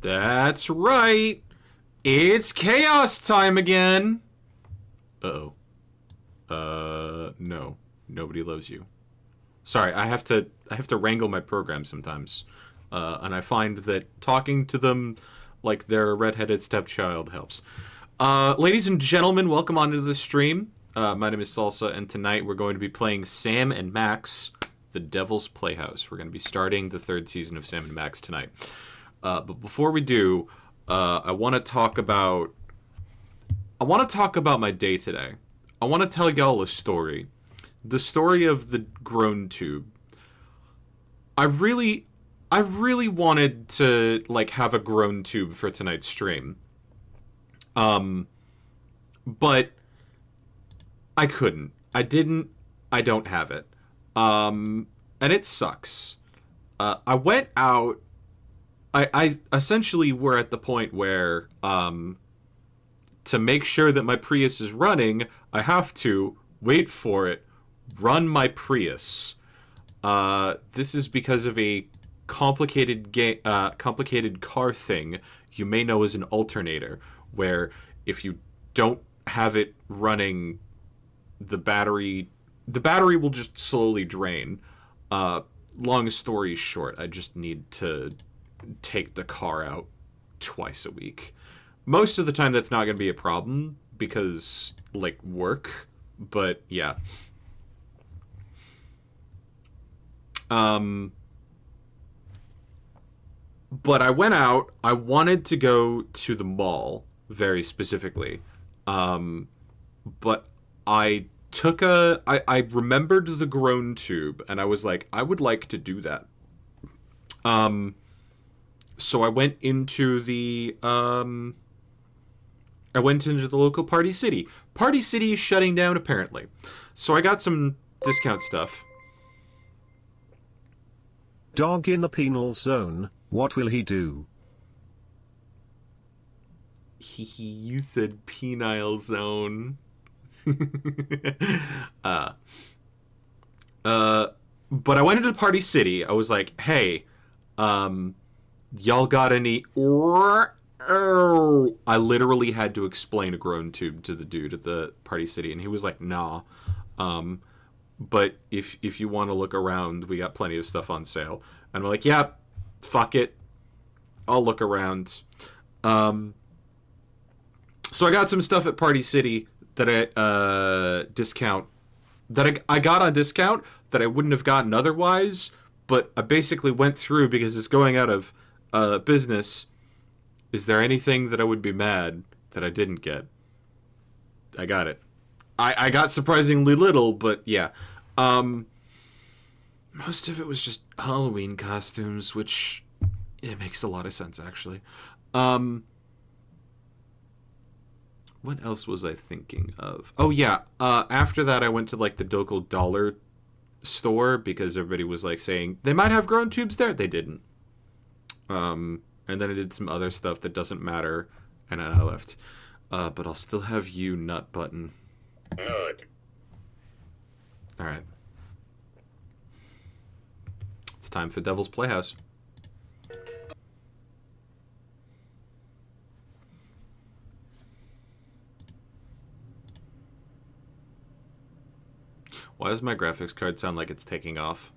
That's right. It's chaos time again. Uh-oh. No. Nobody loves you. Sorry, I have to wrangle my program sometimes. And I find that talking to them like they're a redheaded stepchild helps. Ladies and gentlemen, welcome onto the stream. My name is Salsa, and tonight we're going to be playing Sam and Max, The Devil's Playhouse. We're going to be starting the third season of Sam and Max tonight. But before we do, I want to talk about my day today. I want to tell y'all a story. The story of the groan tube. I really wanted to have a groan tube for tonight's stream. But I couldn't. I didn't. I don't have it. And it sucks. I went out. I essentially were at the point where, to make sure that my Prius is running, I have to wait for it, run my Prius. This is because of a complicated car thing you may know as an alternator, where if you don't have it running, the battery will just slowly drain. Long story short, I just need to take the car out twice a week. Most of the time that's not going to be a problem because, work, but yeah. But I went out, I wanted to go to the mall, very specifically, but I remembered the groan tube, and I was like, I would like to do that. So I went into the local Party City. Party City is shutting down, apparently. So I got some discount stuff. Dog in the penal zone, what will he do? You said penile zone. But I went into Party City. I was like, hey, y'all got any... I literally had to explain a groan tube to the dude at the Party City, and he was like, nah. But if you want to look around, we got plenty of stuff on sale. And we're like, yeah, fuck it. I'll look around. So I got some stuff at Party City that I got on discount that I wouldn't have gotten otherwise, but I basically went through because it's going out of business. Is there anything that I would be mad that I didn't get? I got it. I got surprisingly little, but yeah. Most of it was just Halloween costumes, which it makes a lot of sense, actually. What else was I thinking of? Oh, yeah. After that, I went to, the local dollar store because everybody was, saying they might have grown tubes there. They didn't. And then I did some other stuff that doesn't matter, and then I left. But I'll still have you, nut button. Nut. Alright. It's time for Devil's Playhouse. Why does my graphics card sound like it's taking off?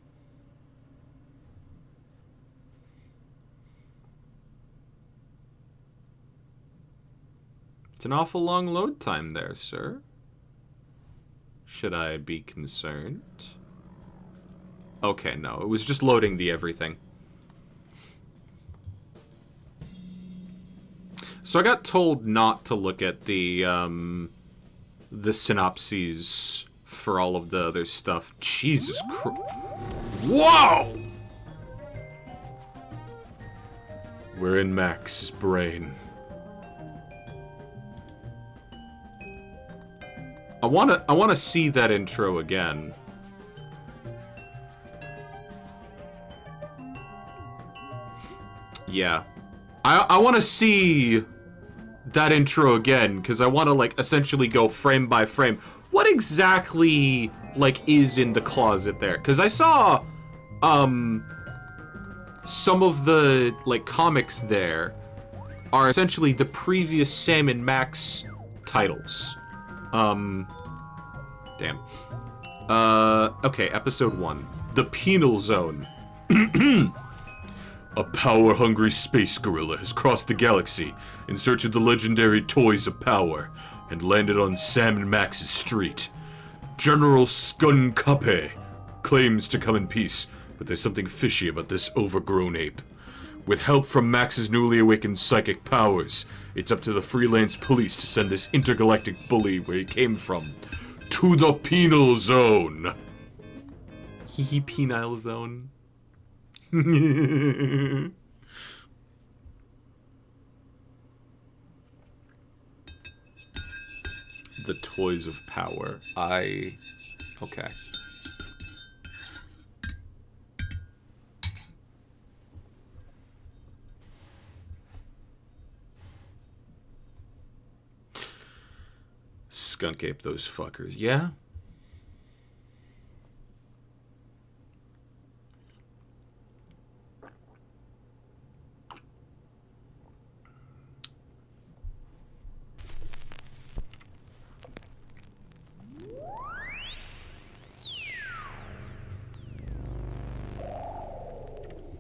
It's an awful long load time there, sir. Should I be concerned? Okay, no. It was just loading the everything. So I got told not to look at the synopses for all of the other stuff. Jesus Christ. Whoa! We're in Max's brain. I wanna see that intro again. Yeah. I wanna see that intro again, because I wanna, essentially go frame by frame. What exactly, is in the closet there? Because I saw, some of the, comics there, are essentially the previous Sam and Max titles. Damn. Okay, episode 1. The Penal Zone. A power-hungry space gorilla has crossed the galaxy in search of the legendary Toys of Power and landed on Sam and Max's street. General Skunkape claims to come in peace, but there's something fishy about this overgrown ape. With help from Max's newly awakened psychic powers, it's up to the freelance police to send this intergalactic bully where he came from, to the Penal Zone. Hee Penal Zone. The Toys of Power. Okay. Skunk ape those fuckers, yeah?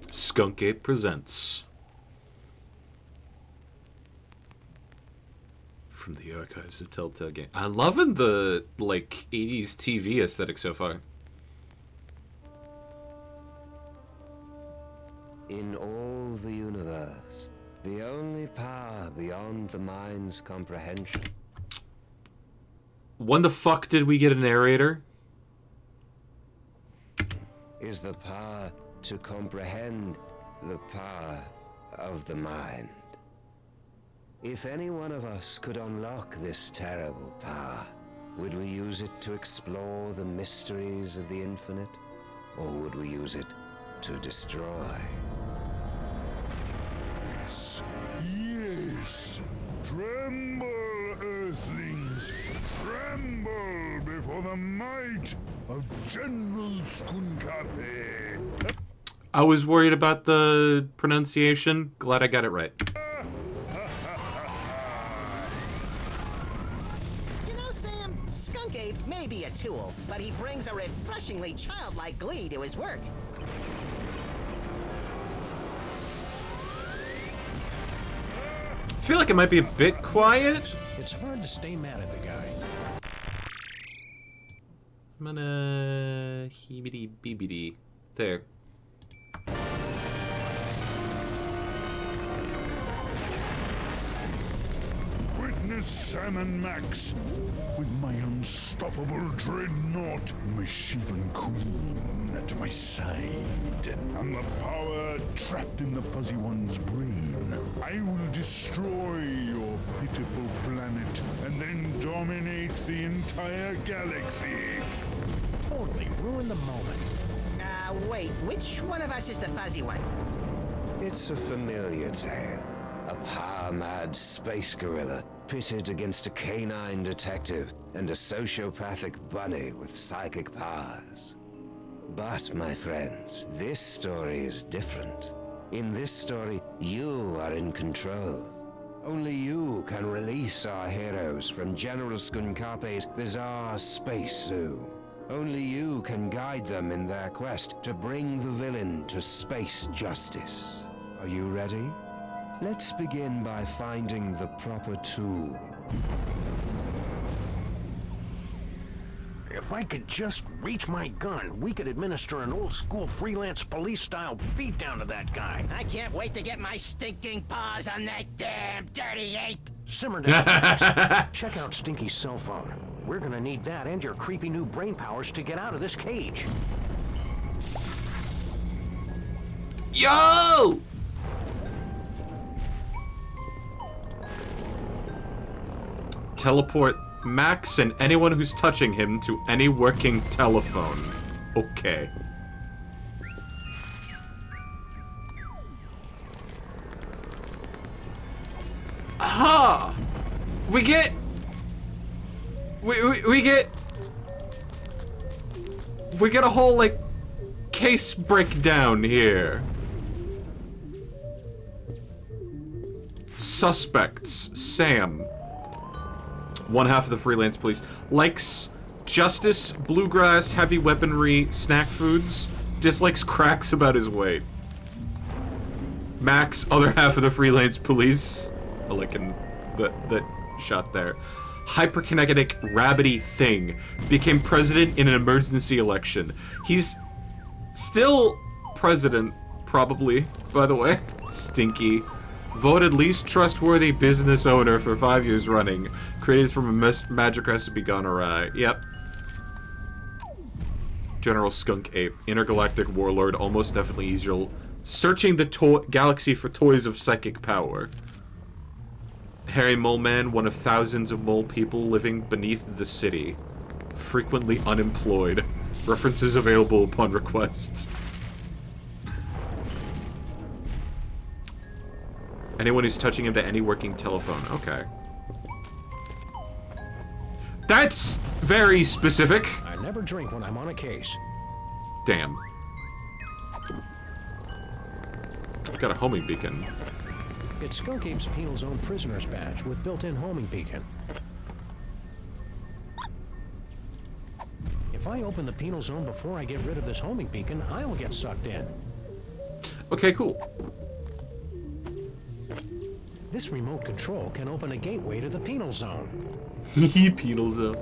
Skunk Ape presents. From the archives of Telltale Games. I'm loving the, like, 80s TV aesthetic so far. In all the universe, the only power beyond the mind's comprehension. When the fuck did we get a narrator? Is the power to comprehend the power of the mind. If any one of us could unlock this terrible power, would we use it to explore the mysteries of the infinite? Or would we use it to destroy? Yes, yes. Tremble, Earthlings. Tremble before the might of General Skunkape. I was worried about the pronunciation. Glad I got it right. You know, Sam, Skunk Ape may be a tool, but he brings a refreshingly childlike glee to his work. I feel like it might be a bit quiet. It's hard to stay mad at the guy. I'm gonna heebity beebity. There. Witness Sam and Max with my unstoppable dreadnought, Mischievous Queen at my side, and the power trapped in the Fuzzy One's brain. I will destroy your pitiful planet and then dominate the entire galaxy. Totally ruin the moment. Wait, which one of us is the fuzzy one? It's a familiar tale. A power-mad space gorilla pitted against a canine detective and a sociopathic bunny with psychic powers. But, my friends, this story is different. In this story, you are in control. Only you can release our heroes from General Skunkape's bizarre space zoo. Only you can guide them in their quest to bring the villain to space justice. Are you ready? Let's begin by finding the proper tool. If I could just reach my gun, we could administer an old-school freelance police-style beatdown to that guy. I can't wait to get my stinking paws on that damn dirty ape! Simmer down. Check out Stinky's cell phone. We're gonna need that and your creepy new brain powers to get out of this cage. Yo! Teleport Max and anyone who's touching him to any working telephone. Okay. Aha! We get... We get... We get a whole, like, case breakdown here. Suspects. Sam. One half of the freelance police. Likes justice, bluegrass, heavy weaponry, snack foods. Dislikes cracks about his weight. Max, other half of the freelance police. I like that shot there. Hyperkinetic rabbity thing. Became president in an emergency election. He's still president, probably, by the way. Stinky. Voted least trustworthy business owner for 5 years running. Created from a magic recipe gone awry. Yep. General Skunk Ape. Intergalactic warlord. Almost definitely easier. Searching the galaxy for toys of psychic power. Hairy Mole Man. One of thousands of mole people living beneath the city. Frequently unemployed. References available upon requests. Anyone who's touching him to any working telephone. Okay. That's very specific. I never drink when I'm on a case. Damn. Got a homing beacon. It's Skunk Ape's penal zone prisoner's badge with built-in homing beacon. If I open the penal zone before I get rid of this homing beacon, I'll get sucked in. Okay, cool. This remote control can open a gateway to the penal zone. Penal zone.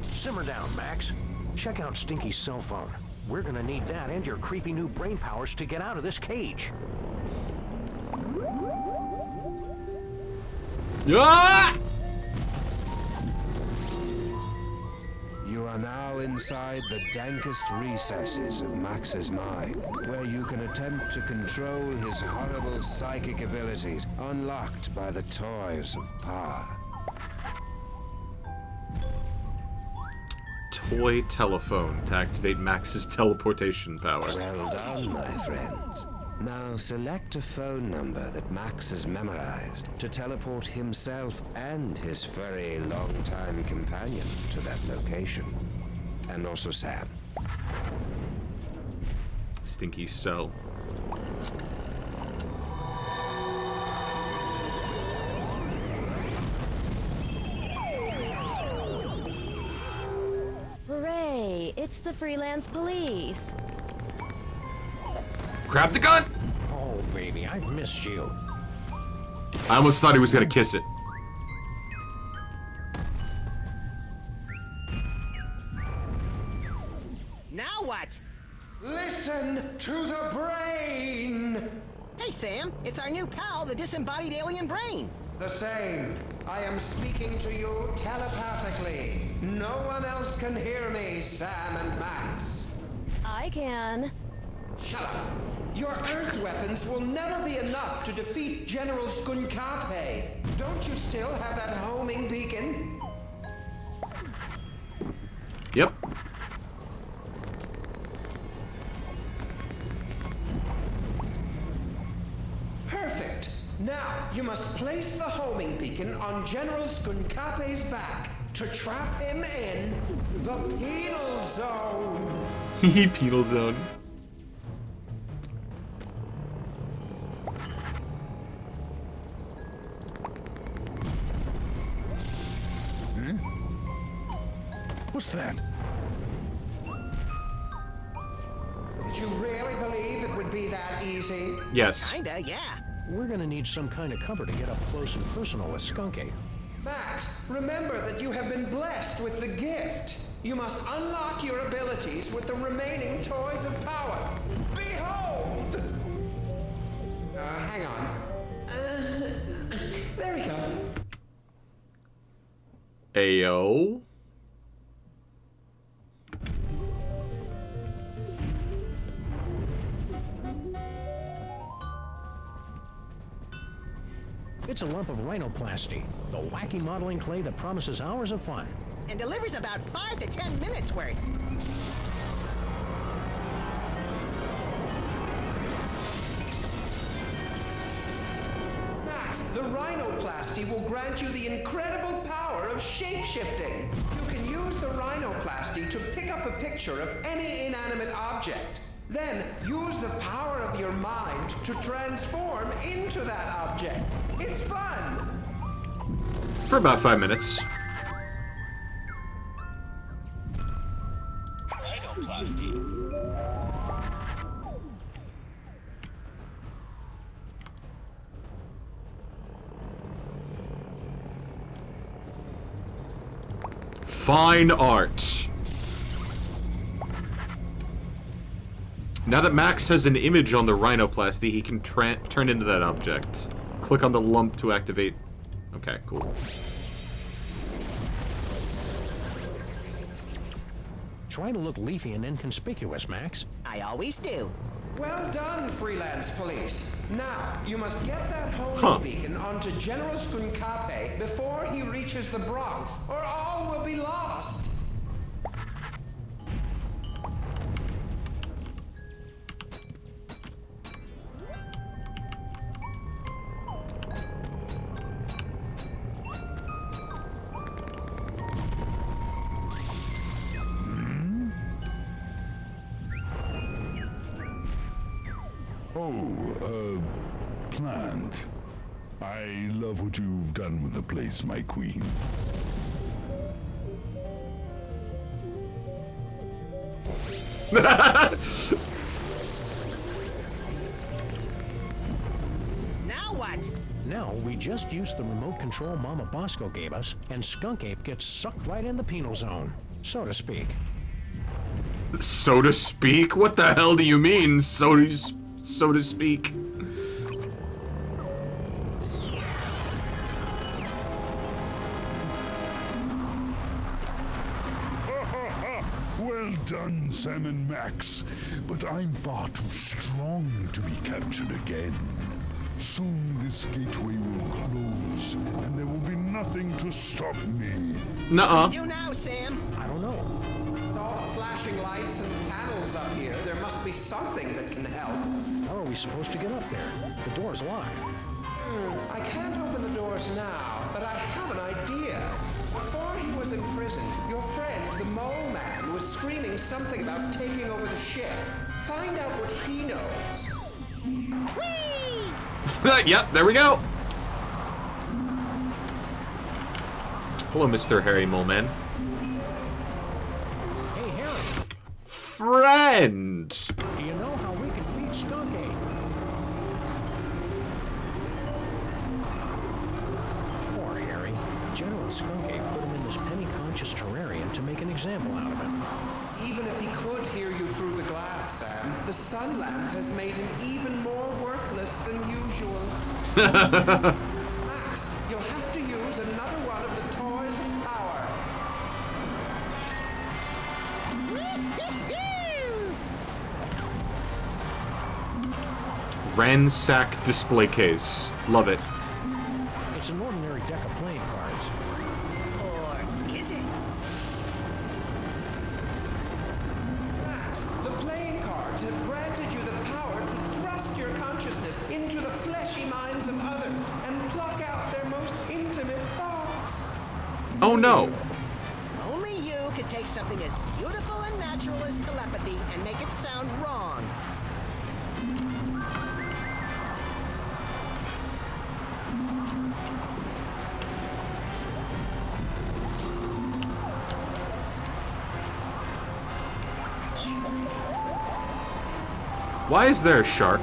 Simmer down, Max. Check out Stinky's cell phone. We're gonna need that and your creepy new brain powers to get out of this cage. Ah! You are now inside the dankest recesses of Max's mind, where you can attempt to control his horrible psychic abilities, unlocked by the toys of power. Toy telephone to activate Max's teleportation power. Well done, my friends. Now select a phone number that Max has memorized to teleport himself and his furry longtime companion to that location. And also Sam. Stinky cell. Hooray! It's the freelance police. Grab the gun! Oh, baby, I've missed you. I almost thought he was gonna kiss it. Now what? Listen to the brain! Hey, Sam, it's our new pal, the disembodied alien brain. The same. I am speaking to you telepathically. No one else can hear me, Sam and Max. I can. Shut up. Your Earth weapons will never be enough to defeat General Skunkape. Don't you still have that homing beacon? Yep. Perfect. Now, you must place the homing beacon on General Skunkape's back to trap him in the penal zone. Penal zone. What's that? Did you really believe it would be that easy? Yes. Kinda, yeah. We're gonna need some kind of cover to get up close and personal with Skunk Ape. Max, remember that you have been blessed with the gift. You must unlock your abilities with the remaining toys of power. Behold! Hang on. There we go. Ayo. It's a lump of rhinoplasty, the wacky modeling clay that promises hours of fun. And delivers about 5 to 10 minutes worth. Max, the rhinoplasty will grant you the incredible power of shape-shifting. You can use the rhinoplasty to pick up a picture of any inanimate object. Then use the power of your mind to transform into that object. It's fun! For about 5 minutes. Fine art. Now that Max has an image on the rhinoplasty, he can turn into that object. Click on the lump to activate. Okay, cool. Try to look leafy and inconspicuous, Max. I always do. Well done, freelance police. Now, you must get that homing beacon onto General Skunkape before he reaches the Bronx, or all will be lost. Plant. I love what you've done with the place, my queen. Now what? Now, we just use the remote control Mama Bosco gave us, and Skunk Ape gets sucked right in the penal zone, so to speak. So to speak? What the hell do you mean, so to speak? Well done, Sam and Max, but I'm far too strong to be captured again. Soon this gateway will close, and there will be nothing to stop me. Nuh-uh. What do you do now, Sam? I don't know. With all the flashing lights and panels up here, there must be something that can help. How are we supposed to get up there? The door's locked. I can't open the doors now, but I have an idea. Before he was imprisoned, your friend, the Mole Man, was screaming something about taking over the ship. Find out what he knows. Yep, there we go. Hello, Mr. Harry Moleman. Hey, Harry, Friend! do you know how we can beat Skunk Ape? Poor Harry. General Skunk Ape put him in this penny-conscious terrarium to make an example out of him. Even if he could hear you through the glass, Sam, the sun lamp has made him even more worthless than usual. Max, you'll have to use another one of the toys of power. Ransack display case. Love it. It's an ordinary deck of playing cards. Or is it? Max, the playing cards have granted you the power to thrust your consciousness into the fleshy minds of others and pluck out their most intimate thoughts. Oh no. Only you could take something as beautiful and natural as telepathy and make it sound wrong. Why is there a shark?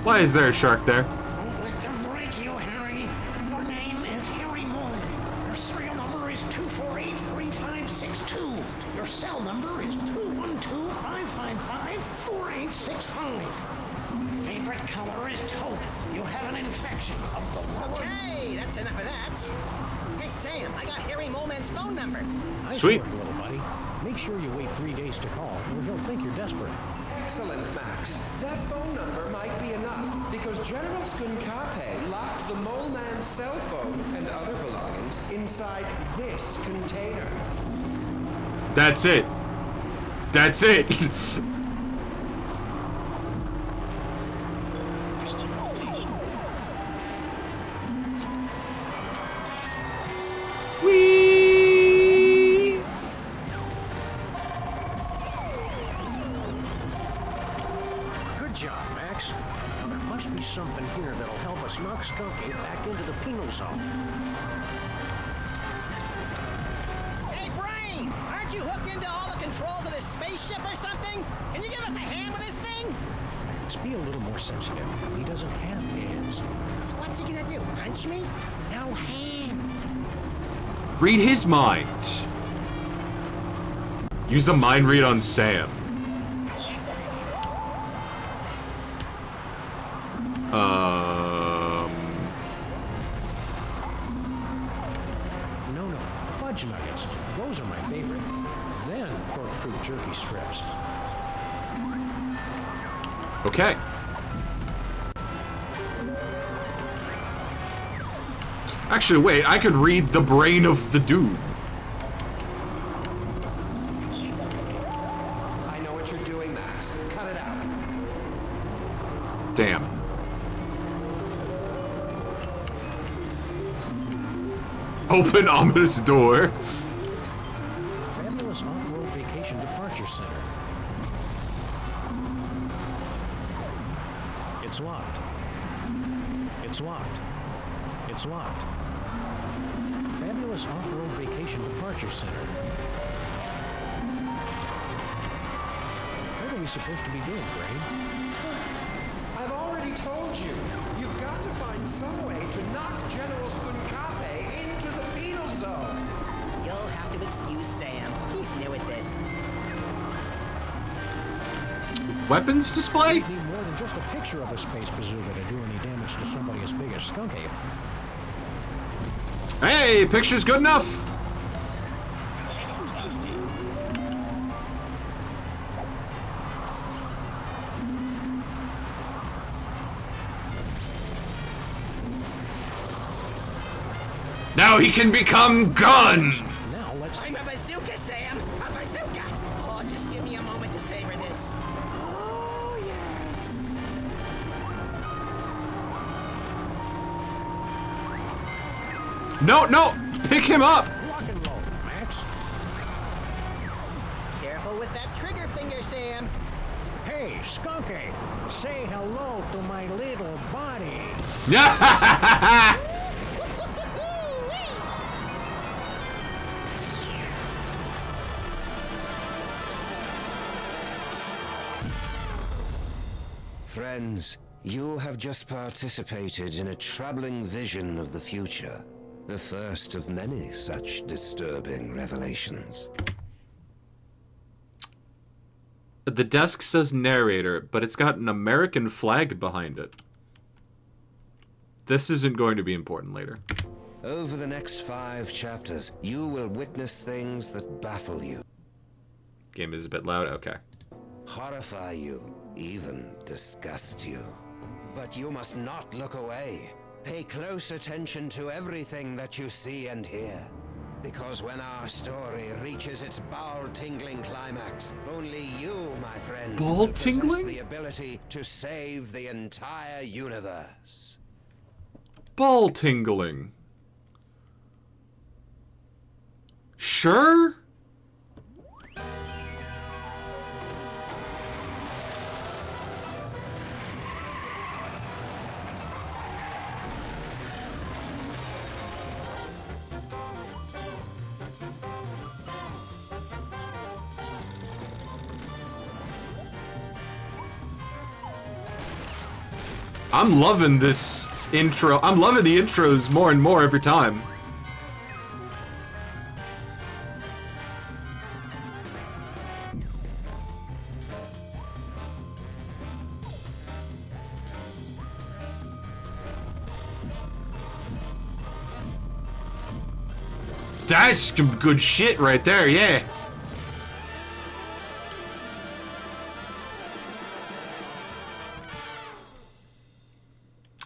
Why is there a shark there? With to break you, Harry. Your name is Harry Moon. Your serial number is 2483562. Your cell number is 212-555-4865. Favorite color is taupe. You have an infection of the lower... Hey, that's enough of that. Hey, Sam, I got Harry Moleman's phone number. Nice Sweet. work, little buddy. Make sure you wait 3 days to call, or he'll think you're desperate. Excellent, Max. That phone number might be enough, because General Skunkape locked the Mole Man's cell phone and other belongings inside this container. That's it. That's it. Whee! job, Max. There must be something here that'll help us knock Skunk Ape back into the penal zone. Hey, Brain! Aren't you hooked into all the controls of this spaceship or something? Can you give us a hand with this thing? Let's be a little more sensitive. He doesn't have hands. So what's he gonna do? Punch me? No hands. Read his mind. Use the mind read on Sam. No, fudge nuggets. Those are my favorite. Then pork fruit jerky strips. Okay. Actually, wait, I could read the brain of the dude. I know what you're doing, Max. Cut it out. Damn. Open ominous door. Fabulous off-road vacation departure center. It's locked. It's locked. It's locked. Fabulous off-road vacation departure center. What are we supposed to be doing, Brain? I've already told you. You've got to find some way to knock General Spunkape into the penal zone. You'll have to excuse Sam. He's new at this. Weapons display? We need more than just a picture of a space bazooka to do any damage to somebody as big as Skunk Ape. Hey, picture's good enough. Now he can become gun. Now let's... I'm a bazooka, Sam! A bazooka! Oh, just give me a moment to savor this. Oh, yes. No, pick him up. Lock and load, Max. Careful with that trigger finger, Sam. Hey, Skunk Ape, say hello to my little body. Friends, you have just participated in a troubling vision of the future. The first of many such disturbing revelations. The desk says narrator, but it's got an American flag behind it. This isn't going to be important later. Over the next 5 chapters, you will witness things that baffle you, Game is a bit loud. Okay. horrify you, even disgust you. But you must not look away. Pay close attention to everything that you see and hear. Because when our story reaches its ball-tingling climax, only you, my friends, will possess Ball-tingling? the ability to save the entire universe. Ball tingling. Sure? I'm loving this intro. I'm loving the intros more and more every time. That's some good shit right there, yeah.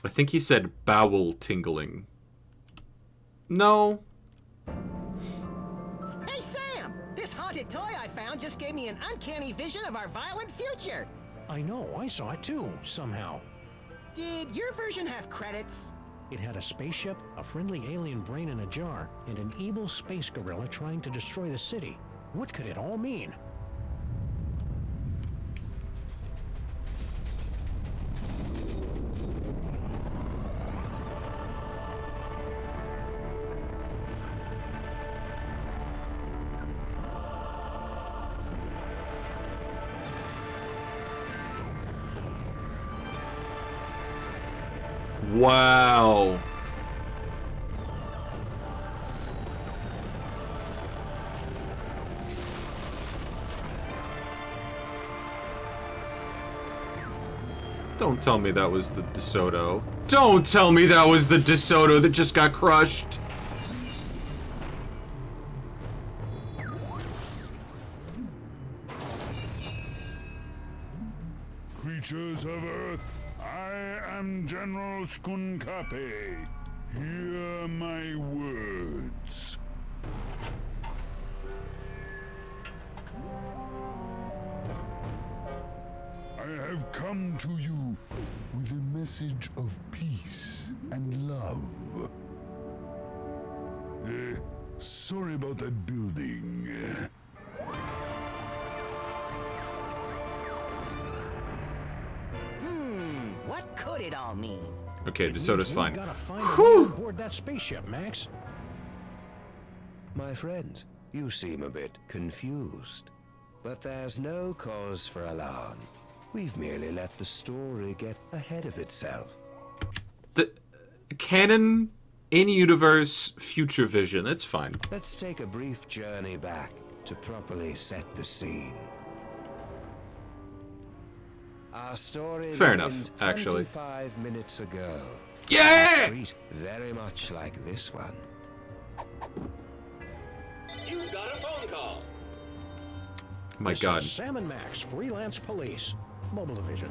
I think he said bowel tingling. No. Hey, Sam! This haunted toy I found just gave me an uncanny vision of our violent future. I know, I saw it too, somehow. Did your version have credits? It had a spaceship, a friendly alien brain in a jar, and an evil space gorilla trying to destroy the city. What could it all mean? Wow. Don't tell me that was the DeSoto. Don't tell me that was the DeSoto that just got crushed. Creatures of Earth, I am General Skunkape. Hear my words. I have come to you with a message of peace and love. Sorry about that building. What could it all mean? Okay, DeSoto's fine. We've got to find a way on board that spaceship, Max. My friend, you seem a bit confused. But there's no cause for alarm. We've merely let the story get ahead of itself. The canon, in-universe, future vision. It's fine. Let's take a brief journey back to properly set the scene. Our story Fair enough, begins actually. 25 minutes ago. Yeah! A street very much like this one. You've got a phone call. My This God. is Sam and Max, freelance police, mobile division.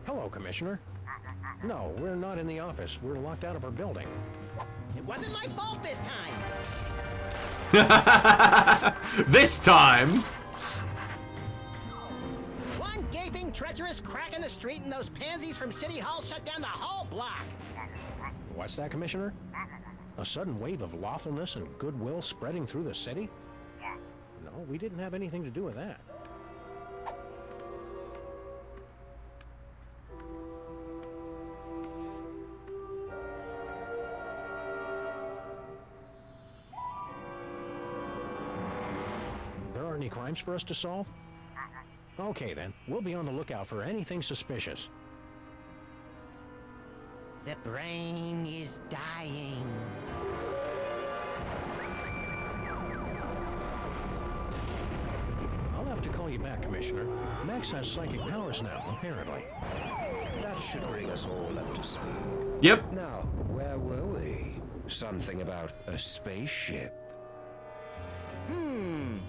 Hello, Commissioner. No, we're not in the office. We're locked out of our building. It wasn't my fault this time. This time! One gaping, treacherous crack in the street and those pansies from City Hall shut down the whole block. What's that, Commissioner? A sudden wave of lawfulness and goodwill spreading through the city? No, we didn't have anything to do with that. There aren't any crimes for us to solve? Okay then, we'll be on the lookout for anything suspicious. The brain is dying. I'll have to call you back, Commissioner. Max has psychic powers now, apparently. That should bring us all up to speed. Yep. Now, where were we? Something about a spaceship.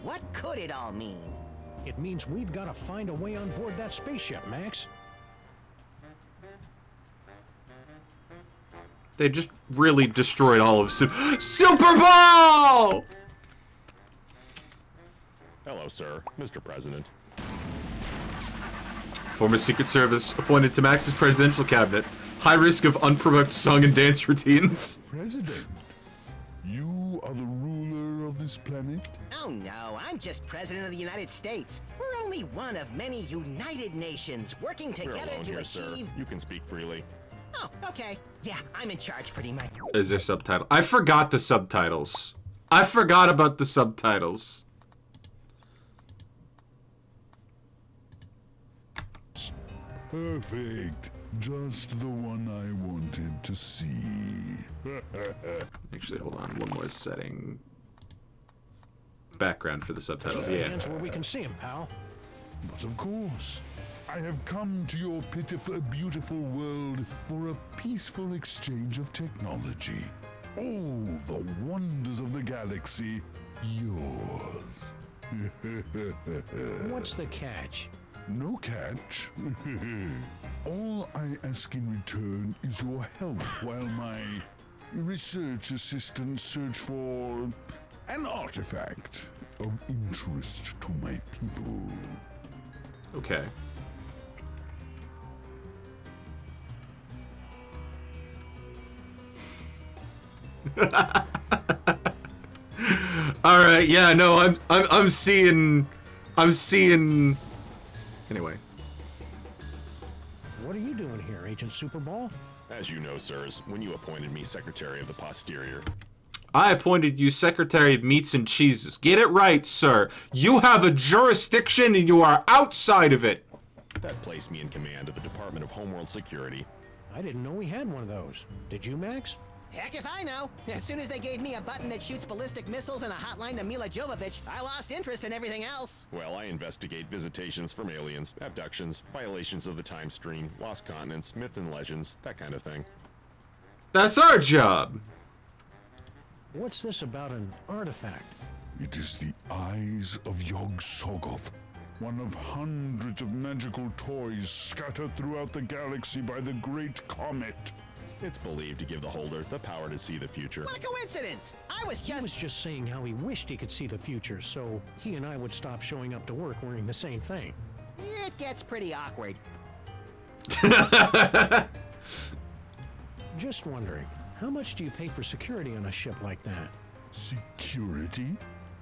What could it all mean? It means we've got to find a way on board that spaceship, Max. They just really destroyed all of Super Bowl! Hello, sir. Mr. President. Former Secret Service appointed to Max's presidential cabinet. High risk of unprovoked song and dance routines. President, you are the ruler of this planet? Oh no, I'm just President of the United States. We're only one of many United Nations working We're together alone to here, achieve... sir. You can speak freely. Oh, okay. Yeah, I'm in charge pretty much. Is there subtitle? I forgot the subtitles. I forgot about the subtitles. Perfect. Just the one I wanted to see. Actually, hold on. One more setting. Background for the subtitles. Yeah. Hands where we can see him, pal. But of course, I have come to your pitiful, beautiful world for a peaceful exchange of technology. Oh, the wonders of the galaxy, yours. What's the catch? No catch. All I ask in return is your help while my research assistants search for an artifact of interest to my people. Okay. All right. Yeah. No. I'm seeing. Anyway. What are you doing here, Agent Superball? As you know, sirs, when you appointed me Secretary of the Posterior, I appointed you Secretary of Meats and Cheeses. Get it right, sir. You have a jurisdiction and you are outside of it. That placed me in command of the Department of Homeworld Security. I didn't know we had one of those. Did you, Max? Heck if I know. As soon as they gave me a button that shoots ballistic missiles and a hotline to Mila Jovovich, I lost interest in everything else. Well, I investigate visitations from aliens, abductions, violations of the time stream, lost continents, myth and legends, that kind of thing. That's our job. What's this about an artifact? It is the eyes of Yog-Sothoth, one of hundreds of magical toys scattered throughout the galaxy by the Great Comet. It's believed to give the holder the power to see the future. What a coincidence! I was He was just saying how he wished he could see the future, so he and I would stop showing up to work wearing the same thing. It gets pretty awkward. Just wondering, how much do you pay for security on a ship like that? Security?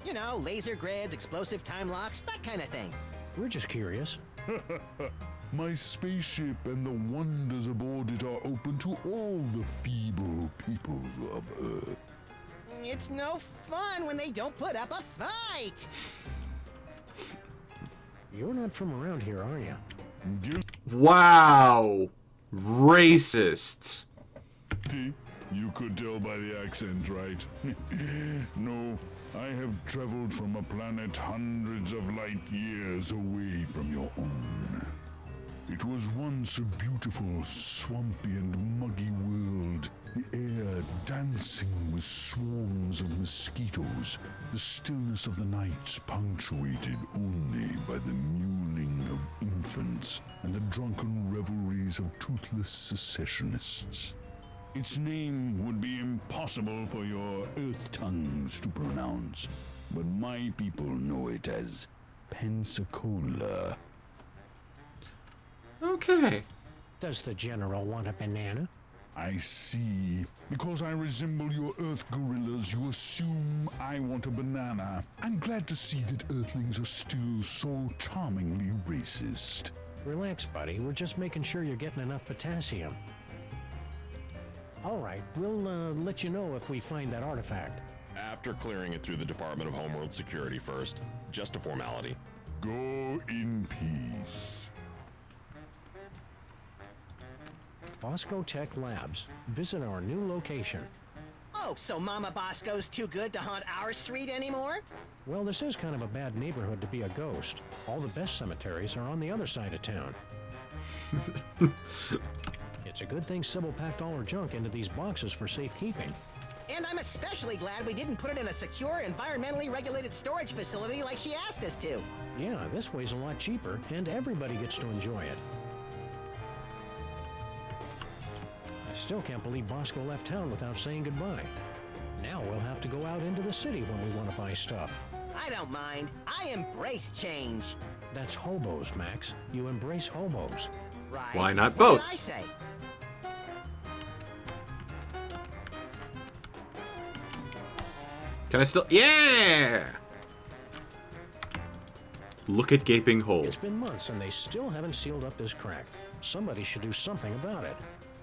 You know, laser grids, explosive time locks, that kind of thing. We're just curious. My spaceship and the wonders aboard it are open to all the feeble people of Earth. It's no fun when they don't put up a fight. You're not from around here, are you? Wow. Racist. You could tell by the accent, right? No, I have traveled from a planet hundreds of light years away from your own. It was once a beautiful, swampy and muggy world, the air dancing with swarms of mosquitoes, the stillness of the nights punctuated only by the mewling of infants and the drunken revelries of toothless secessionists. Its name would be impossible for your earth tongues to pronounce, but my people know it as Pensacola. Okay. Does the General want a banana? I see. Because I resemble your Earth gorillas, you assume I want a banana. I'm glad to see that Earthlings are still so charmingly racist. Relax, buddy. We're just making sure you're getting enough potassium. All right, we'll let you know if we find that artifact. After clearing it through the Department of Homeworld Security first. Just a formality. Go in peace. Bosco Tech Labs. Visit our new location. Oh, so Mama Bosco's too good to haunt our street anymore? Well, this is kind of a bad neighborhood to be a ghost. All the best cemeteries are on the other side of town. It's a good thing Sybil packed all her junk into these boxes for safekeeping. And I'm especially glad we didn't put it in a secure, environmentally regulated storage facility like she asked us to. Yeah, this way's a lot cheaper, and everybody gets to enjoy it. I still can't believe Bosco left town without saying goodbye. Now we'll have to go out into the city when we want to buy stuff. I don't mind. I embrace change. That's hobos, Max. You embrace hobos. Right. Why not What both? did I say? Can I still? Yeah! Look at gaping hole. It's been months and they still haven't sealed up this crack. Somebody should do something about it.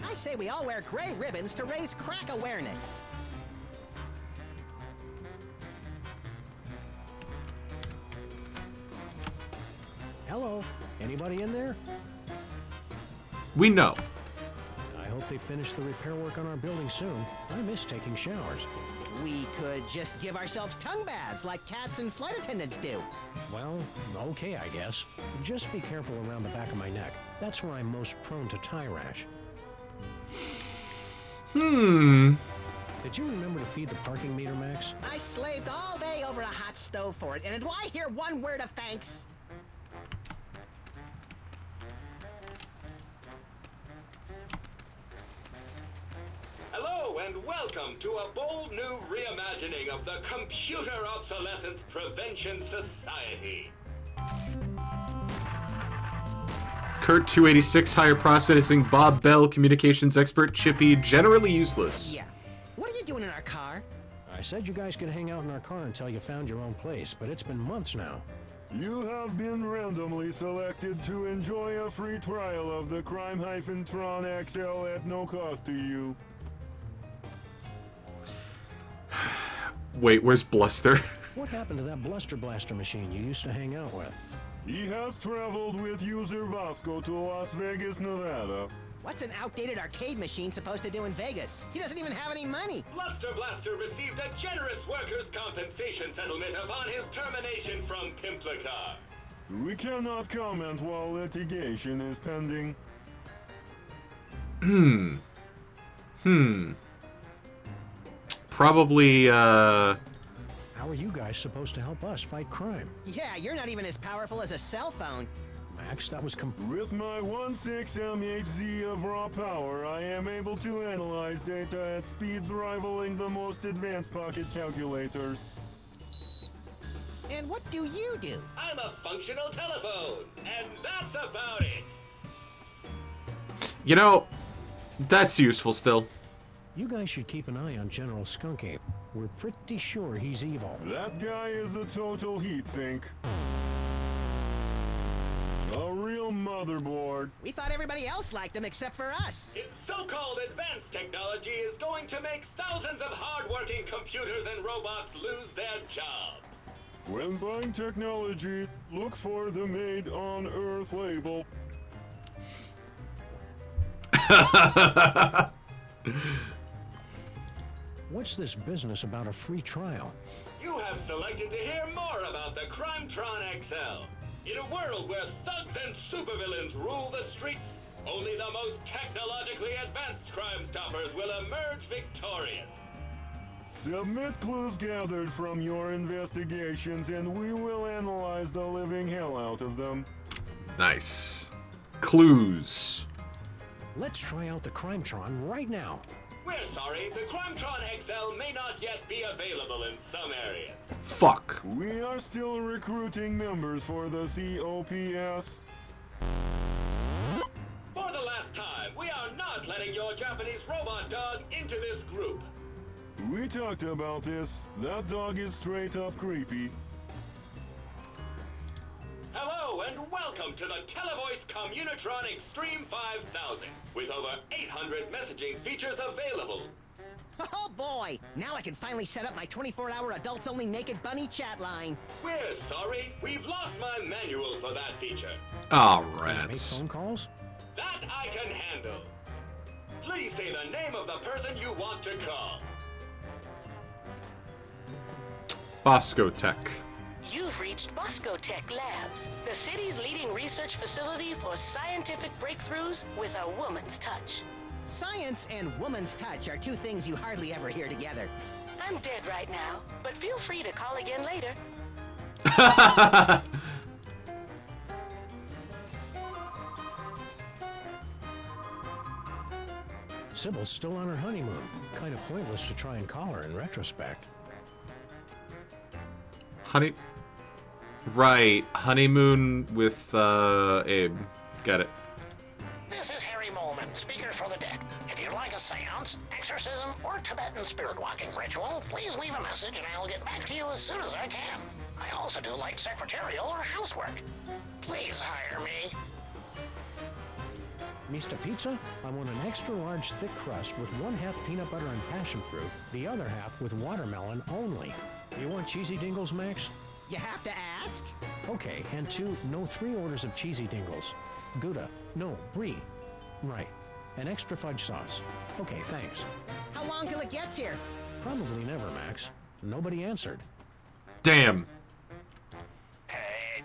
I say we all wear gray ribbons to raise crack awareness. Hello? Anybody in there? We know. I hope they finish the repair work on our building soon. I miss taking showers. We could just give ourselves tongue baths like cats and flight attendants do. Well, okay, I guess. Just be careful around the back of my neck. That's where I'm most prone to tie rash. Did you remember to feed the parking meter, Max? I slaved all day over a hot stove for it, and do I hear one word of thanks? Hello and welcome to a bold new reimagining of the Computer Obsolescence Prevention Society. Kurt 286, higher processing, Bob Bell, communications expert, Chippy, generally useless. Yeah. What are you doing in our car? I said you guys could hang out in our car until you found your own place, but it's been months now. You have been randomly selected to enjoy a free trial of the Crime-Tron XL at no cost to you. Wait, where's Bluster? What happened to that Bluster Blaster machine you used to hang out with? He has traveled with user Vasco to Las Vegas, Nevada. What's an outdated arcade machine supposed to do in Vegas? He doesn't even have any money. Bluster Blaster received a generous workers' compensation settlement upon his termination from Pimplica. We cannot comment while litigation is pending. Probably, How are you guys supposed to help us fight crime? Yeah, you're not even as powerful as a cell phone. Max, that was With my 1.6 mHz of raw power, I am able to analyze data at speeds rivaling the most advanced pocket calculators. And what do you do? I'm a functional telephone, and that's about it. you know, that's useful still. You guys should keep an eye on General Skunky. We're pretty sure he's evil. That guy is a total heatsink. A real motherboard. We thought everybody else liked him except for us. His so-called advanced technology is going to make thousands of hard-working computers and robots lose their jobs. When buying technology, look for the Made on Earth label. What's this business about a free trial? You have selected to hear more about the Crimetron XL. In a world where thugs and supervillains rule the streets, only the most technologically advanced Crime Stoppers will emerge victorious. Submit clues gathered from your investigations and we will analyze the living hell out of them. Nice. Clues. Let's try out the Crimetron right now. We're sorry, the Crimetron XL may not yet be available in some areas. Fuck. We are still recruiting members for the COPS. For the last time, we are not letting your Japanese robot dog into this group. We talked about this. That dog is straight up creepy. Hello and welcome to the Televoice Communitron Extreme 5000, with over 800 messaging features available. Oh boy! Now I can finally set up my 24-hour adults-only naked bunny chat line. We're sorry, we've lost my manual for that feature. Oh, Make rats. phone calls? That I can handle. Please say the name of the person you want to call. Bosco Tech. You've reached Bosco Tech Labs, the city's leading research facility for scientific breakthroughs with a woman's touch. Science and woman's touch are two things you hardly ever hear together. I'm dead right now, but feel free to call again later. Sybil's still on her honeymoon. Kind of pointless to try and call her in retrospect. Right. Honeymoon with, Abe. Got it. This is Harry Molman, speaker for the dead. If you'd like a seance, exorcism, or Tibetan spirit walking ritual, please leave a message and I'll get back to you as soon as I can. I also do light secretarial or housework. Please hire me. Mr. Pizza, I want an extra large thick crust with 1/2 peanut butter and passion fruit, the other half with watermelon only. You want cheesy dingles, Max? You have to ask? Okay, and 3 orders of cheesy dingles. Gouda, no, brie. Right. An extra fudge sauce. Okay, thanks. How long till it gets here? Probably never, Max. Nobody answered. Damn.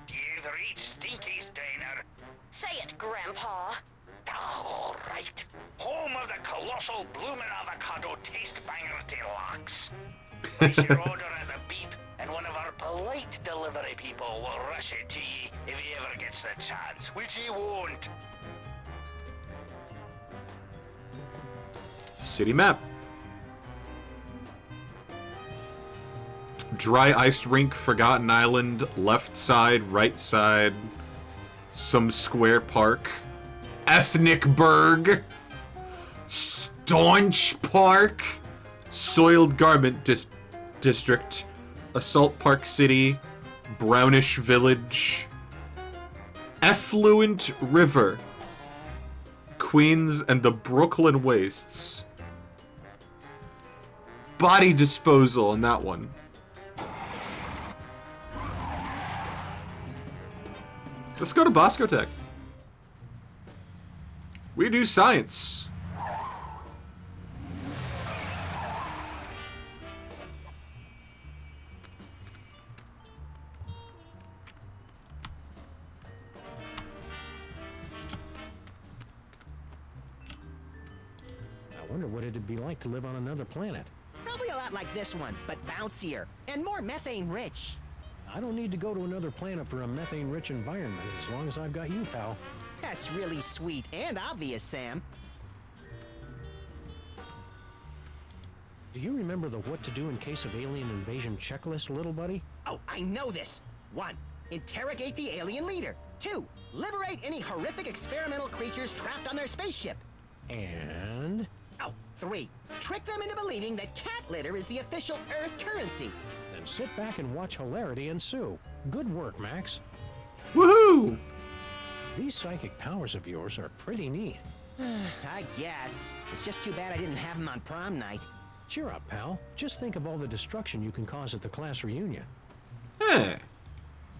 You've reached Stinky Steiner. Say it, Grandpa. All right. Home of the colossal bloomin' avocado taste banger deluxe. Place your order at the beep, and one of our polite delivery people will rush it to ye if he ever gets the chance, which he won't. City map. Dry ice rink, Forgotten Island, left side, right side, some square park, Ethnic Berg, Staunch Park, Soiled Garment District, Assault Park City, Brownish Village, Effluent River, Queens and the Brooklyn Wastes. body disposal in that one. Let's go to Bosco Tech. We do science. I wonder what it'd be like to live on another planet. Probably a lot like this one, but bouncier and more methane-rich. I don't need to go to another planet for a methane-rich environment as long as I've got you, pal. That's really sweet and obvious, Sam. Do you remember the what to do in case of alien invasion checklist, little buddy? Oh, I know this. 1. Interrogate the alien leader. 2. Liberate any horrific experimental creatures trapped on their spaceship. And? Oh, 3. Trick them into believing that cat litter is the official Earth currency. Then sit back and watch hilarity ensue. Good work, Max. Woohoo! These psychic powers of yours are pretty neat. I guess. It's just too bad I didn't have them on prom night. Cheer up, pal. Just think of all the destruction you can cause at the class reunion. Hey.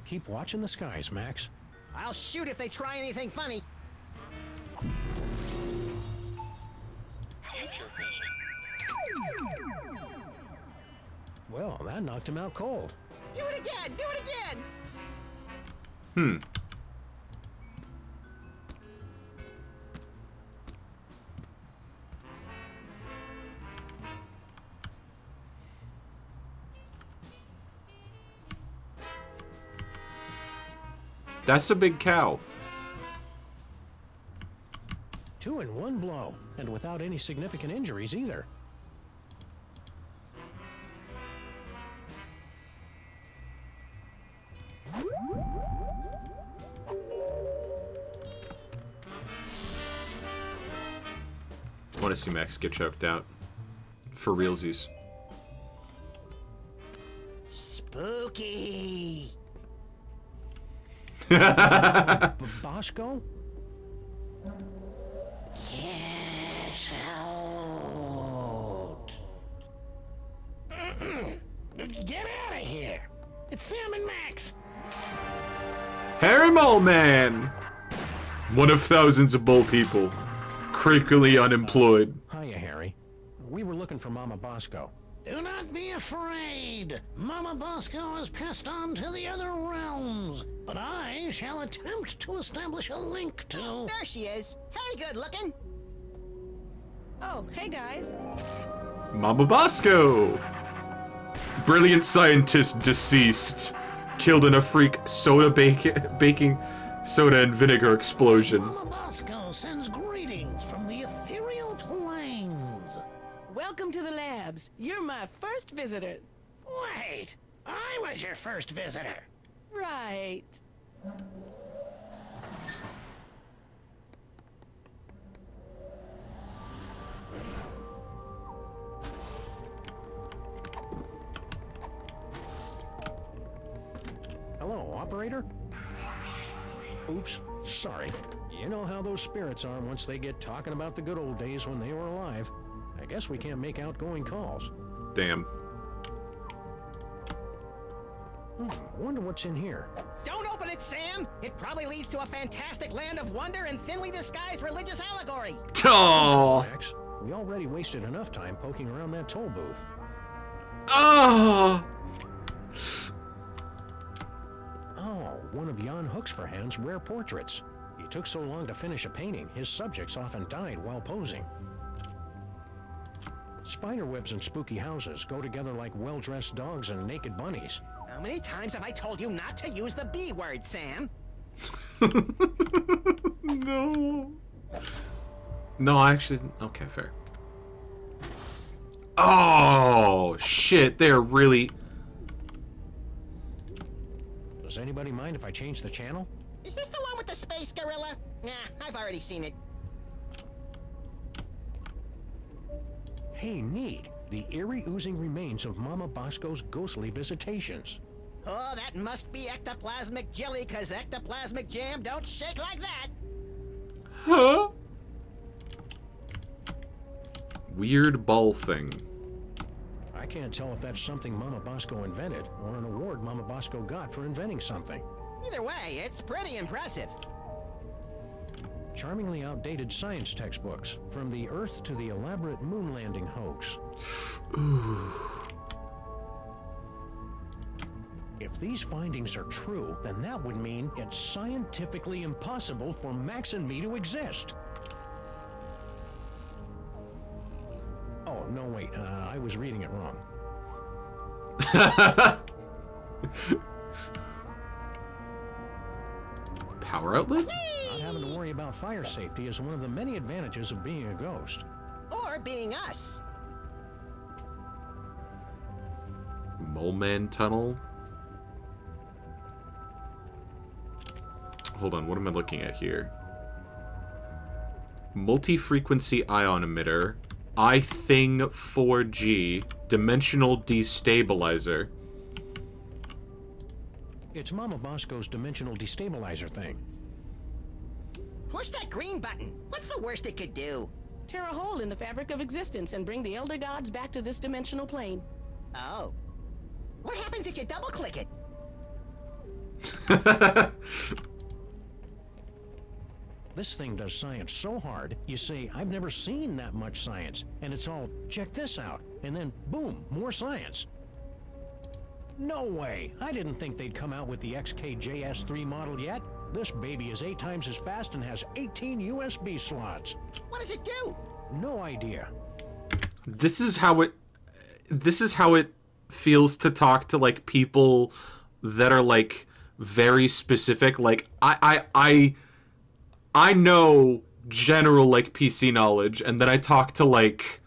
Keep watching the skies, Max. I'll shoot if they try anything funny. Well, that knocked him out cold. Do it again! Do it again! Hmm. That's a big cow. 2 in 1 blow, and without any significant injuries either. I want to see Max get choked out. For realsies. Spooky! Bosco? Get out! Get out of here! It's Sam and Max! Harry Mole Man! One of thousands of mole people. Critically unemployed. Hiya, Harry. We were looking for Mama Bosco. Do not be afraid. Mama Bosco has passed on to the other realms, but I shall attempt to establish a link to... There she is. Hey, good looking. Oh, hey guys. Mama Bosco! Brilliant scientist deceased. Killed in a freak soda baking soda and vinegar explosion. Mama Bosco sends greetings from the ethereal plains. Welcome to the labs. You're my first visitor. Wait, I was your first visitor. Right. Hello, operator? Oops, sorry. You know how those spirits are once they get talking about the good old days when they were alive. I guess we can't make outgoing calls. Damn. Wonder what's in here. Don't open it, Sam! It probably leads to a fantastic land of wonder and thinly disguised religious allegory. Oh! Max, we already wasted enough time poking around that toll booth. Oh! Oh, one of Jan Hoeksverhand's rare portraits. He took so long to finish a painting, his subjects often died while posing. Spiderwebs and spooky houses go together like well-dressed dogs and naked bunnies. How many times have I told you not to use the B word, Sam? No. No, I actually didn't. Okay, fair. Oh, shit. They're really... Does anybody mind if I change the channel? Is this the one with the space gorilla? Nah, I've already seen it. Hey, neat. The eerie oozing remains of Mama Bosco's ghostly visitations. Oh, that must be ectoplasmic jelly, cause ectoplasmic jam don't shake like that. Huh? Weird ball thing. can't tell if that's something Mama Bosco invented or an award Mama Bosco got for inventing something. Either way, it's pretty impressive. Charmingly outdated science textbooks, from the Earth to the elaborate moon landing hoax. If these findings are true, then that would mean it's scientifically impossible for Max and me to exist. Oh, no, wait, I was reading it wrong. Power outlet? Not having to worry about fire safety is one of the many advantages of being a ghost. Or being us. Mole Man tunnel? Hold on, what am I looking at here? Multi-frequency ion emitter, iThing 4G, dimensional destabilizer. It's Mama Bosco's dimensional destabilizer thing. Push that green button. What's the worst it could do? Tear a hole in the fabric of existence and bring the Elder Gods back to this dimensional plane. Oh. What happens if you double-click it? This thing does science so hard, you say, I've never seen that much science. And it's all, check this out. And then, boom, more science. No way! I didn't think they'd come out with the XKJS3 model yet. This baby is 8 times as fast and has 18 USB slots. What does it do? No idea. This is how it feels to talk to, like, people that are, like, very specific. Like, I know general, like, PC knowledge, and then I talk to, like,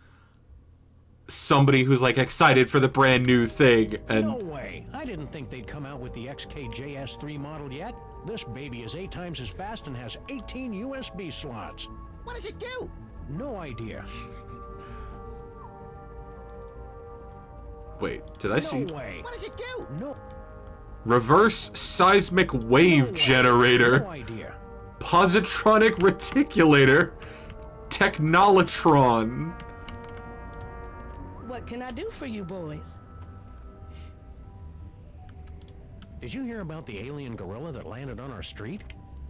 somebody who's, like, excited for the brand new thing, and... No way! I didn't think they'd come out with the XKJS3 model yet. This baby is 8 times as fast and has 18 USB slots. What does it do? No idea. Wait, did I see... No way! What does it do? No. Reverse seismic wave generator. No idea. Positronic reticulator. Technolotron. What can I do for you boys? Did you hear about the alien gorilla that landed on our street?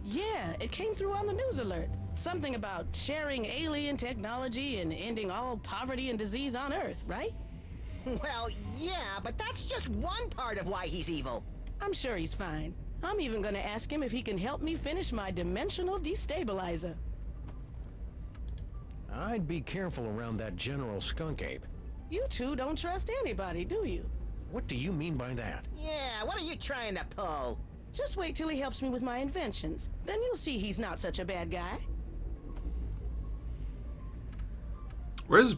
Yeah, it came through on the news alert. Something about sharing alien technology and ending all poverty and disease on Earth, right? Well, yeah, but that's just one part of why he's evil. I'm sure he's fine. I'm even gonna ask him if he can help me finish my dimensional destabilizer. I'd be careful around that General Skunk Ape. You two don't trust anybody, do you? What do you mean by that? Yeah, what are you trying to pull? Just wait till he helps me with my inventions. Then you'll see he's not such a bad guy. Where's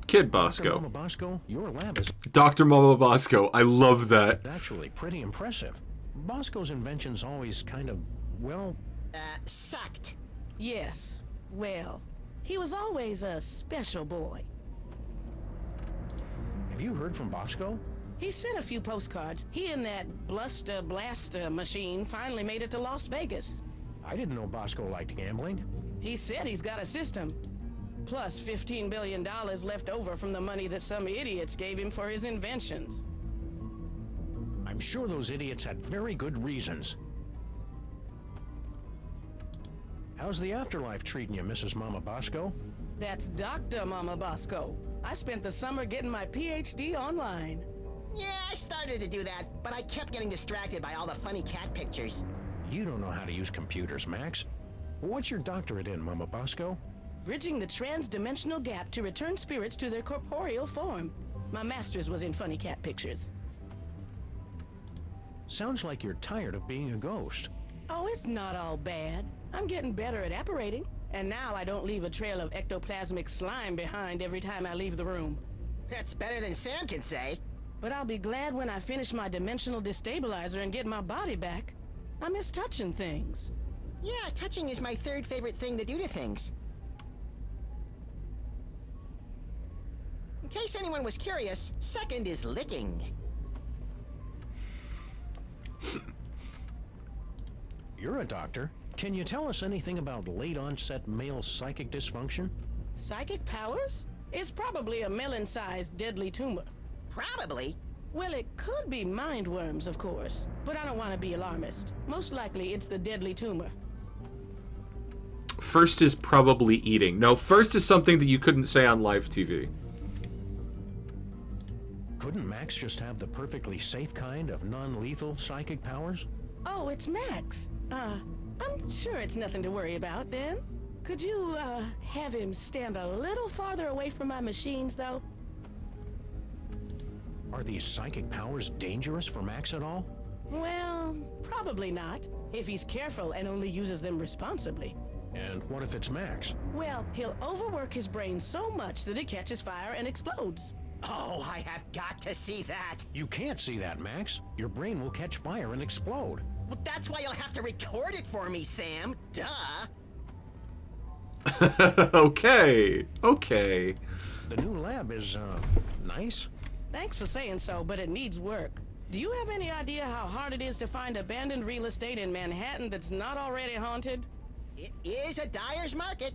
Kid Bosco? Dr. Mama Bosco, your lab is... Dr. Mama Bosco. I love that. Actually pretty impressive. Bosco's inventions always kind of, well... sucked. Yes, well, he was always a special boy. Have you heard from Bosco? He sent a few postcards. He and that Bluster Blaster machine finally made it to Las Vegas. I didn't know Bosco liked gambling. He said he's got a system. Plus $15 billion left over from the money that some idiots gave him for his inventions. I'm sure those idiots had very good reasons. How's the afterlife treating you, Mrs. Mama Bosco? That's Dr. Mama Bosco. I spent the summer getting my PhD online. Yeah, I started to do that, but I kept getting distracted by all the funny cat pictures. You don't know how to use computers, Max. What's your doctorate in, Mama Bosco? Bridging the trans-dimensional gap to return spirits to their corporeal form. My master's was in funny cat pictures. Sounds like you're tired of being a ghost. Oh, it's not all bad. I'm getting better at apparating. And now I don't leave a trail of ectoplasmic slime behind every time I leave the room. That's better than Sam can say. But I'll be glad when I finish my dimensional destabilizer and get my body back. I miss touching things. Yeah, touching is my third favorite thing to do to things. In case anyone was curious, second is licking. You're a doctor. Can you tell us anything about late-onset male psychic dysfunction? Psychic powers? It's probably a melon-sized deadly tumor. Probably? Well, it could be mind worms, of course. But I don't want to be alarmist. Most likely, it's the deadly tumor. First is probably eating. No, first is something that you couldn't say on live TV. Couldn't Max just have the perfectly safe kind of non-lethal psychic powers? Oh, it's Max. I'm sure it's nothing to worry about, then. Could you, have him stand a little farther away from my machines, though? Are these psychic powers dangerous for Max at all? Well, probably not, if he's careful and only uses them responsibly. And what if it's Max? Well, he'll overwork his brain so much that it catches fire and explodes. Oh, I have got to see that. You can't see that, Max. Your brain will catch fire and explode. Well, that's why you'll have to record it for me, Sam. Duh. Okay. The new lab is, nice. Thanks for saying so, but it needs work. Do you have any idea how hard it is to find abandoned real estate in Manhattan that's not already haunted? It is a dyer's market.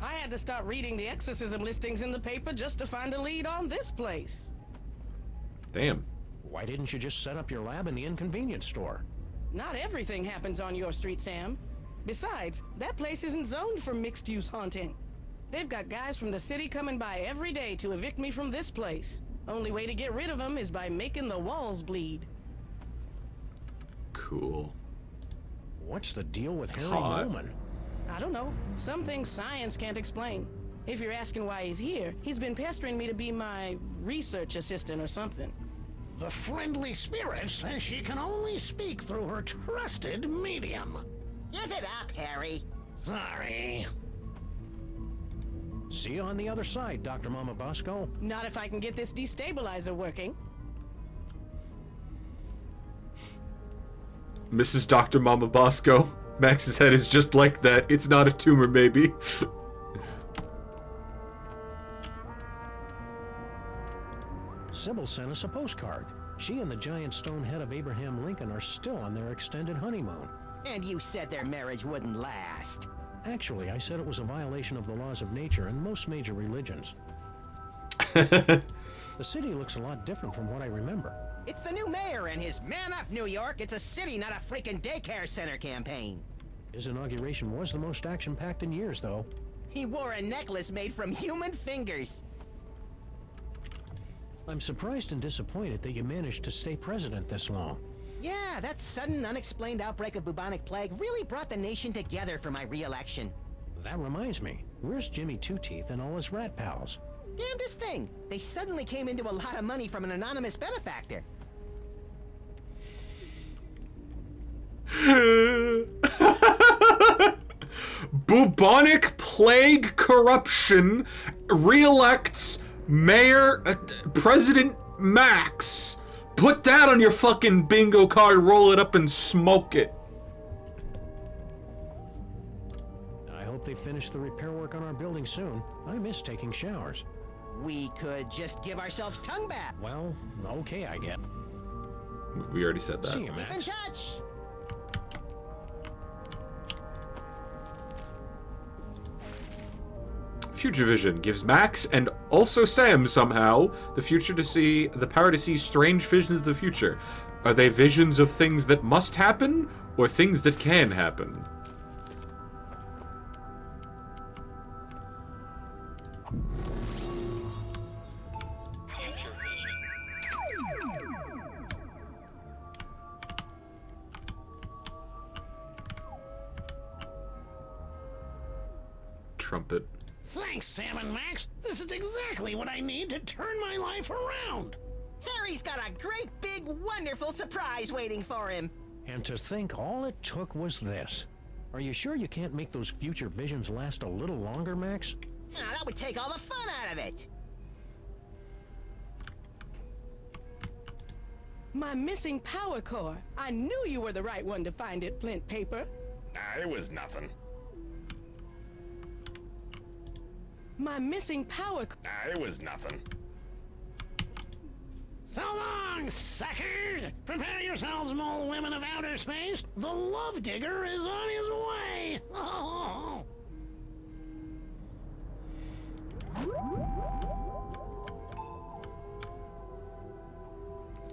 I had to start reading the exorcism listings in the paper just to find a lead on this place. Damn. Why didn't you just set up your lab in the inconvenience store? Not everything happens on your street, Sam. Besides, that place isn't zoned for mixed-use haunting. They've got guys from the city coming by every day to evict me from this place. Only way to get rid of them is by making the walls bleed. Cool. What's the deal with Harry Hot. Bowman? I don't know. Some things science can't explain. If you're asking why he's here, he's been pestering me to be my research assistant or something. The friendly spirit says she can only speak through her trusted medium. Give it up, Harry. Sorry. See you on the other side, Dr. Mama Bosco. Not if I can get this destabilizer working. Mrs. Dr. Mama Bosco. Max's head is just like that. It's not a tumor, maybe. Sybil sent us a postcard. She and the giant stone head of Abraham Lincoln are still on their extended honeymoon. And you said their marriage wouldn't last. Actually, I said it was a violation of the laws of nature and most major religions. The city looks a lot different from what I remember. It's the new mayor and his Man Up New York, it's a city, not a freaking daycare center campaign. His inauguration was the most action-packed in years, though. He wore a necklace made from human fingers. I'm surprised and disappointed that you managed to stay president this long. Yeah, that sudden, unexplained outbreak of bubonic plague really brought the nation together for my re-election. That reminds me, where's Jimmy Two-Teeth and all his rat pals? Damnedest thing, they suddenly came into a lot of money from an anonymous benefactor. Bubonic plague corruption re-elects Mayor President Max. Put that on your fucking bingo card, roll it up and smoke it. I hope they finish the repair work on our building soon. I miss taking showers. We could just give ourselves tongue bath. Well, okay, I get. We already said that. See you, Keep in Max. touch. Future Vision gives Max and also Sam somehow the power to see strange visions of the future. Are they visions of things that must happen or things that can happen? Future Vision. Trumpet. Thanks, Sam and Max. This is exactly what I need to turn my life around. Harry's got a great big wonderful surprise waiting for him. And to think all it took was this. Are you sure you can't make those future visions last a little longer, Max? Now, that would take all the fun out of it. My missing power core. I knew you were the right one to find it, Flint Paper. It was nothing. My missing power It was nothing. So long, suckers! Prepare yourselves, mole women of outer space. The love digger is on his way. Oh.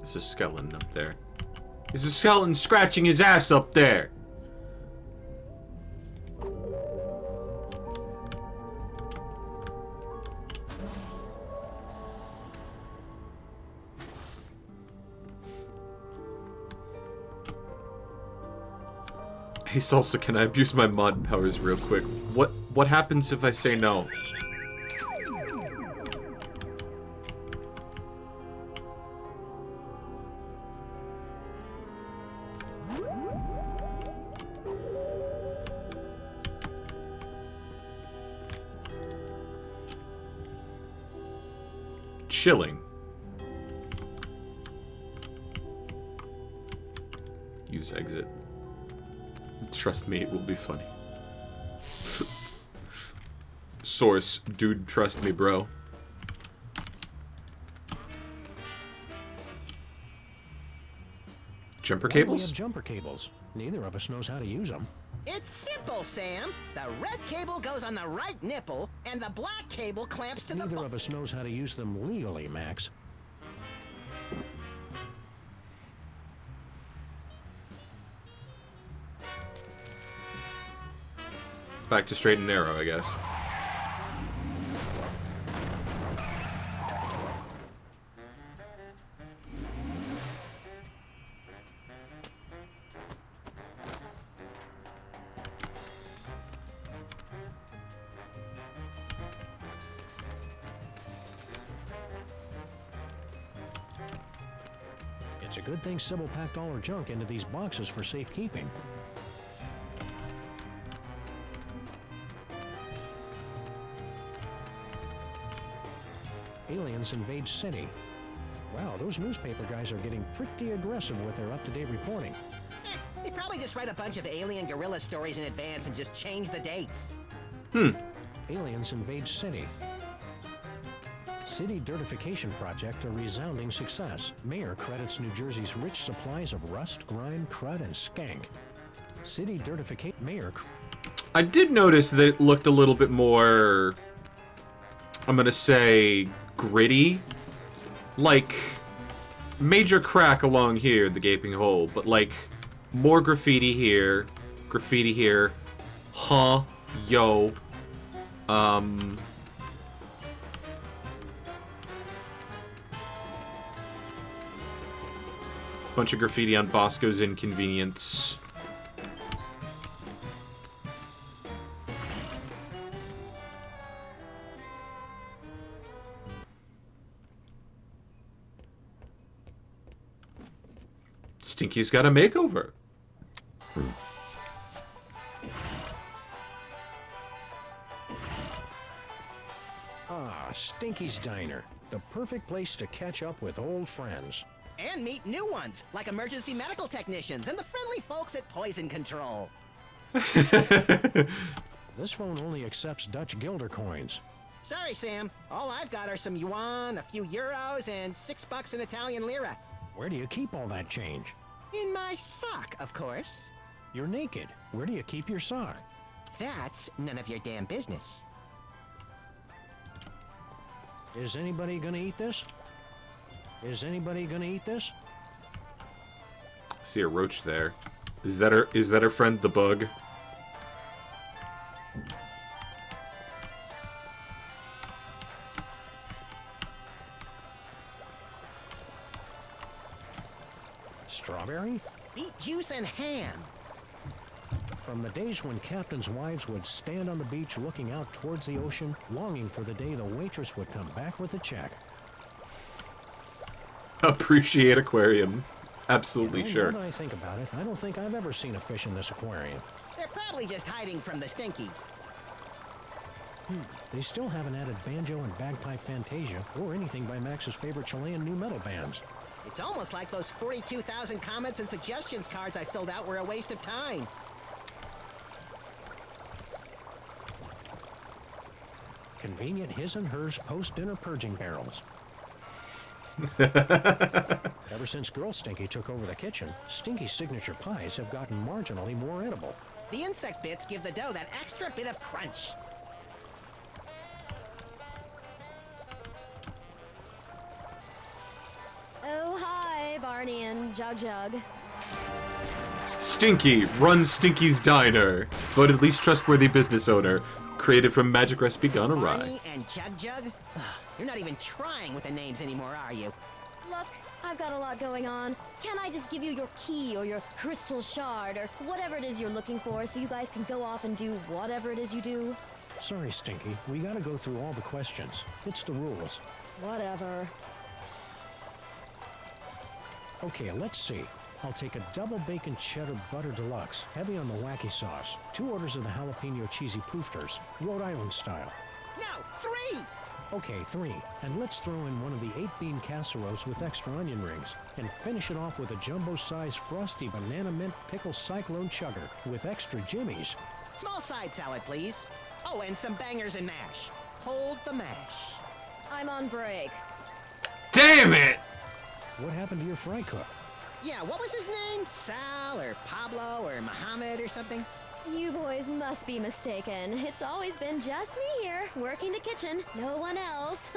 There's a skeleton up there. There's a skeleton scratching his ass up there. Hey Salsa, can I abuse my mod powers real quick? What happens if I say no? Chilling. Use exit. Trust me, it will be funny. Source, dude, trust me, bro. Jumper Why do we cables? have jumper cables. Neither of us knows how to use them. It's simple, Sam. The red cable goes on the right nipple, and the black cable clamps to the Neither of us knows how to use them legally, Max. Back to straight and narrow, I guess. It's a good thing Sybil packed all her junk into these boxes for safekeeping. Aliens invade city. Wow, those newspaper guys are getting pretty aggressive with their up-to-date reporting. They probably just write a bunch of alien guerrilla stories in advance and just change the dates. Aliens invade city. City dirtification project a resounding success. Mayor credits New Jersey's rich supplies of rust, grime, crud, and skank. City dirtification mayor. I did notice that it looked a little bit more, I'm gonna say, gritty. Like, major crack along here, the gaping hole, but like, more graffiti here, huh, yo, bunch of graffiti on Bosco's Inconvenience. Stinky's got a makeover. Ah, Stinky's Diner. The perfect place to catch up with old friends. And meet new ones, like emergency medical technicians and the friendly folks at Poison Control. This phone only accepts Dutch guilder coins. Sorry, Sam. All I've got are some yuan, a few euros, and $6 in Italian lira. Where do you keep all that change? In my sock, of course. You're naked. Where do you keep your sock? That's none of your damn business. Is anybody gonna eat this? Is anybody gonna eat this? I see a roach there. Is that her friend the bug? Strawberry? Beet juice and ham. From the days when captains' wives would stand on the beach looking out towards the ocean, longing for the day the waitress would come back with a check. Appreciate aquarium. Absolutely, Now sure. that I think about it, I don't think I've ever seen a fish in this aquarium. They're probably just hiding from the Stinkies. They still haven't added banjo and bagpipe fantasia or anything by Max's favorite Chilean new metal bands. It's almost like those 42,000 comments and suggestions cards I filled out were a waste of time. Convenient his and hers post-dinner purging barrels. Ever since Girl Stinky took over the kitchen, Stinky's signature pies have gotten marginally more edible. The insect bits give the dough that extra bit of crunch. Oh, hi, Jug Jug. Stinky runs Stinky's Diner. Voted least trustworthy business owner. Created from Magic Recipe Gone Awry. Barney and Jug Jug? Ugh, you're not even trying with the names anymore, are you? Look, I've got a lot going on. Can I just give you your key or your crystal shard or whatever it is you're looking for so you guys can go off and do whatever it is you do? Sorry, Stinky. We gotta go through all the questions. It's the rules. Whatever. Okay, let's see. I'll take a double bacon cheddar butter deluxe, heavy on the wacky sauce. 2 orders of the jalapeno cheesy poofters, Rhode Island style. No, 3! Okay, 3. And let's throw in one of the 8-bean casseroles with extra onion rings. And finish it off with a jumbo-sized frosty banana mint pickle cyclone chugger with extra jimmies. Small side salad, please. Oh, and some bangers and mash. Hold the mash. I'm on break. Damn it! What happened to your fry cook? Yeah, what was his name? Sal or Pablo or Mohammed or something? You boys must be mistaken. It's always been just me here, working the kitchen, no one else.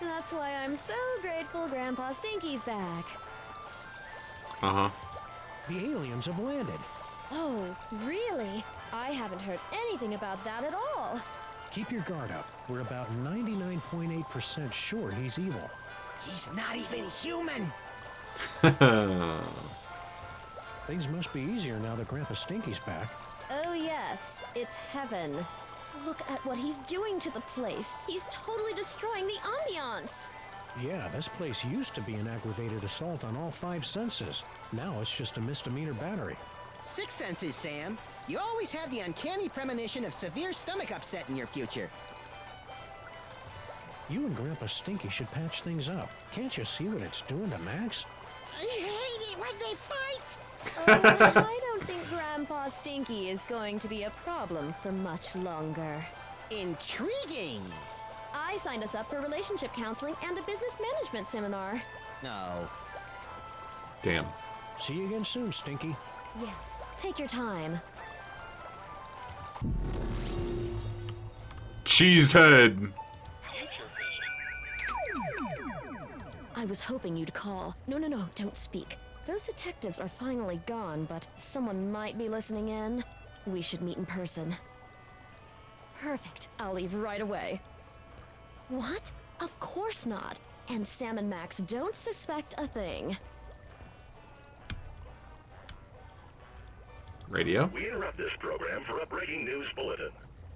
That's why I'm so grateful Grandpa Stinky's back. Uh-huh. The aliens have landed. Oh, really? I haven't heard anything about that at all. Keep your guard up. We're about 99.8% sure he's evil. He's not even human! Things must be easier now that Grandpa Stinky's back. Oh yes, it's heaven. Look at what he's doing to the place. He's totally destroying the ambiance. Yeah, this place used to be an aggravated assault on all 5 senses. Now it's just a misdemeanor battery. 6 senses, Sam. You always have the uncanny premonition of severe stomach upset in your future. You and Grandpa Stinky should patch things up. Can't you see what it's doing to Max? I hate it when they fight! Oh, I don't think Grandpa Stinky is going to be a problem for much longer. Intriguing! I signed us up for relationship counseling and a business management seminar. No. Damn. See you again soon, Stinky. Yeah, take your time. Cheesehead. I was hoping you'd call. No, don't speak. Those detectives are finally gone, but someone might be listening in. We should meet in person. Perfect. I'll leave right away. What? Of course not. And Sam and Max don't suspect a thing. Radio. We interrupt this program for a breaking news bulletin.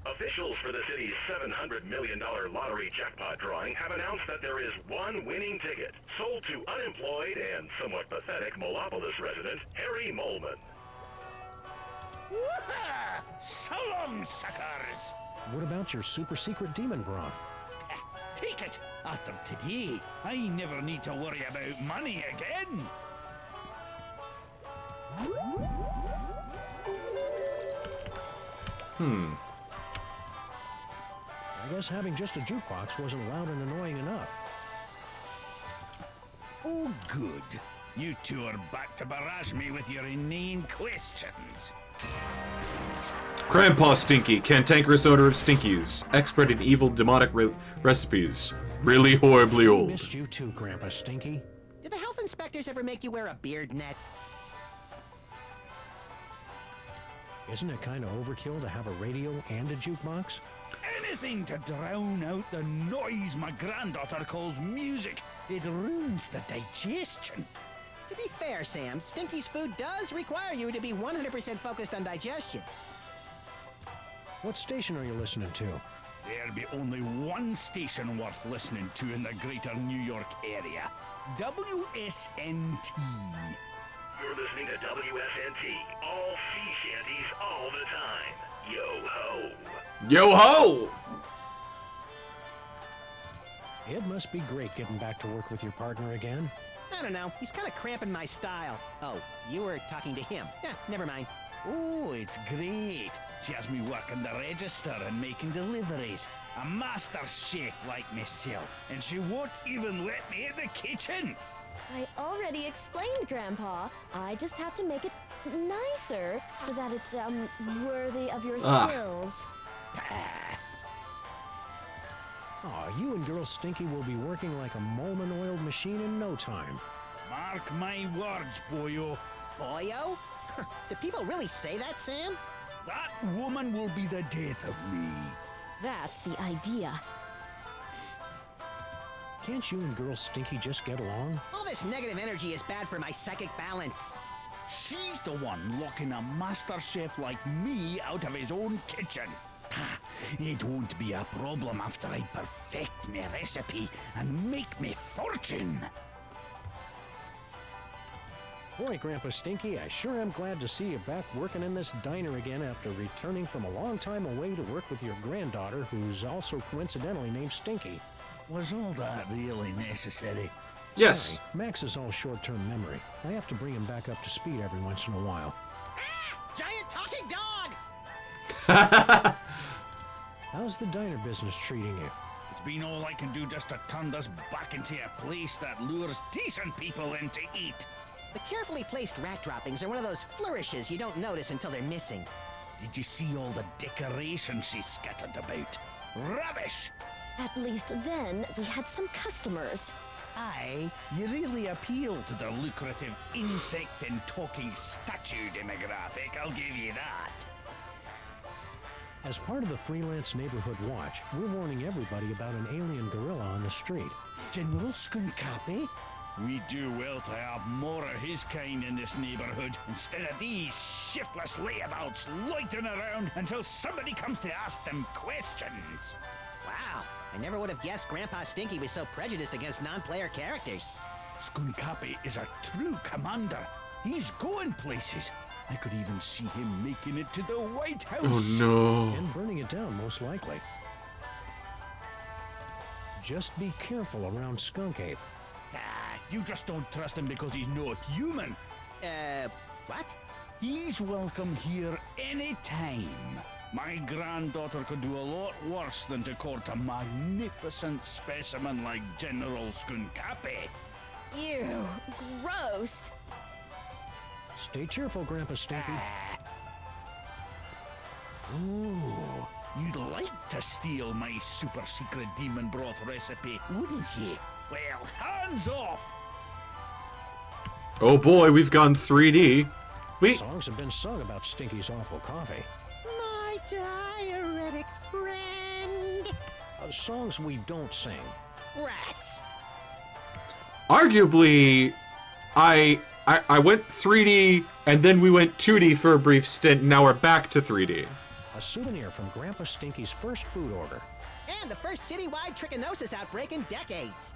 Officials for the city's $700 million lottery jackpot drawing have announced that there is one winning ticket, sold to unemployed and somewhat pathetic Molopolis resident, Harry Molman. Woohoo! So long, suckers! What about your super secret demon broth? Take it! After today, I never need to worry about money again! I guess having just a jukebox wasn't loud and annoying enough. Oh, good. You two are back to barrage me with your inane questions. Grandpa Stinky, cantankerous owner of Stinkies, expert in evil demonic recipes, really horribly I old. missed you too, Grandpa Stinky. Did the health inspectors ever make you wear a beard net? Isn't it kind of overkill to have a radio and a jukebox? Anything to drown out the noise my granddaughter calls music. It ruins the digestion. To be fair, Sam, Stinky's food does require you to be 100% focused on digestion. What station are you listening to? There'll be only one station worth listening to in the greater New York area. WSNT. You're listening to WSNT, all sea shanties all the time. Yo ho! Yo ho! It must be great getting back to work with your partner again. I don't know, he's kind of cramping my style. Oh, you were talking to him. Yeah, never mind. Oh, it's great. She has me working the register and making deliveries. A master chef like myself, and she won't even let me in the kitchen. I already explained, Grandpa. I just have to make it nicer so that it's, worthy of your skills. Aw, you and Girl Stinky will be working like a Molman-oiled machine in no time. Mark my words, boyo. Boyo? Do people really say that, Sam? That woman will be the death of me. That's the idea. Can't you and Girl Stinky just get along? All this negative energy is bad for my psychic balance. She's the one locking a master chef like me out of his own kitchen. It won't be a problem after I perfect my recipe and make me fortune. Boy, Grandpa Stinky, I sure am glad to see you back working in this diner again after returning from a long time away to work with your granddaughter, who's also coincidentally named Stinky. Was all that really necessary? Yes. Sorry, Max is all short-term memory. I have to bring him back up to speed every once in a while. Giant talking dog! How's the diner business treating you? It's been all I can do just to turn this back into a place that lures decent people in to eat. The carefully placed rat droppings are one of those flourishes you don't notice until they're missing. Did you see all the decorations she scattered about? Rubbish! At least then, we had some customers. Aye, you really appeal to the lucrative insect and talking statue demographic, I'll give you that. As part of the Freelance Neighborhood Watch, we're warning everybody about an alien gorilla on the street. General Skunkapi? We do well to have more of his kind in this neighborhood, instead of these shiftless layabouts loitering around until somebody comes to ask them questions. Wow, I never would have guessed Grandpa Stinky was so prejudiced against non-player characters. Skunkapi is a true commander. He's going places. I could even see him making it to the White House. Oh no. And burning it down, most likely. Just be careful around Skunk Ape. You just don't trust him because he's not human. What? He's welcome here anytime. My granddaughter could do a lot worse than to court a magnificent specimen like General Skunkapi. Ew, gross. Stay cheerful, Grandpa Stinky. Ooh, you'd like to steal my super secret demon broth recipe, wouldn't you? Well, hands off! Oh boy, we've gone 3D. Songs have been sung about Stinky's awful coffee. My diuretic friend. Songs we don't sing. Rats. Arguably, I went 3D and then we went 2D for a brief stint. And now we're back to 3D. A souvenir from Grandpa Stinky's first food order. And the first citywide trichinosis outbreak in decades.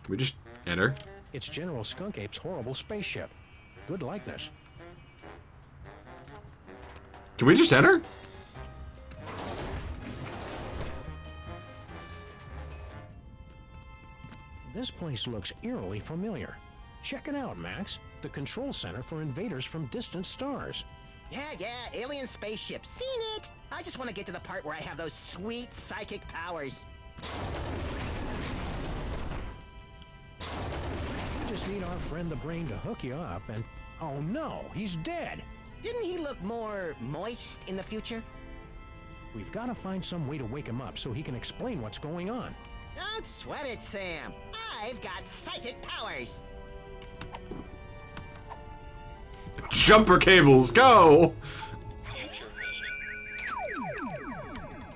We just enter. It's General Skunk Ape's horrible spaceship. Good likeness. Can we just enter? This place looks eerily familiar. Check it out, Max. The control center for invaders from distant stars. Yeah, alien spaceship. Seen it! I just want to get to the part where I have those sweet psychic powers. We just need our friend the Brain to hook you up and... Oh no, he's dead! Didn't he look more moist in the future? We've got to find some way to wake him up so he can explain what's going on. Don't sweat it, Sam. I've got psychic powers. Jumper cables, go!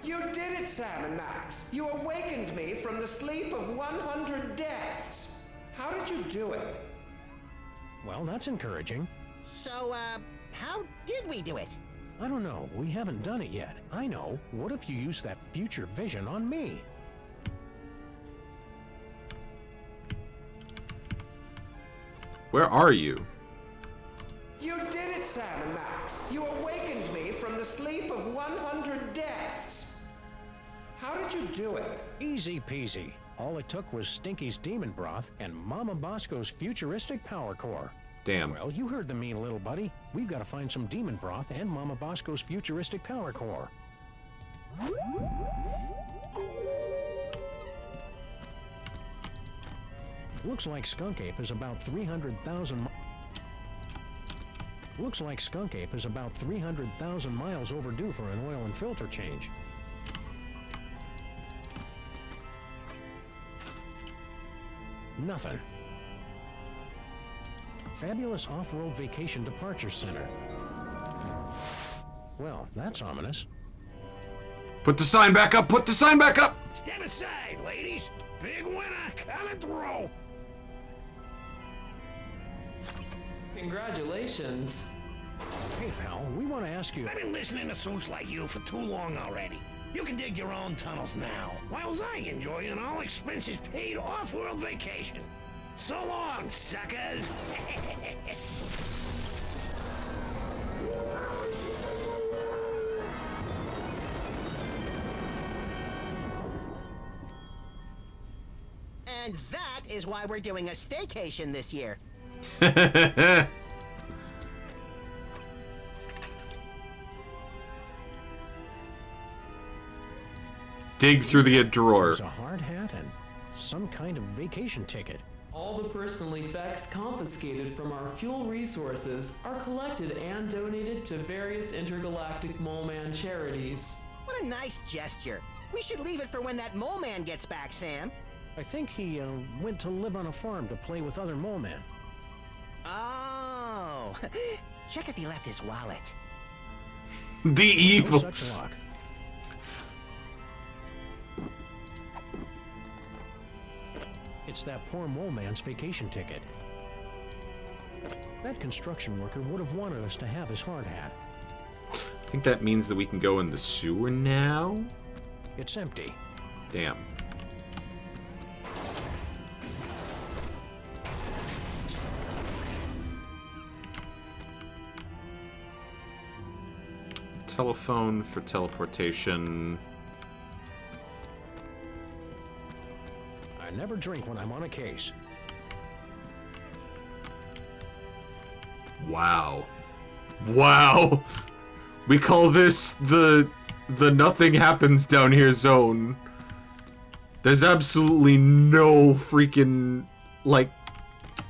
You did it, Sam and Max. You awakened me from the sleep of 100 deaths. How did you do it? Well, that's encouraging. So, how did we do it? I don't know. We haven't done it yet. I know. What if you use that future vision on me? Where are you? You did it, Sam and Max. You awakened me from the sleep of 100 deaths. How did you do it? Easy peasy. All it took was Stinky's demon broth and Mama Bosco's futuristic power core. Damn. Well, you heard the mean little buddy. We've got to find some demon broth and Mama Bosco's futuristic power core. Looks like Skunk Ape is about 300,000 Looks like Skunk Ape is about 300,000 miles overdue for an oil and filter change. Nothing. Fabulous Off-Road Vacation Departure Center. Well, that's ominous. Put the sign back up! Put the sign back up! Step aside, ladies. Big winner coming through. Congratulations. Hey, pal, we want to ask you... I've been listening to suits like you for too long already. You can dig your own tunnels now, while I enjoy an all-expenses-paid off-world vacation. So long, suckers! And that is why we're doing a staycation this year. Dig through the drawer. There's a hard hat and some kind of vacation ticket. All the personal effects confiscated from our fuel resources are collected and donated to various intergalactic Mole Man charities. What a nice gesture. We should leave it for when that mole man gets back, Sam. I think he went to live on a farm to play with other mole men. Oh, check if he left his wallet. The evil. No such luck. It's that poor mole man's vacation ticket. That construction worker would have wanted us to have his hard hat. I think that means that we can go in the sewer now? It's empty. Damn. Telephone for teleportation. I never drink when I'm on a case. Wow. Wow. We call this the nothing happens down here zone. There's absolutely no freaking, like... I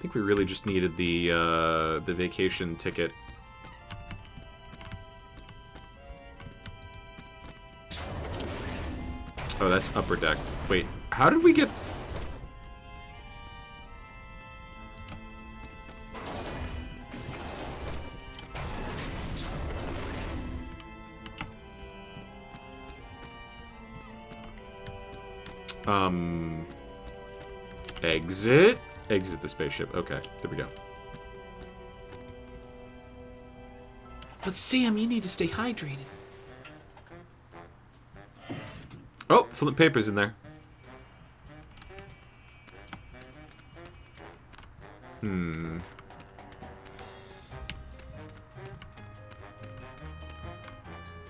think we really just needed the vacation ticket. Oh, that's upper deck. Wait, how did we get... Exit? Exit the spaceship. Okay, there we go. But Sam, you need to stay hydrated. Oh, flip papers in there.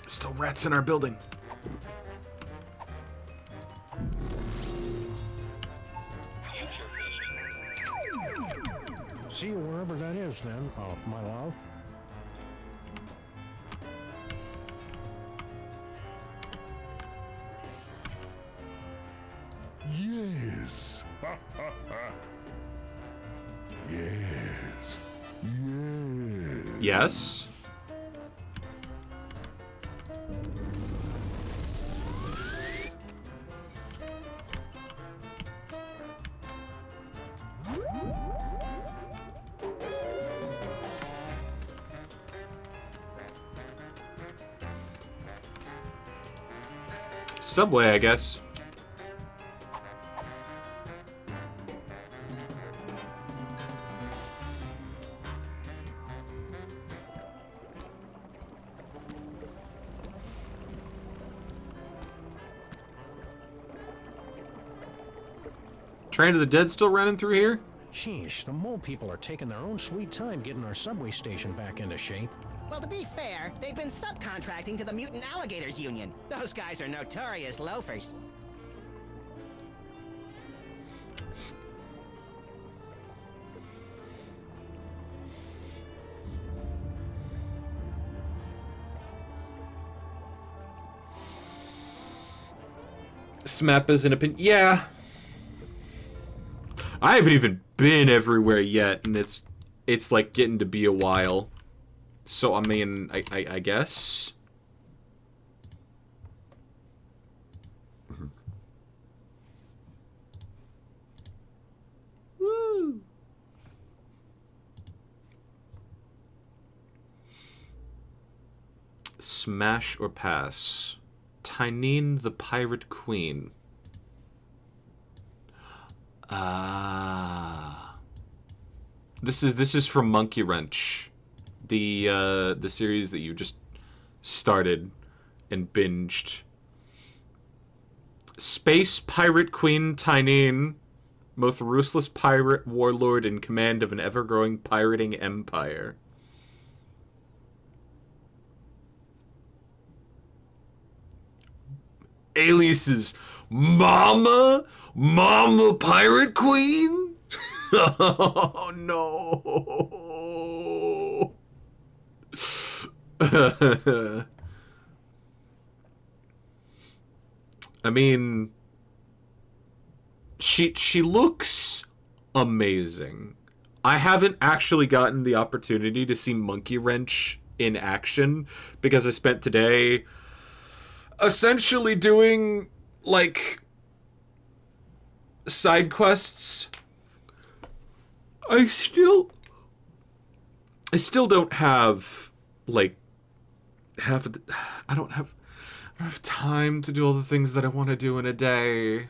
Still rats in our building. See you wherever that is, then, my love. Yes. Yes. Yes. Yes? Subway, I guess. Train of the Dead still running through here? Sheesh, the mole people are taking their own sweet time getting our subway station back into shape. Well, to be fair, they've been subcontracting to the Mutant Alligators Union. Those guys are notorious loafers. SMAP is an opinion. Yeah. I haven't even been everywhere yet, and it's it's like getting to be a while. So I mean, I guess. Woo. Smash or pass? Tyneen the Pirate Queen. This is from Monkey Wrench, the series that you just started and binged. Space Pirate Queen Tyneen, most ruthless pirate warlord in command of an ever-growing pirating empire. Aliases, Mama Pirate Queen? Oh, no. I mean, she looks amazing. I haven't actually gotten the opportunity to see Monkey Wrench in action because I spent today essentially doing, like, side quests. I still don't have, like, I don't have time to do all the things that I want to do in a day.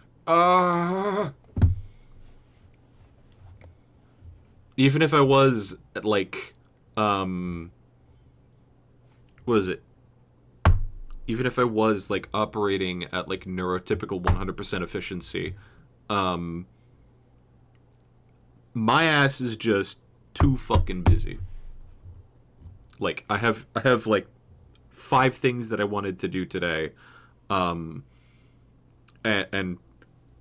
Even if I was at, like, what is it? Even if I was, like, operating at, like, neurotypical 100% efficiency, my ass is just too fucking busy. Like, I have like 5 things that I wanted to do today, and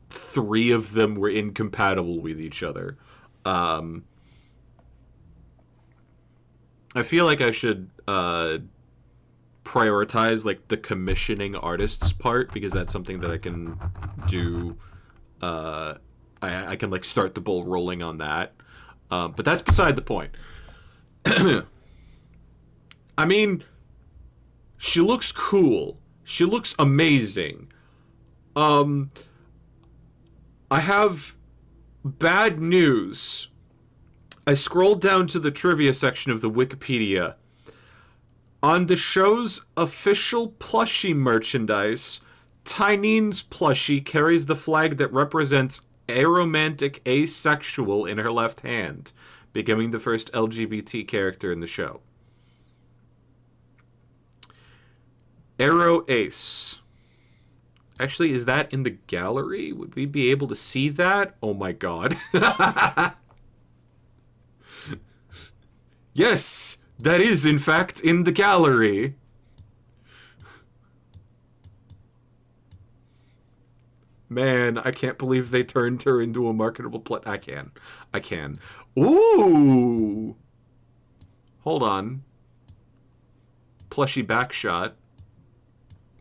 3 of them were incompatible with each other. I feel like I should prioritize, like, the commissioning artists part, because that's something that I can do. I can, like, start the ball rolling on that. But that's beside the point. I mean, she looks cool. She looks amazing. I have bad news. I scrolled down to the trivia section of the Wikipedia. On the show's official plushie merchandise, Tyneen's plushie carries the flag that represents aromantic asexual in her left hand, becoming the first LGBT character in the show. Arrow Ace. Actually, is that in the gallery? Would we be able to see that? Oh my god. Yes, that is in fact in the gallery. Man, I can't believe they turned her into a marketable I can. Ooh! Hold on. Plushie backshot.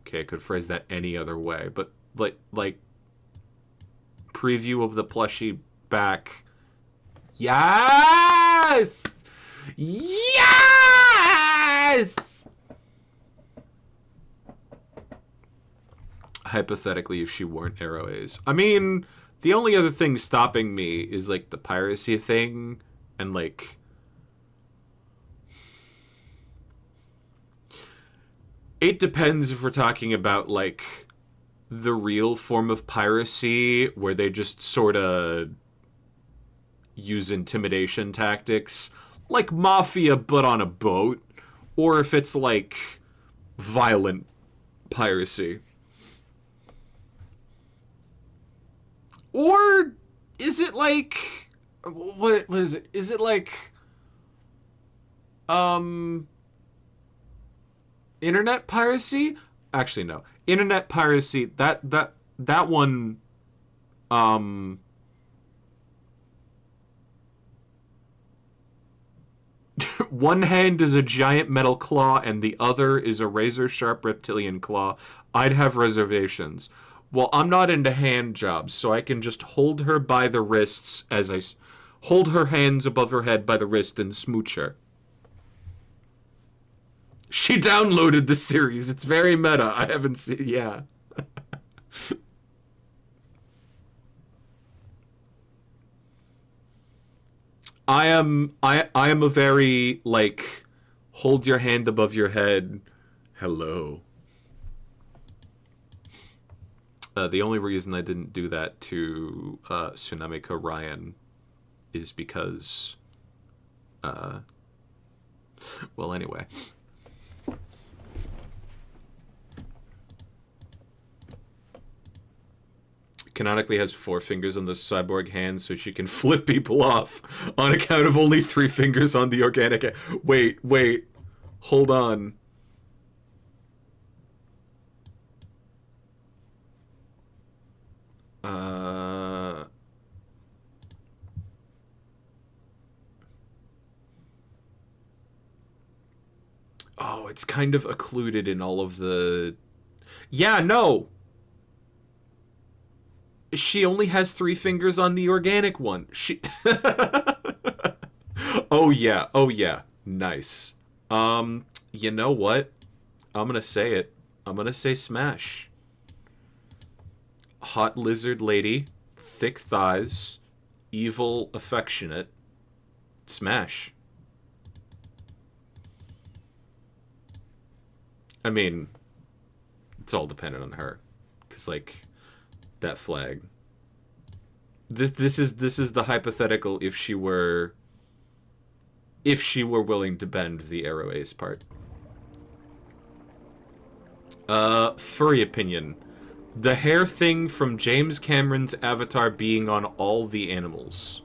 Okay, I could phrase that any other way, but like preview of the plushie back. Yes! Yes! Hypothetically, if she weren't Arrow Ace. I mean, the only other thing stopping me is, like, the piracy thing, and, like, it depends if we're talking about, like, the real form of piracy, where they just sort of use intimidation tactics, like Mafia, but on a boat, or if it's, like, violent piracy. Or is it like, what is it? Is it like internet piracy? Actually, no. Internet piracy, that one one hand is a giant metal claw and the other is a razor-sharp reptilian claw. I'd have reservations. Well, I'm not into hand jobs, so I can just hold her by the wrists as I hold her hands above her head by the wrist and smooch her. She downloaded the series. It's very meta. I haven't seen... Yeah. I am a very, like, hold your hand above your head. Hello. The only reason I didn't do that to Tsunamiko Ryan is because... well, anyway. Canonically has 4 fingers on the cyborg hand so she can flip people off on account of only 3 fingers on the organic hand. Wait. Hold on. Oh, it's kind of occluded in all of the... Yeah, no! She only has 3 fingers on the organic one. She... Oh yeah. Nice. You know what? I'm gonna say it. I'm gonna say smash. Hot lizard lady, thick thighs, evil, affectionate. Smash. I mean, it's all dependent on her. 'Cause, like... that flag. This is the hypothetical if she were willing to bend the Arrow Ace part. Furry opinion. The hair thing from James Cameron's Avatar being on all the animals.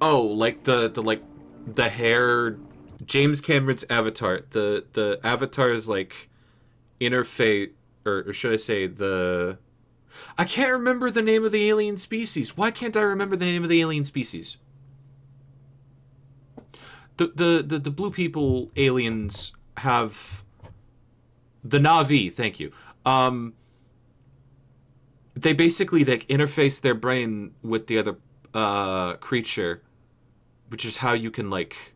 Oh, like the hair... James Cameron's Avatar, the Avatar's, like, interface, or should I say, the... I can't remember the name of the alien species. Why can't I remember the name of the alien species? The blue people aliens have... The Na'vi, thank you. They basically, like, interface their brain with the other creature, which is how you can, like...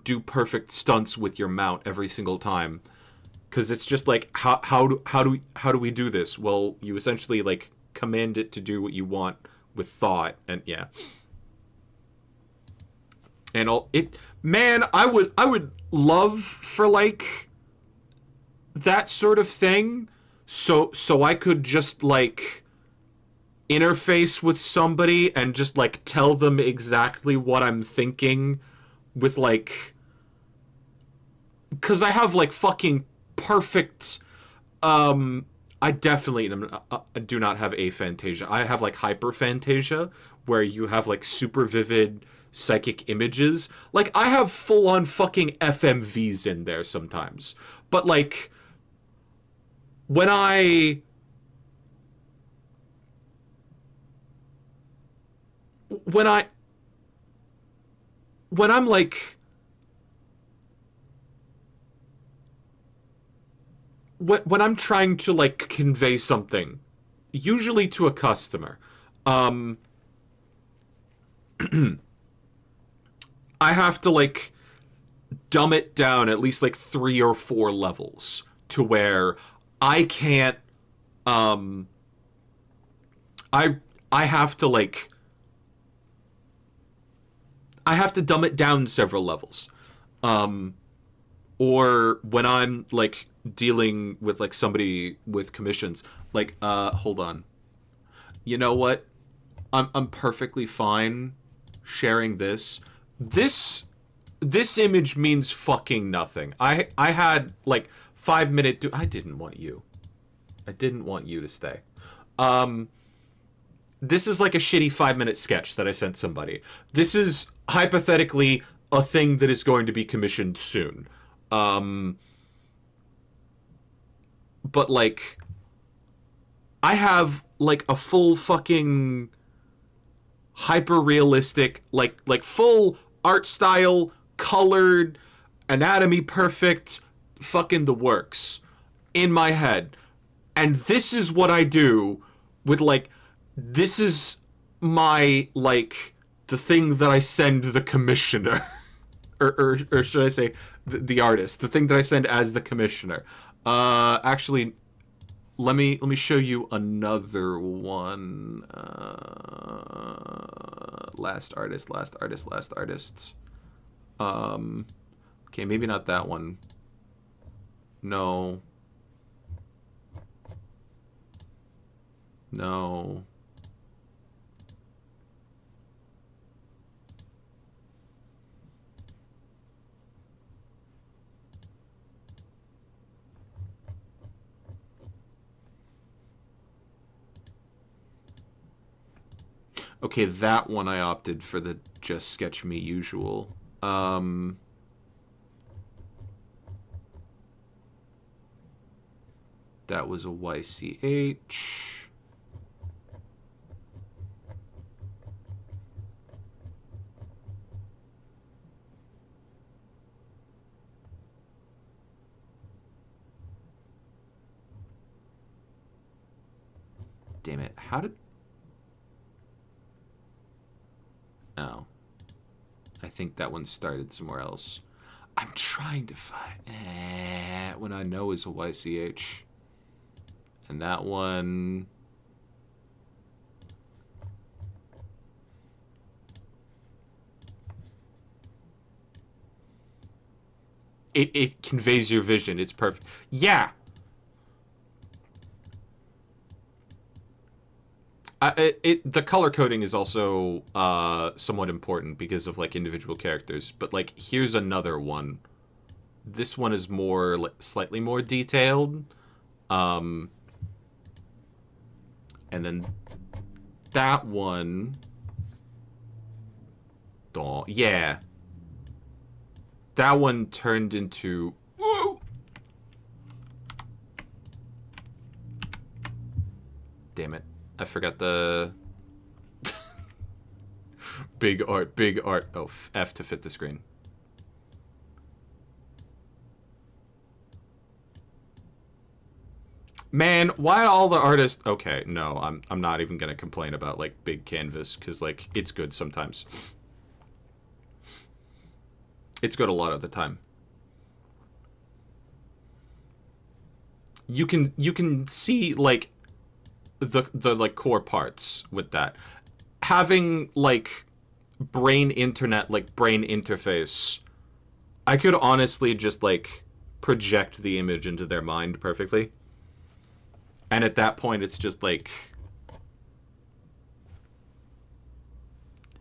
do perfect stunts with your mount every single time, because it's just like how do we do this? Well, you essentially like command it to do what you want with thought, and yeah, and all it. Man, I would love for like that sort of thing, so I could just like interface with somebody and just like tell them exactly what I'm thinking. With, like... Because I have, like, fucking perfect... I definitely do not have aphantasia. I have, like, hyperphantasia, where you have, like, super vivid psychic images. Like, I have full-on fucking FMVs in there sometimes. But, like... When I'm, like... When I'm trying to, like, convey something, usually to a customer, I have to, like, dumb it down at least, like, 3 or 4 levels to where I can't, I have to, like... I have to dumb it down several levels. Or when I'm, like, dealing with, like, somebody with commissions, like, hold on. You know what? I'm perfectly fine sharing this. This image means fucking nothing. I had, like, 5-minute... I didn't want you. I didn't want you to stay. This is like a shitty 5-minute sketch that I sent somebody. This is hypothetically a thing that is going to be commissioned soon. But like, I have like a full fucking hyper-realistic, like full art style, colored, anatomy perfect, fucking the works in my head. And this is what I do with, like, this is my, like, the thing that I send the commissioner. or should I say the artist. The thing that I send as the commissioner. Actually, let me show you another one. Last artist. Okay, maybe not that one. No. Okay, that one I opted for the just sketch me usual. That was a YCH. Damn it, how did... Oh. I think that one started somewhere else. I'm trying to find... when I know is a YCH. And that one... It conveys your vision. It's perfect. Yeah! The color coding is also somewhat important because of, like, individual characters. But, like, here's another one. This one is more, like, slightly more detailed. And then that one... Yeah. That one turned into... Whoa! Damn it. I forgot the... big art. Oh, F to fit the screen. Man, why all the artists... Okay, no, I'm not even gonna complain about, like, big canvas, because, like, it's good sometimes. It's good a lot of the time. You can see, like, the like core parts with that. Having, like, brain interface, I could honestly just, like, project the image into their mind perfectly. And at that point, it's just, like,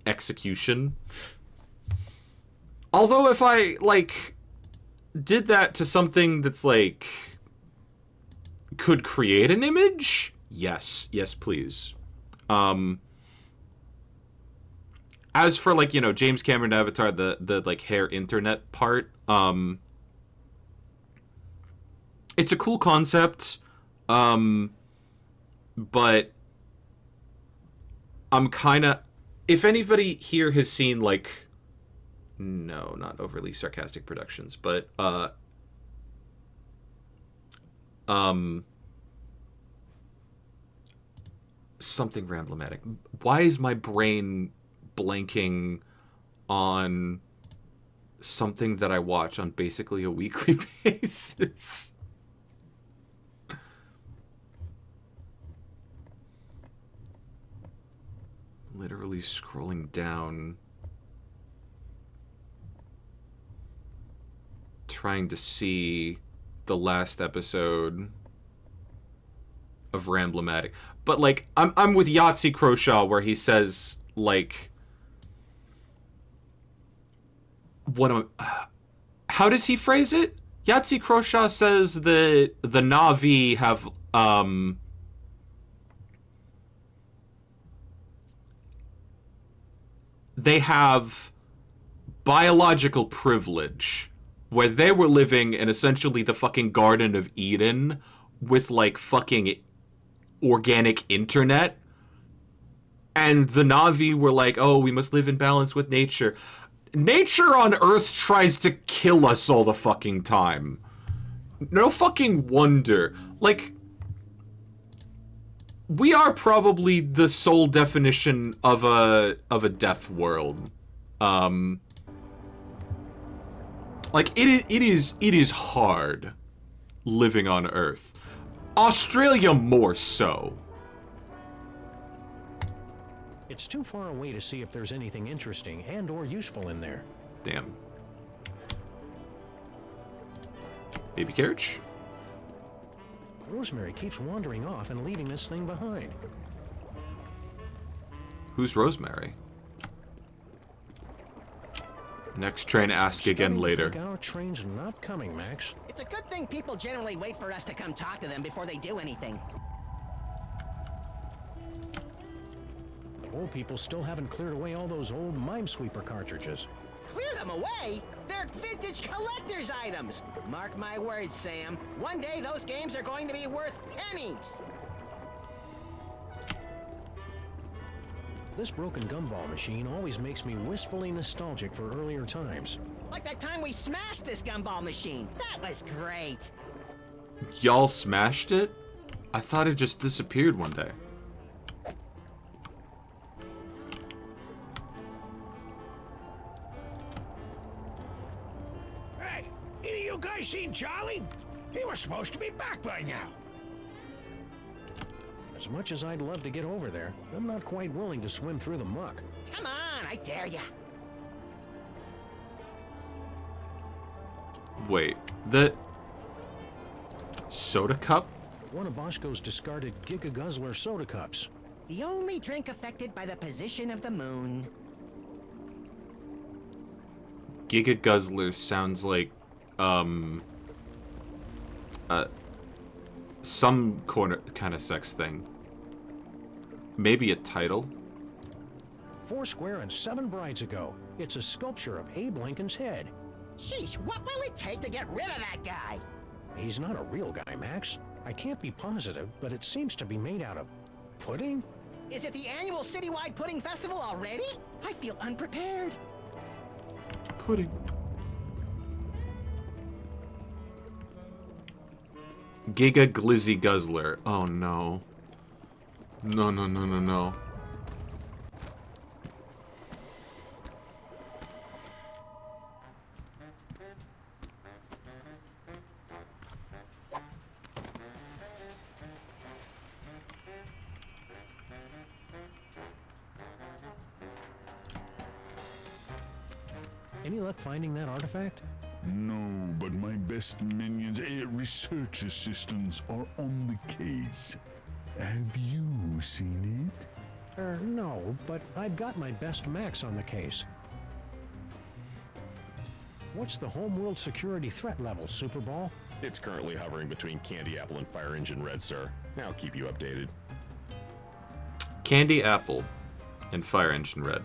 execution. Although if I, like, did that to something that's, like, could create an image, yes, please. As for, like, you know, James Cameron Avatar, the like, hair internet part, it's a cool concept, but I'm kinda... If anybody here has seen, like... No, not overly sarcastic productions, but, something ramblomatic. Why is my brain blanking on something that I watch on basically a weekly basis? Literally scrolling down, trying to see the last episode of Ramblomatic. But, like, I'm with Yahtzee Croshaw where he says, like, how does he phrase it? Yahtzee Croshaw says that the Na'vi have, they have biological privilege where they were living in essentially the fucking Garden of Eden with, like, fucking organic internet. And the Na'vi were like, oh, we must live in balance with nature. Nature on Earth tries to kill us all the fucking time. No fucking wonder. Like, we are probably the sole definition of a death world. Like it is hard living on Earth. Australia more so. It's too far away to see if there's anything interesting and or useful in there. Damn. Baby carriage? Rosemary keeps wandering off and leaving this thing behind. Who's Rosemary? Next train, ask again later. I think our train's not coming, Max. It's a good thing people generally wait for us to come talk to them before they do anything. The old people still haven't cleared away all those old Minesweeper cartridges. Clear them away? They're vintage collector's items. Mark my words, Sam. One day those games are going to be worth pennies. This broken gumball machine always makes me wistfully nostalgic for earlier times. Like that time we smashed this gumball machine. That was great. Y'all smashed it? I thought it just disappeared one day. Hey, either you guys seen Charlie? He was supposed to be back by now. As much as I'd love to get over there, I'm not quite willing to swim through the muck. Come on, I dare ya. Wait, the soda cup? One of Bosco's discarded Giga Guzzler soda cups. The only drink affected by the position of the moon. Giga Guzzler sounds like, some kind of sex thing. Maybe a title? 4 square and 7 brides ago. It's a sculpture of Abe Lincoln's head. Sheesh, what will it take to get rid of that guy? He's not a real guy, Max. I can't be positive, but it seems to be made out of pudding? Is it the annual citywide pudding festival already? I feel unprepared. Pudding. Giga Glizzy Guzzler. Oh no. No, no, no, no, no. Any luck finding that artifact? No, but my best minions, research assistants, are on the case. Have you seen it? No, but I've got my best Max on the case. What's the homeworld security threat level, Superball? It's currently hovering between Candy Apple and Fire Engine Red, sir. I'll keep you updated. Candy Apple and Fire Engine Red.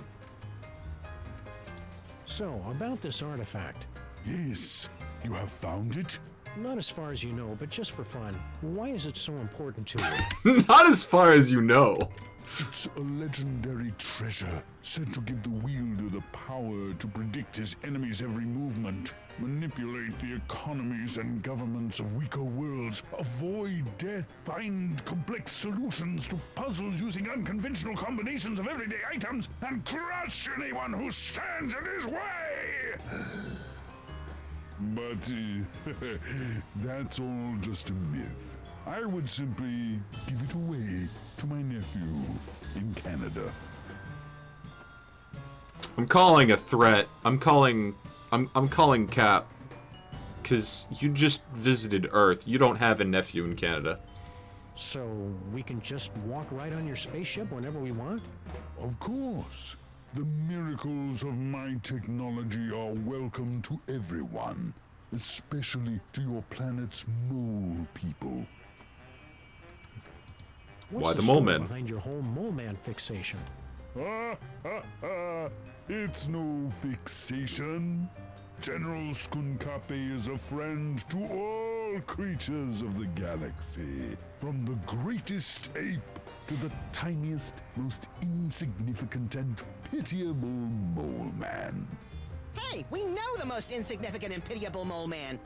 So, about this artifact. Yes, you have found it? Not as far as you know, but just for fun. Why is it so important to you? Not as far as you know. It's a legendary treasure, said to give the wielder the power to predict his enemy's every movement, manipulate the economies and governments of weaker worlds, avoid death, find complex solutions to puzzles using unconventional combinations of everyday items, and crush anyone who stands in his way! But that's all just a myth. I would simply give it away to my nephew in Canada. I'm calling a threat. I'm calling Cap. Cause you just visited Earth. You don't have a nephew in Canada. So we can just walk right on your spaceship whenever we want? Of course. The miracles of my technology are welcome to everyone, especially to your planet's mole people. Why the mole man? Behind your whole mole man fixation? It's no fixation. General Skunkape is a friend to all creatures of the galaxy, from the greatest ape to the tiniest, most insignificant and pitiable mole man. Hey, we know the most insignificant and pitiable mole man.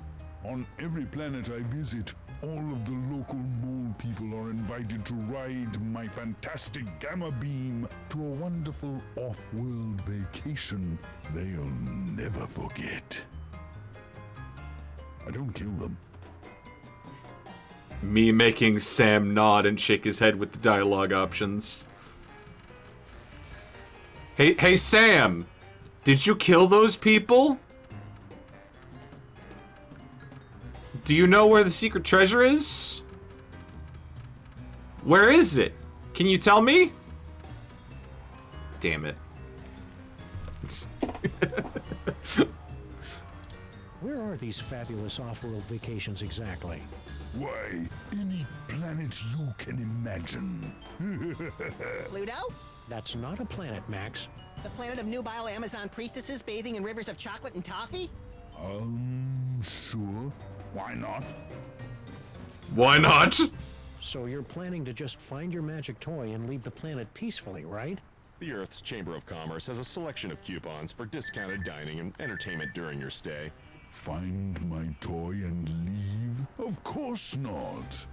On every planet I visit, all of the local mole people are invited invited to ride my fantastic gamma beam to a wonderful off-world vacation they'll never forget. I don't kill them. Me making Sam nod and shake his head with the dialogue options. Hey Sam! Did you kill those people? Do you know where the secret treasure is? Where is it? Can you tell me? Damn it. Where are these fabulous off-world vacations exactly? Why, any planet you can imagine. Pluto? That's not a planet, Max. The planet of nubile Amazon priestesses bathing in rivers of chocolate and toffee? Sure. Why not? Why not? So you're planning to just find your magic toy and leave the planet peacefully, right? The Earth's Chamber of Commerce has a selection of coupons for discounted dining and entertainment during your stay. Find my toy and leave? Of course not.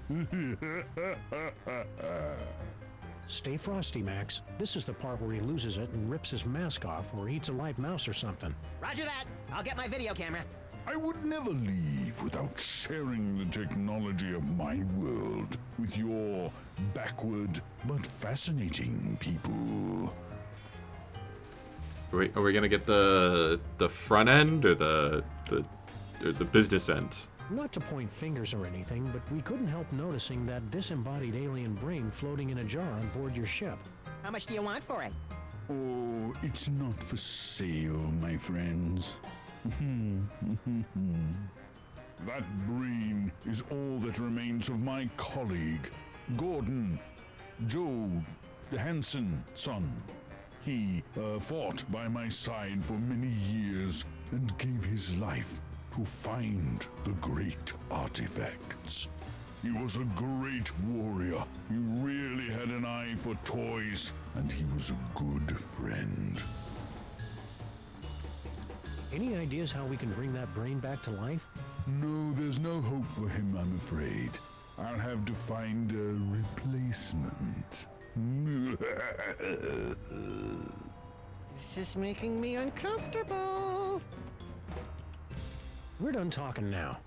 Stay frosty, Max. This is the part where he loses it and rips his mask off or eats a live mouse or something. Roger that. I'll get my video camera. I would never leave without sharing the technology of my world with your backward but fascinating people. Are we gonna get the front end or the business end? Not to point fingers or anything, but we couldn't help noticing that disembodied alien brain floating in a jar on board your ship. How much do you want for it? Oh, it's not for sale, my friends. That brain is all that remains of my colleague, Gordon, Joe Hansen's son. He fought by my side for many years and gave his life to find the great artifacts. He was a great warrior. He really had an eye for toys, and he was a good friend. Any ideas how we can bring that brain back to life? No, there's no hope for him, I'm afraid. I'll have to find a replacement. This is making me uncomfortable. We're done talking now.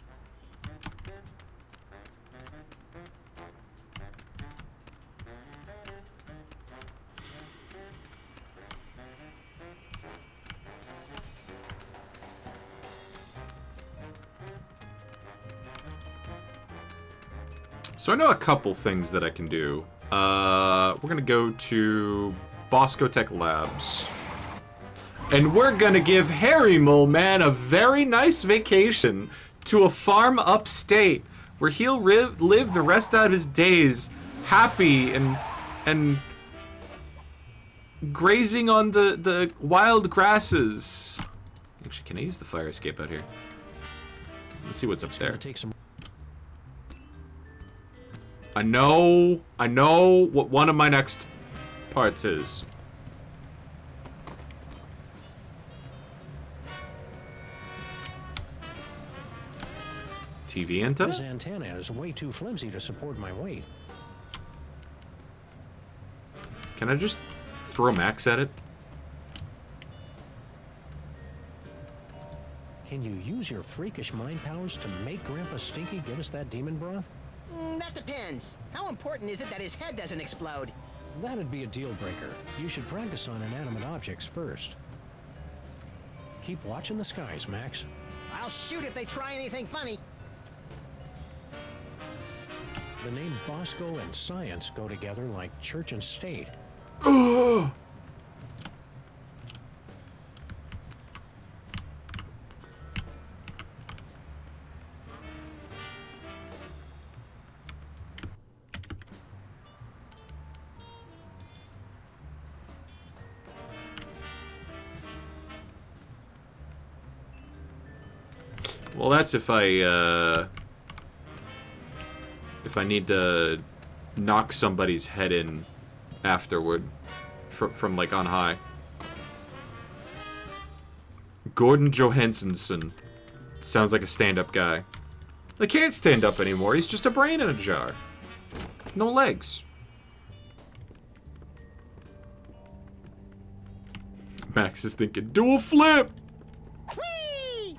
So I know a couple things that I can do. We're gonna go to Bosco Tech Labs. And we're gonna give Harry Mole Man a very nice vacation to a farm upstate where he'll live the rest of his days happy and grazing on the wild grasses. Actually, can I use the fire escape out here? Let's see what's up there. Take some. I know what one of my next parts is. TV antenna? This antenna is way too flimsy to support my weight. Can I just throw Max at it? Can you use your freakish mind powers to make Grandpa Stinky give us that demon broth? That depends. How important is it that his head doesn't explode? That'd be a deal breaker. You should practice on inanimate objects first. Keep watching the skies, Max. I'll shoot if they try anything funny. The name Bosco and science go together like church and state. Ugh. Well, that's if I need to knock somebody's head in afterward from like on high. Gordon Johansson sounds like a stand-up guy. They can't stand up anymore. He's just a brain in a jar. No legs. Max is thinking, do a flip! Whee!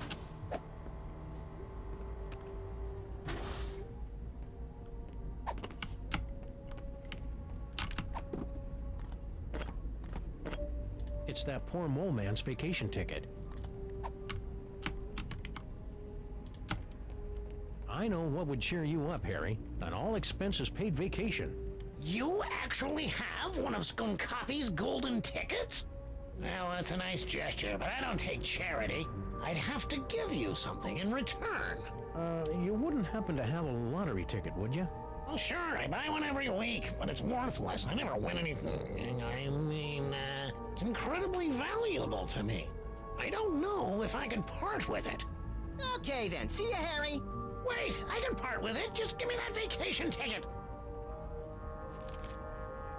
It's that poor mole man's vacation ticket. I know what would cheer you up, Harry. An all-expenses-paid vacation. You actually have one of Skunkopy's golden tickets? Well, that's a nice gesture, but I don't take charity. I'd have to give you something in return. You wouldn't happen to have a lottery ticket, would you? Well, sure, I buy one every week, but it's worthless. I never win anything. I mean, it's incredibly valuable to me. I don't know if I could part with it. Okay then, see ya, Harry. Wait, I can part with it. Just give me that vacation ticket.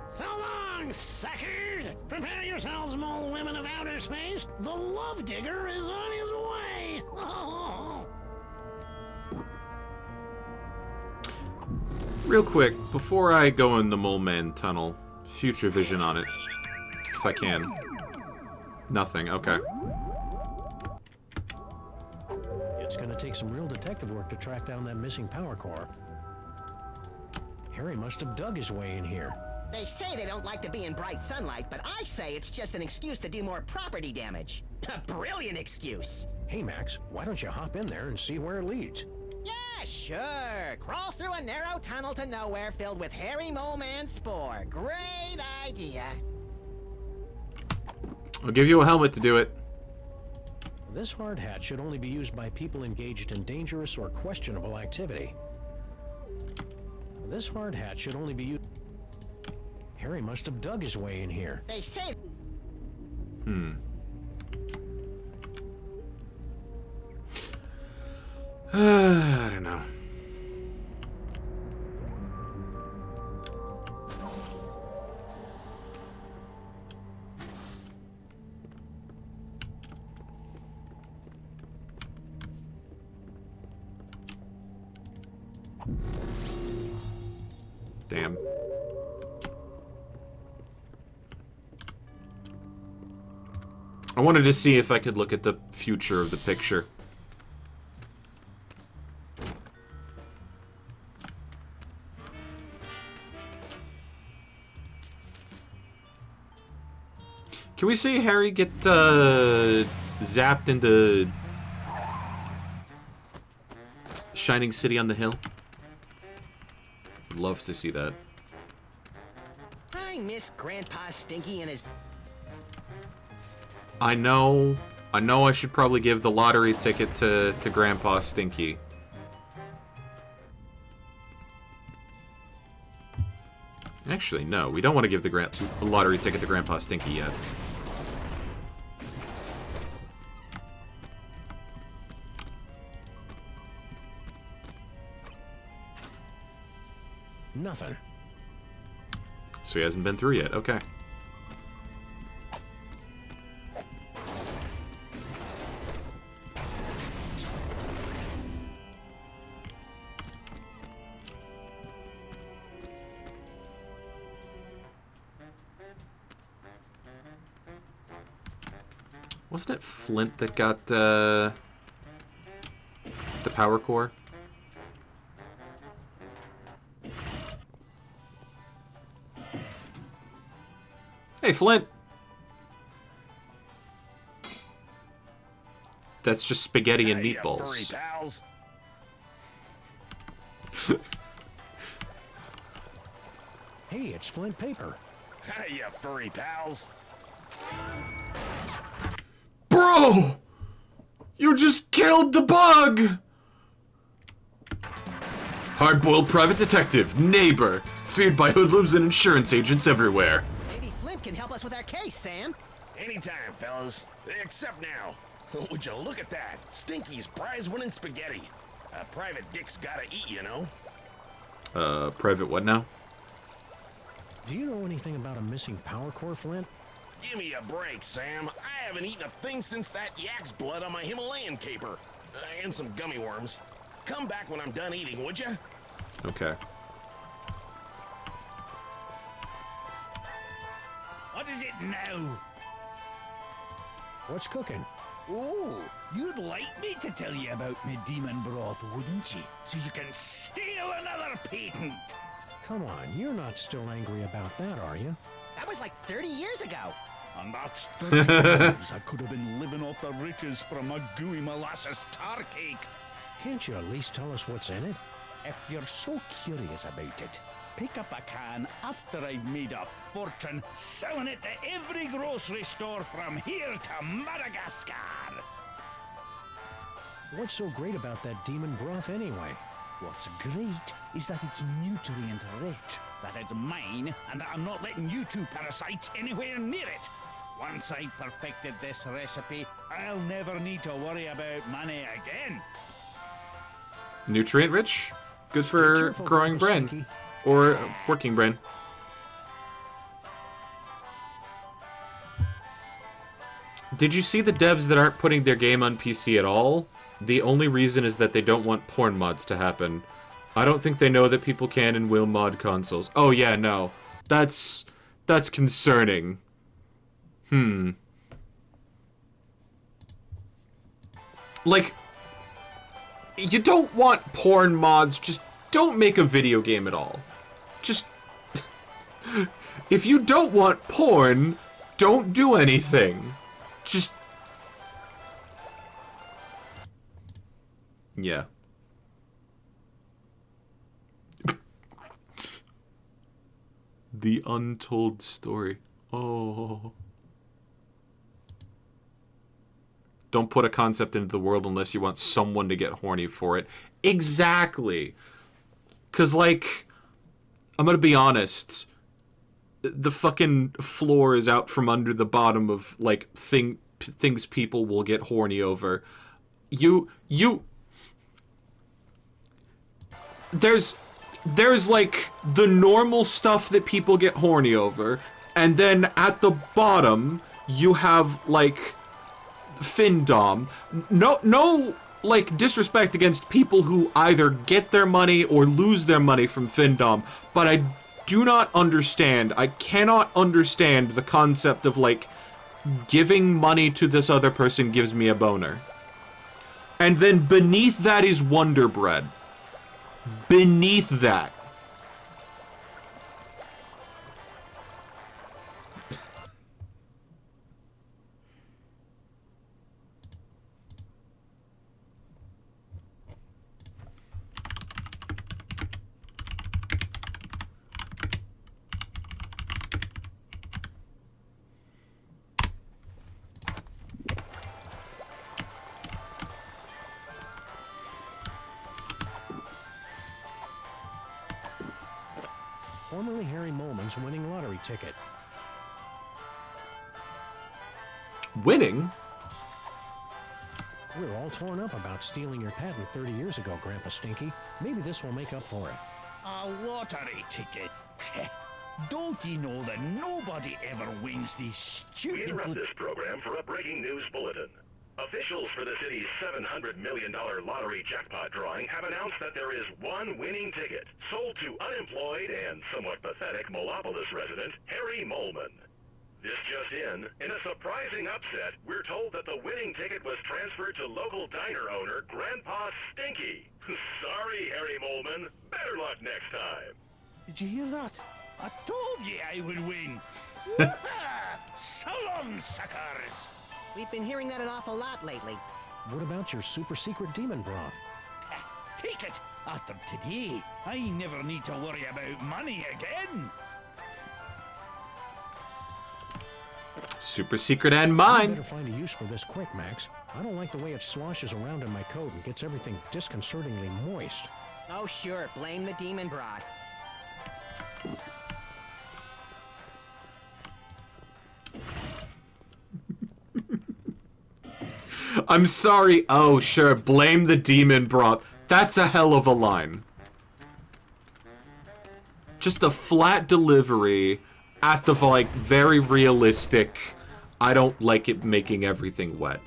So long, suckers! Prepare yourselves, mole women of outer space. The love digger is on his way. Real quick, before I go in the Mole Man tunnel, future vision on it, if I can. Nothing. Okay. It's gonna take some real detective work to track down that missing power core. Harry must have dug his way in here. They say they don't like to be in bright sunlight, but I say it's just an excuse to do more property damage. A brilliant excuse. Hey, Max, why don't you hop in there and see where it leads? Yeah, sure. Crawl through a narrow tunnel to nowhere filled with hairy mole man spore. Great idea. I'll give you a helmet to do it. This hard hat should only be used by people engaged in dangerous or questionable activity. This hard hat should only be used... Harry must have dug his way in here. They say... I don't know. Damn. I wanted to see if I could look at the future of the picture. Can we see Harry get zapped into Shining City on the Hill? I'd love to see that. I miss Grandpa Stinky and his... I know I should probably give the lottery ticket to Grandpa Stinky. Actually, no, we don't want to give the lottery ticket to Grandpa Stinky yet. Nothing. So he hasn't been through yet, okay. Wasn't it Flint that got the power core? Hey, Flint! That's just spaghetti and meatballs. Furry pals. Hey, it's Flint paper. Hey, you furry pals. Bro! You just killed the bug! Hard-boiled private detective, neighbor, feared by hoodlums and insurance agents everywhere. Maybe Flint can help us with our case, Sam. Anytime, fellas. Except now. Would you look at that? Stinky's prize-winning spaghetti. A private dick's gotta eat, you know? Private what now? Do you know anything about a missing power core, Flint? Give me a break, Sam. I haven't eaten a thing since that yak's blood on my Himalayan caper. And some gummy worms. Come back when I'm done eating, would you? Okay. What is it now? What's cooking? Oh, you'd like me to tell you about me demon broth, wouldn't you? So you can steal another patent. Come on, you're not still angry about that, are you? That was like 30 years ago. And that's 30 years I could have been living off the riches from a gooey molasses tar cake. Can't you at least tell us what's in it? If you're so curious about it, pick up a can after I've made a fortune selling it to every grocery store from here to Madagascar. What's so great about that demon broth anyway? What's great is that it's nutrient rich, that it's mine, and that I'm not letting you two parasites anywhere near it. Once I've perfected this recipe, I'll never need to worry about money again. Nutrient rich? Good for growing brain. Or working brain. Did you see the devs that aren't putting their game on PC at all? The only reason is that they don't want porn mods to happen. I don't think they know that people can and will mod consoles. Oh yeah, no. That's concerning. Like, you don't want porn mods, just don't make a video game at all. Just... if you don't want porn, don't do anything. Just... yeah. The untold story. Oh. Don't put a concept into the world unless you want someone to get horny for it. Exactly. 'Cause, like, I'm gonna be honest. The fucking floor is out from under the bottom of, like, things people will get horny over. There's like the normal stuff that people get horny over, and then at the bottom you have like Findom. No like disrespect against people who either get their money or lose their money from Findom, but I do not understand. I cannot understand the concept of like giving money to this other person gives me a boner. And then beneath that is Wonder Bread. Beneath that. Formerly Harry Moleman's winning lottery ticket. Winning? We were all torn up about stealing your patent 30 years ago, Grandpa Stinky. Maybe this will make up for it. A lottery ticket? Don't you know that nobody ever wins these We stupid... interrupt this program for a breaking news bulletin. Officials for the city's $700 million lottery jackpot drawing have announced that there is one winning ticket, sold to unemployed and somewhat pathetic Molopolis resident Harry Moleman. This just in a surprising upset, we're told that the winning ticket was transferred to local diner owner Grandpa Stinky. Sorry, Harry Moleman. Better luck next time. Did you hear that? I told you I would win. So long, suckers. We've been hearing that an awful lot lately. What about your super secret demon broth? Take it. After today, I never need to worry about money again. Super secret and mine. You better find a use for this quick, Max. I don't like the way it sloshes around in my coat and gets everything disconcertingly moist. Oh, sure. Blame the demon broth. I'm sorry. Oh, sure. Blame the demon broth. That's a hell of a line. Just the flat delivery at the, like, very realistic, I don't like it making everything wet.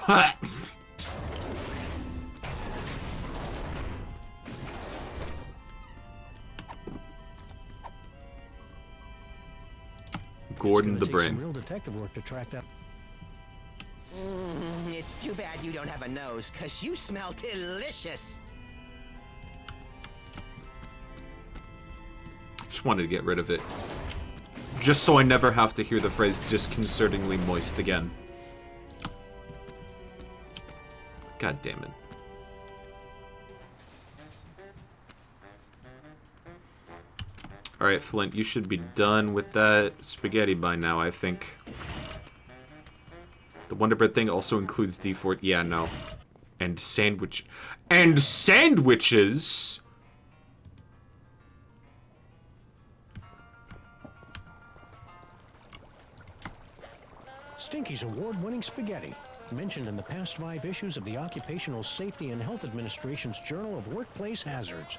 But... Gordon the It's gonna take some Brain. real detective work to track that. It's too bad you don't have a nose, 'cause you smell delicious. Just wanted to get rid of it. Just so I never have to hear the phrase disconcertingly moist again. God damn it. Alright, Flint, you should be done with that spaghetti by now, I think. The Wonder Bread thing also includes D4. Yeah, no. And sandwich. And sandwiches! Stinky's award-winning spaghetti, mentioned in the past 5 issues of the Occupational Safety and Health Administration's Journal of Workplace Hazards.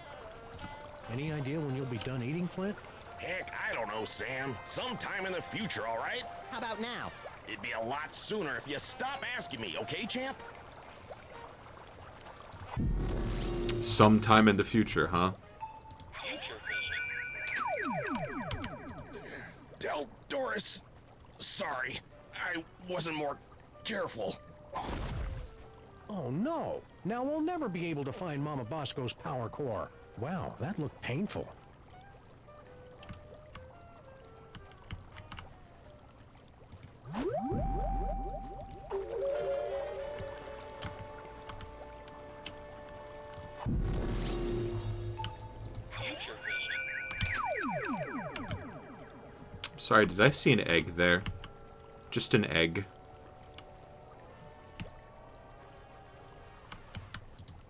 Any idea when you'll be done eating, Flint? Heck, I don't know, Sam. Sometime in the future, all right? How about now? It'd be a lot sooner if you stop asking me, okay, champ? Sometime in the future, huh? Tell Doris. Sorry, I wasn't more careful. Oh no! Now we'll never be able to find Mama Bosco's power core. Wow, that looked painful. Sorry, did I see an egg there? Just an egg.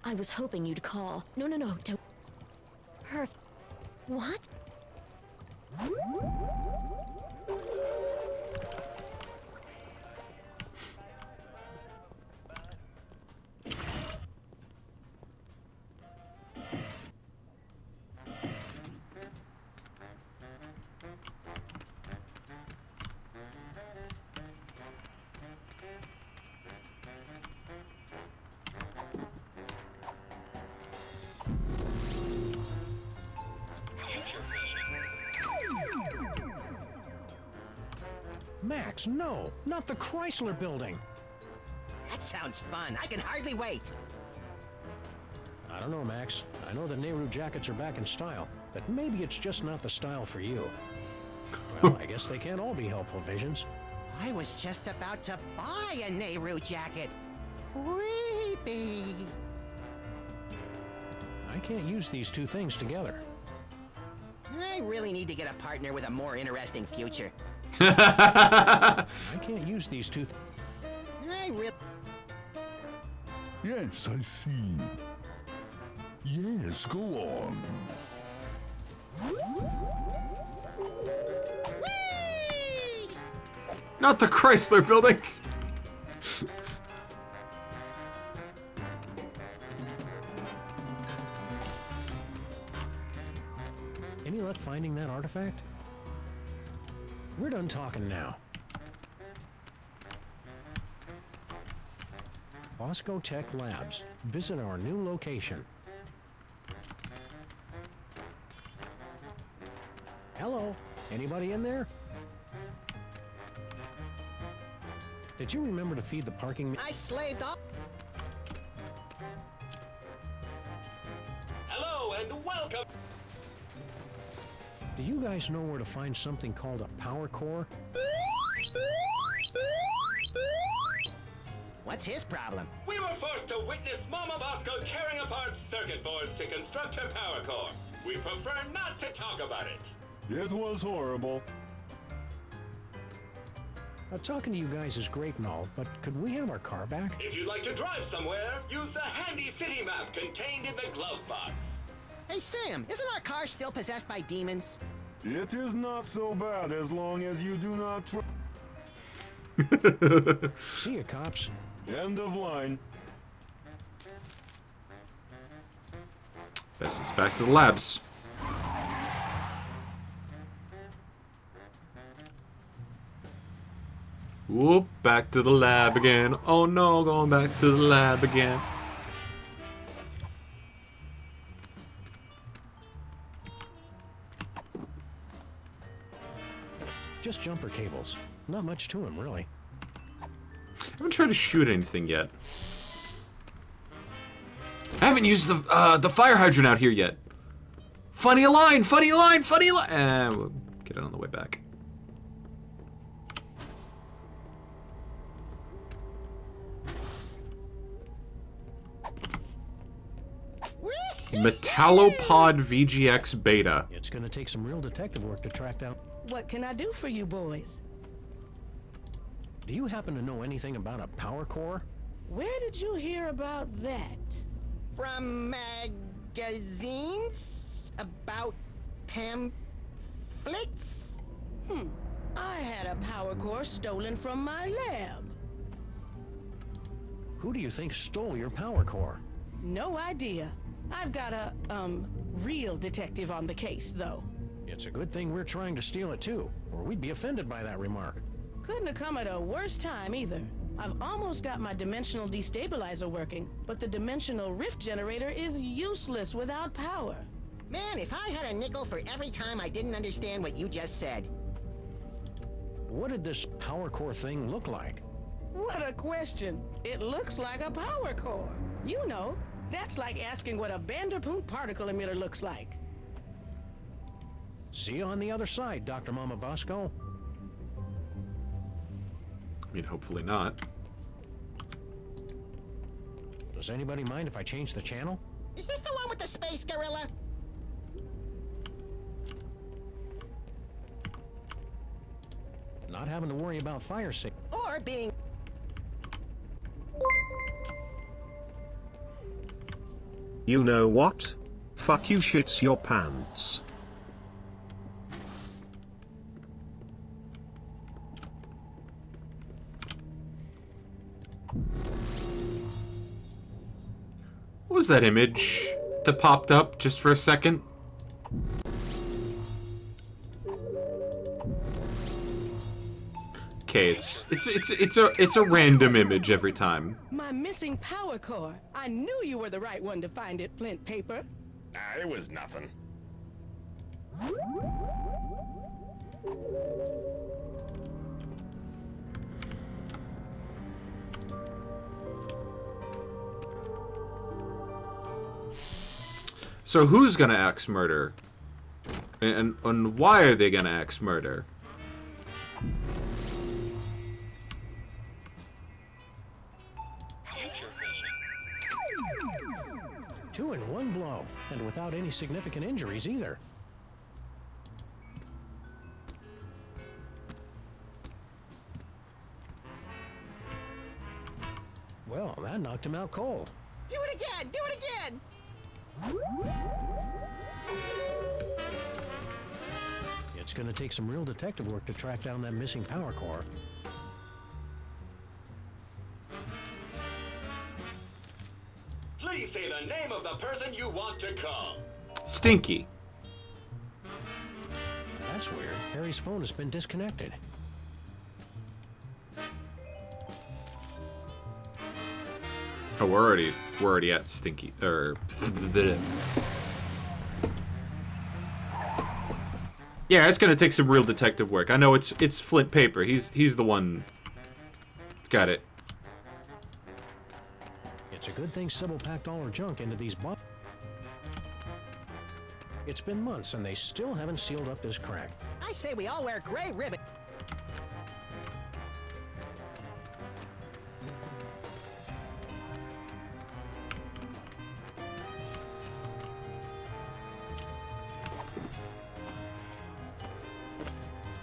I was hoping you'd call. No, don't. Perfect. What? Max, no! Not the Chrysler Building! That sounds fun. I can hardly wait. I don't know, Max. I know the Nehru jackets are back in style, but maybe it's just not the style for you. Well, I guess they can't all be helpful visions. I was just about to buy a Nehru jacket. Creepy. I can't use these two things together. I really need to get a partner with a more interesting future. I can't use these two. I really. Yes, I see. Yes, go on. Not the Chrysler Building! Any luck finding that artifact? We're done talking now. Bosco Tech Labs. Visit our new location. Hello? Anybody in there? Did you remember to feed the parking... I slaved off. Hello and welcome. Do you guys know where to find something called a power core? What's his problem? We were forced to witness Mama Bosco tearing apart circuit boards to construct her power core. We prefer not to talk about it. It was horrible. Talking to you guys is great and all, but could we have our car back? If you'd like to drive somewhere, use the handy city map contained in the glove box. Hey, Sam, isn't our car still possessed by demons? It is not so bad as long as you do not See you, cops. End of line. Best is back to the labs. Whoop, back to the lab again. Oh no, going back to the lab again. Just jumper cables. Not much to them, really. I haven't tried to shoot anything yet. I haven't used the fire hydrant out here yet. Funny line, funny line, funny line. We'll get it on the way back. Metallopod VGX Beta. It's gonna take some real detective work to track down. What can I do for you boys? Do you happen to know anything about a power core? Where did you hear about that? From magazines? About pamphlets? I had a power core stolen from my lab. Who do you think stole your power core? No idea. I've got a, real detective on the case, though. It's a good thing we're trying to steal it too, or we'd be offended by that remark. Couldn't have come at a worse time either. I've almost got my dimensional destabilizer working, but the dimensional rift generator is useless without power. Man, if I had a nickel for every time I didn't understand what you just said. What did this power core thing look like? What a question. It looks like a power core. You know, that's like asking what a Vanderpool particle emitter looks like. See you on the other side, Dr. Mama Bosco. I mean, hopefully not. Does anybody mind if I change the channel? Is this the one with the space gorilla? Not having to worry about fire safety. Or being... You know what? Fuck you, shits your pants. What was that image that popped up just for a second? Okay, it's a random image every time. My missing power core. I knew you were the right one to find it, Flint Paper. It was nothing. So who's gonna axe murder? And why are they gonna axe murder? Two in one blow, and without any significant injuries either. Well, that knocked him out cold. Do it again! Do it again! It's gonna take some real detective work to track down that missing power core. Please say the name of the person you want to call. Stinky. That's weird. Harry's phone has been disconnected. Oh, we're already at Stinky, yeah, it's gonna take some real detective work. I know it's Flint Paper. He's the one that's got it. It's a good thing Sybil packed all her junk into these boxes. It's been months and they still haven't sealed up this crack. I say we all wear gray ribbon.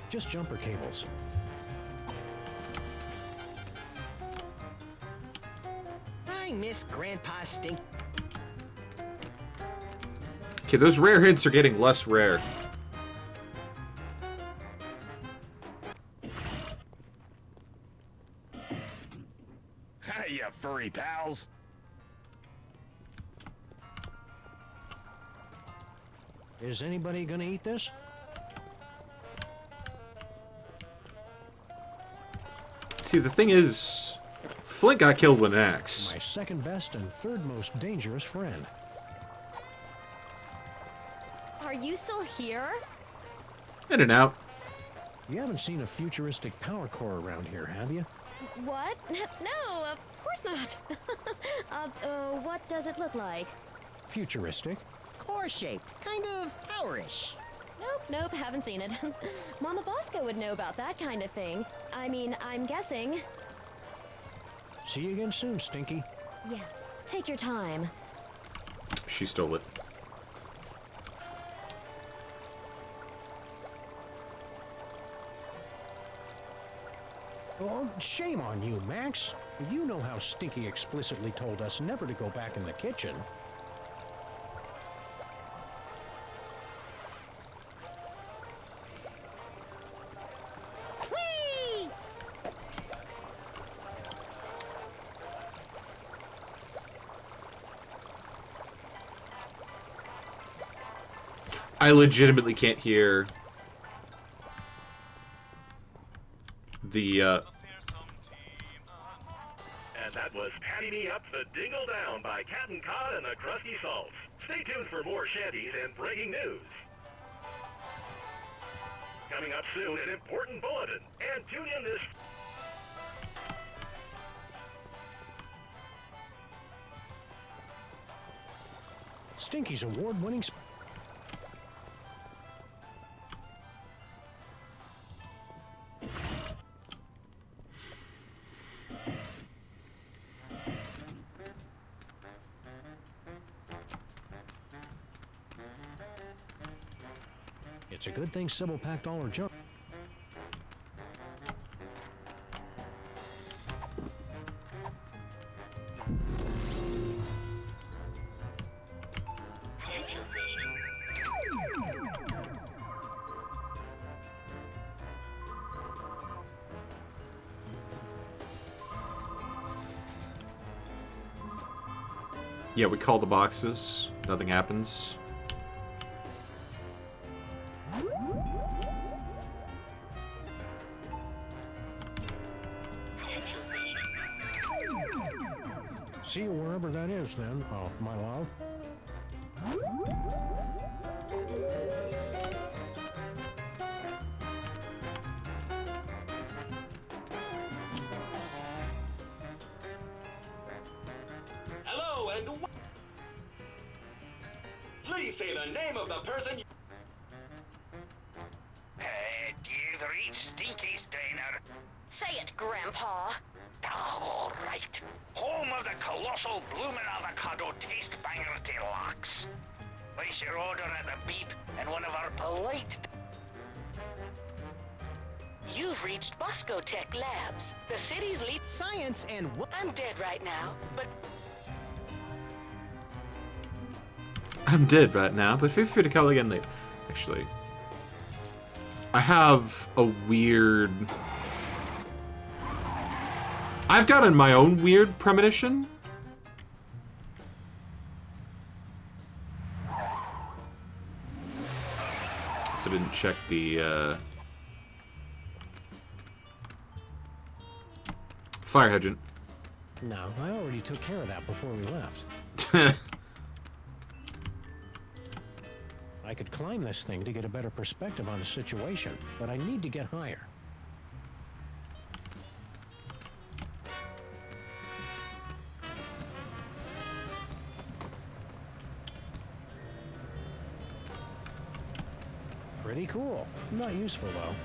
Just jumper cables. I miss Grandpa Stink. Okay, those rare hits are getting less rare. Hi, you furry pals. Is anybody gonna eat this? See, the thing is, Flint got killed with an axe. My second best and third most dangerous friend. Are you still here? In and out. You haven't seen a futuristic power core around here, have you? What? No, of course not. What does it look like? Futuristic? Core-shaped, kind of powerish. Nope, haven't seen it. Mama Bosco would know about that kind of thing. I mean, I'm guessing. See you again soon, Stinky. Yeah, take your time. She stole it. Oh, shame on you, Max. You know how Stinky explicitly told us never to go back in the kitchen. Whee! I legitimately can't hear the, And that was Patty Me Up the Dingle Down by Cat and Cod and the Crusty Salts. Stay tuned for more shanties and breaking news. Coming up soon, an important bulletin. And tune in this... Stinky's award-winning... It's a good thing Sybil packed all her junk. yeah, we call the boxes. Nothing happens. See you wherever that is, then, my love. Hello, and please say the name of the person. You've reached Stinky Steiner. Say it, Grandpa. All right. Home of the colossal bloomin' avocado taste banger deluxe. Place your order at the beep, and one of our polite... You've reached Bosco Tech Labs, the city's lead... Science and what? I'm dead right now, but I'm dead right now, but feel free to call again later. Actually, I have a weird... I've gotten my own weird premonition. So I didn't check the, fire hydrant. No, I already took care of that before we left. I could climb this thing to get a better perspective on the situation, but I need to get higher. Pretty cool. Not useful, though.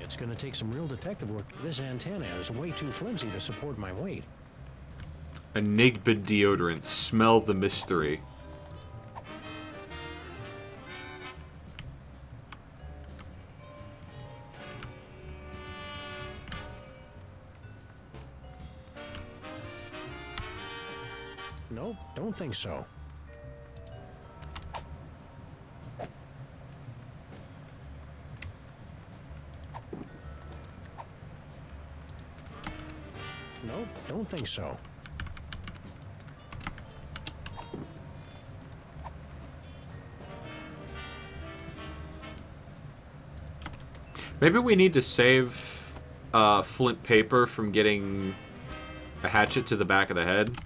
It's gonna take some real detective work. This antenna is way too flimsy to support my weight. Enigma deodorant. Smell the mystery. Nope, don't think so. Nope, don't think so. Maybe we need to save Flint Paper from getting a hatchet to the back of the head.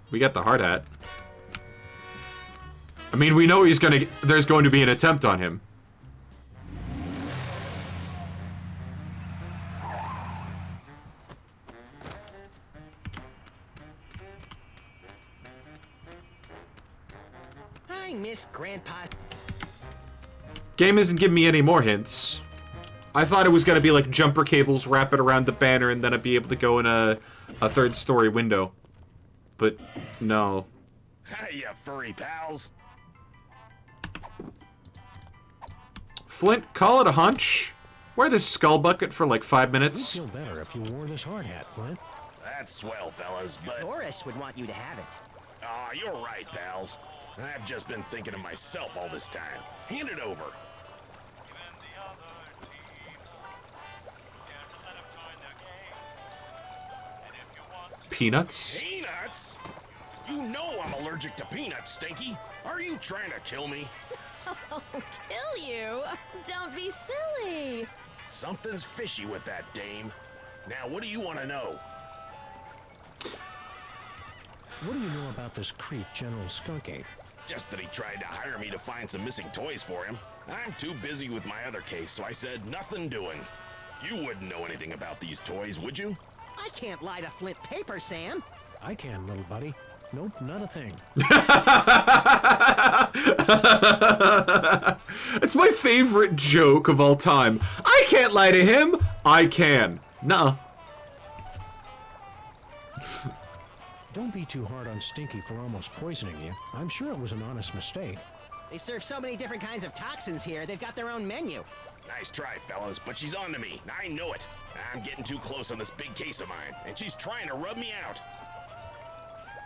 We got the hard hat. I mean, we know there's going to be an attempt on him. I miss Grandpa's. Game isn't giving me any more hints. I thought it was gonna be like jumper cables wrap it around the banner and then I'd be able to go in a third story window. But no. Hey, you furry pals. Flint, call it a hunch. Wear this skull bucket for like 5 minutes. You'd feel better if you wore this hard hat, Flint. That's swell, fellas, but... Doris would want you to have it. Aw, you're right, pals. I've just been thinking of myself all this time. Hand it over. Peanuts? Peanuts? You know I'm allergic to peanuts, Stinky. Are you trying to kill me? Oh, kill you? Don't be silly. Something's fishy with that dame. Now, what do you want to know? What do you know about this creep, General Skunkape? Just that he tried to hire me to find some missing toys for him. I'm too busy with my other case, so I said nothing doing. You wouldn't know anything about these toys, would you? I can't lie to Flint paper, Sam. I can, little buddy. Nope, not a thing. It's my favorite joke of all time. I can't lie to him. I can. Nuh-uh. Don't be too hard on Stinky for almost poisoning you. I'm sure it was an honest mistake. They serve so many different kinds of toxins here, they've got their own menu. Nice try, fellas, but she's on to me. I know it. I'm getting too close on this big case of mine, and she's trying to rub me out.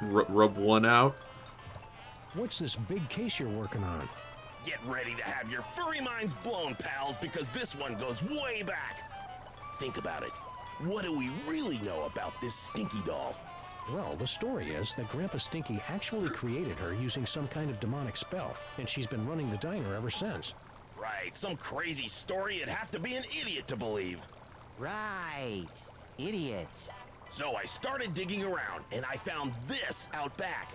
Rub one out? What's this big case you're working on? Get ready to have your furry minds blown, pals, because this one goes way back. Think about it. What do we really know about this Stinky doll? Well, the story is that Grandpa Stinky actually created her using some kind of demonic spell, and she's been running the diner ever since. Right, some crazy story you'd have to be an idiot to believe. Right, idiot. So I started digging around, and I found this out back.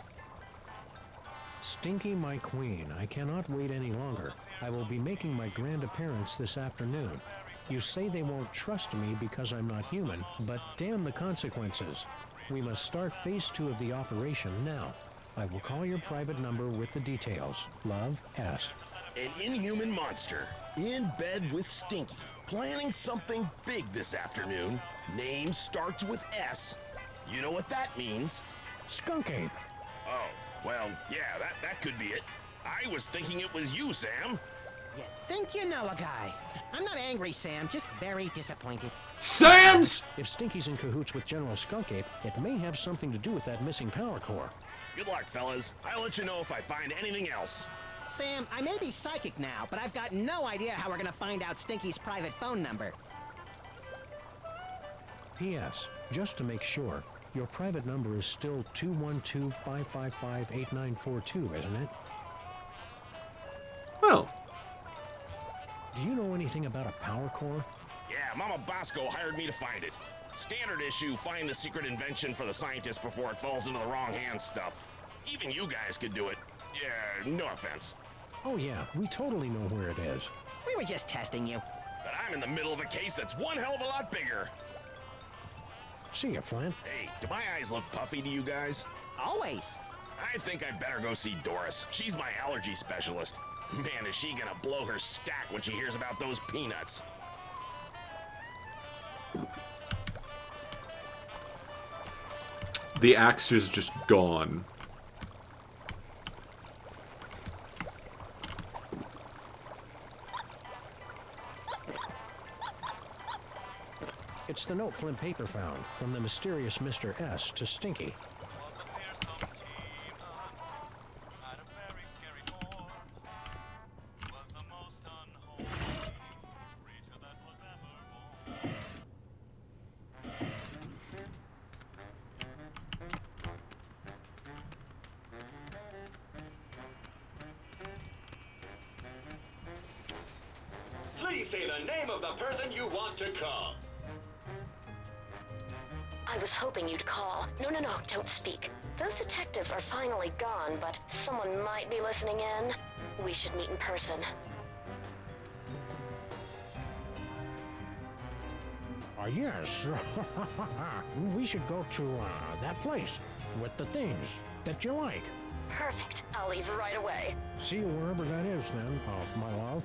Stinky, my queen, I cannot wait any longer. I will be making my grand appearance this afternoon. You say they won't trust me because I'm not human, but damn the consequences. We must start phase 2 of the operation now. I will call your private number with the details. Love, S. An inhuman monster, in bed with Stinky, planning something big this afternoon. Name starts with S. You know what that means? Skunkape. Oh, well, yeah, that could be it. I was thinking it was you, Sam. You think you know a guy. I'm not angry, Sam, just very disappointed. Sans! If Stinky's in cahoots with General Skunkape, it may have something to do with that missing power core. Good luck, fellas. I'll let you know if I find anything else. Sam, I may be psychic now, but I've got no idea how we're gonna find out Stinky's private phone number. P.S. Just to make sure, your private number is still 212-555-8942, isn't it? Well. Do you know anything about a power core? Yeah, Mama Bosco hired me to find it. Standard issue, find the secret invention for the scientists before it falls into the wrong hands stuff. Even you guys could do it. Yeah, no offense. Oh yeah, we totally know where it is. We were just testing you. But I'm in the middle of a case that's one hell of a lot bigger. See ya, Flint. Hey, do my eyes look puffy to you guys? Always. I think I'd better go see Doris. She's my allergy specialist. Man, is she gonna blow her stack when she hears about those peanuts. The axe is just gone. It's the note Flint paper found from the mysterious Mr. S to Stinky. Please say the name of the person you want to call. I was hoping you'd call. No, don't speak. Those detectives are finally gone, but someone might be listening in. We should meet in person. Yes. We should go to that place with the things that you like. Perfect. I'll leave right away. See you wherever that is then, my love.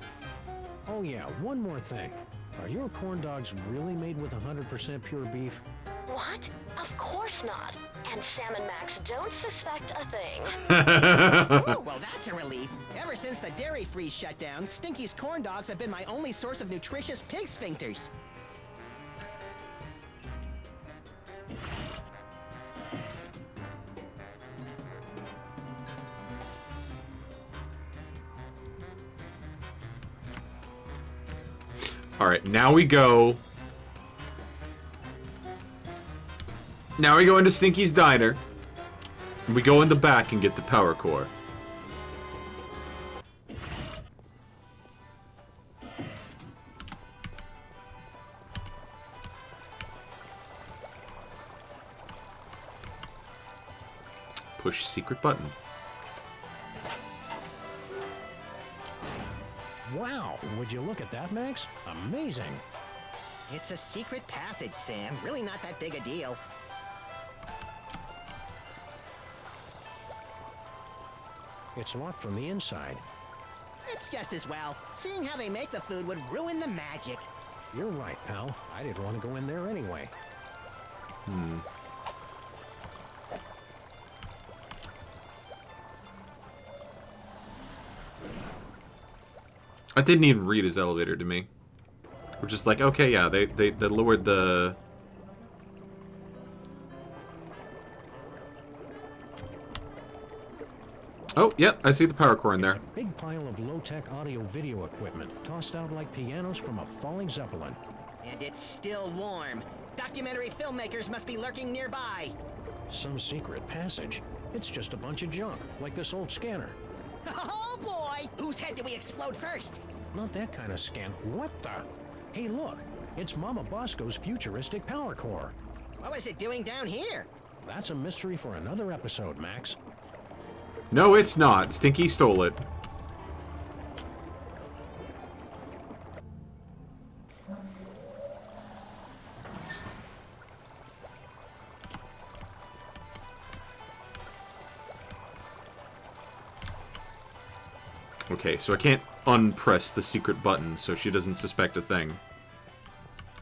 Oh yeah, one more thing. Are your corn dogs really made with 100% pure beef? What? Of course not. And Sam and Max don't suspect a thing. Oh, well, that's a relief. Ever since the dairy freeze shut down, Stinky's corn dogs have been my only source of nutritious pig sphincters. All right, now we go. Now we go into Stinky's Diner. And we go in the back and get the power core. Push secret button. Wow, would you look at that, Max? Amazing. It's a secret passage, Sam. Really not that big a deal. It's locked from the inside. It's just as well. Seeing how they make the food would ruin the magic. You're right, pal. I didn't want to go in there anyway. I didn't even read his elevator to me. We're just like, okay, yeah, they lowered the... Oh, yep, I see the power core in there. Big pile of low-tech audio-video equipment, tossed out like pianos from a falling Zeppelin. And it's still warm. Documentary filmmakers must be lurking nearby. Some secret passage. It's just a bunch of junk, like this old scanner. Oh boy! Whose head did we explode first? Not that kind of scan. What the? Hey, look. It's Mama Bosco's futuristic power core. What was it doing down here? That's a mystery for another episode, Max. No, it's not. Stinky stole it. Okay, so I can't unpress the secret button so she doesn't suspect a thing.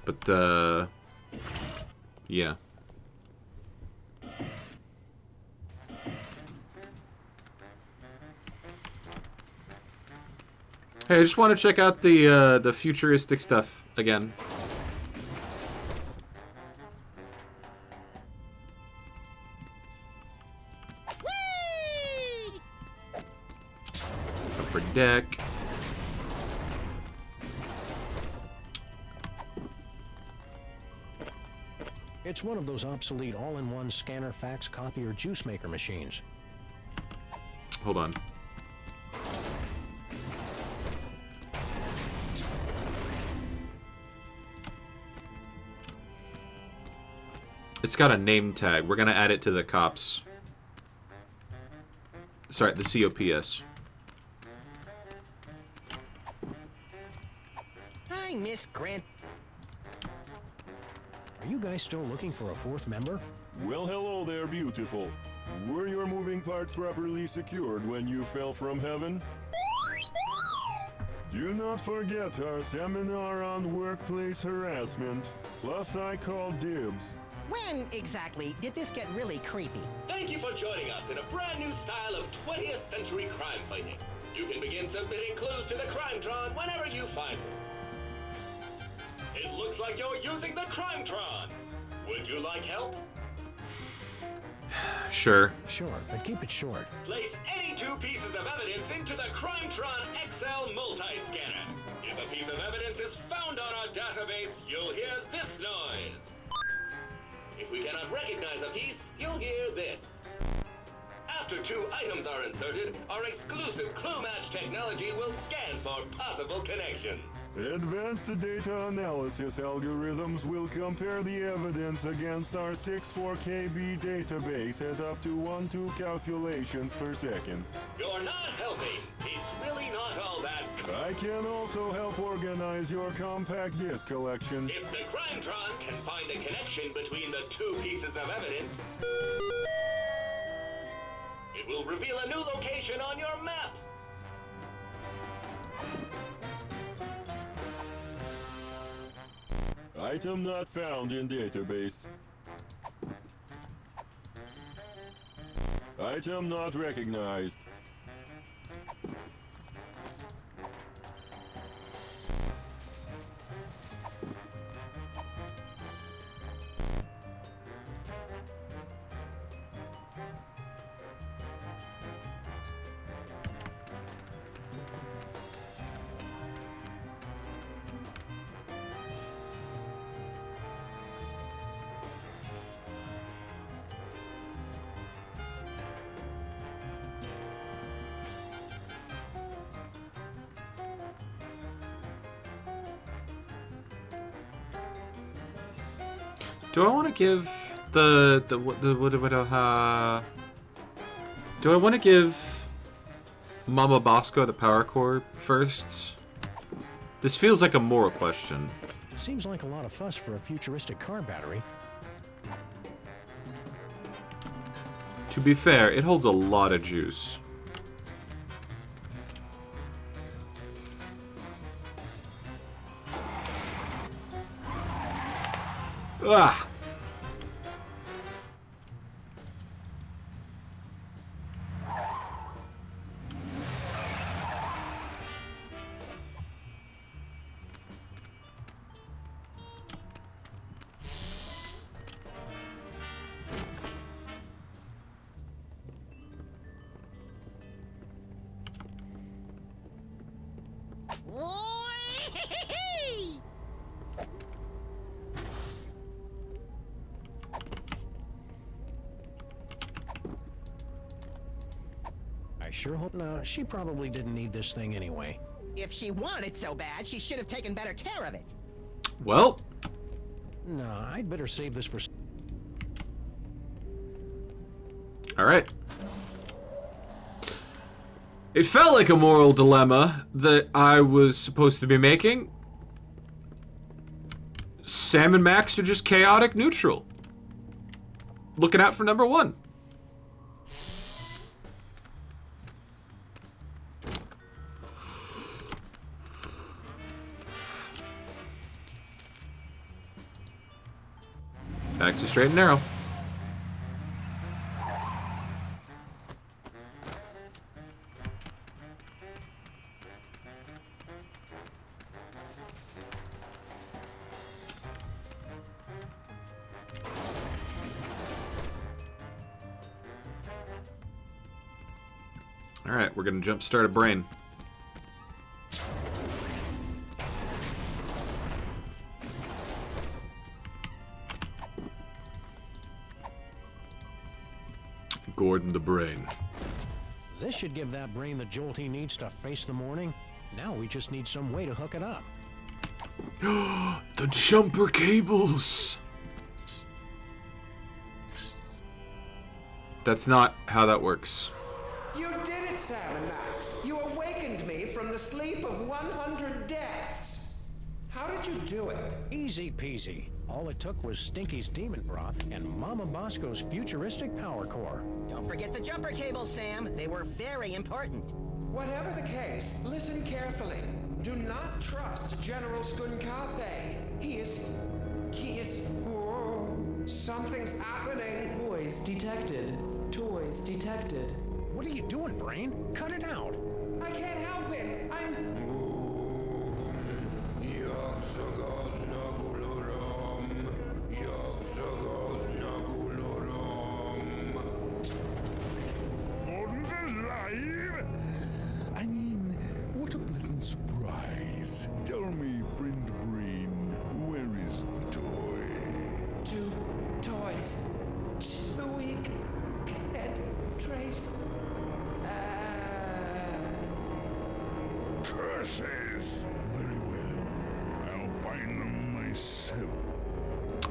But, yeah. Hey, I just want to check out the futuristic stuff again. Upper deck. It's one of those obsolete all-in-one scanner, fax, copier, juice maker machines. Hold on. It's got a name tag. We're gonna add it to the cops. Sorry, the COPS. Hi, Miss Grant. Are you guys still looking for a fourth member? Well, hello there, beautiful. Were your moving parts properly secured when you fell from heaven? Do not forget our seminar on workplace harassment. Plus, I called dibs. When exactly did this get really creepy? Thank you for joining us in a brand new style of 20th century crime fighting. You can begin submitting clues to the Crimetron whenever you find them. It looks like you're using the Crimetron. Would you like help? Sure. Sure, but keep it short. Place any two pieces of evidence into the Crimetron XL multi-scanner. If a piece of evidence is found on our database, you'll hear this noise. If we cannot recognize a piece, you'll hear this. After two items are inserted, our exclusive clue match technology will scan for possible connections. Advanced data analysis algorithms will compare the evidence against our 64KB database at up to 1-2 calculations per second. You're not helping. It's really not all that. I can also help organize your compact disc collection. If the Crimetron can find a connection between the two pieces of evidence, it will reveal a new location on your map. Item not found in database. Item not recognized. Do I want to give do I want to give Mama Bosco the power core first? This feels like a moral question. Seems like a lot of fuss for a futuristic car battery. To be fair, it holds a lot of juice. Ah! Sure hope not. She probably didn't need this thing anyway. If she wanted so bad, she should have taken better care of it. Well. No, I'd better save this for... Alright. It felt like a moral dilemma that I was supposed to be making. Sam and Max are just chaotic neutral. Looking out for number one. Back to straight and narrow. All right, we're gonna jump start a brain. Gordon the Brain. This should give that brain the jolt he needs to face the morning. Now we just need some way to hook it up. The jumper cables! That's not how that works. You did it, Sam and Max. You awakened me from the sleep of 100 deaths. How did you do it? Easy peasy. All it took was Stinky's demon broth and Mama Bosco's futuristic power core. Don't forget the jumper cables, Sam. They were very important. Whatever the case, listen carefully. Do not trust General Skunkape. He is... Whoa, something's happening. Toys detected. Toys detected. What are you doing, Brain? Cut it out. I can't help it. I'm... Gordon's alive? I mean, what a pleasant surprise. Tell me, friend Brain, where is the toy? 2 toys. 2 weak. Head trace. Curses! Very well.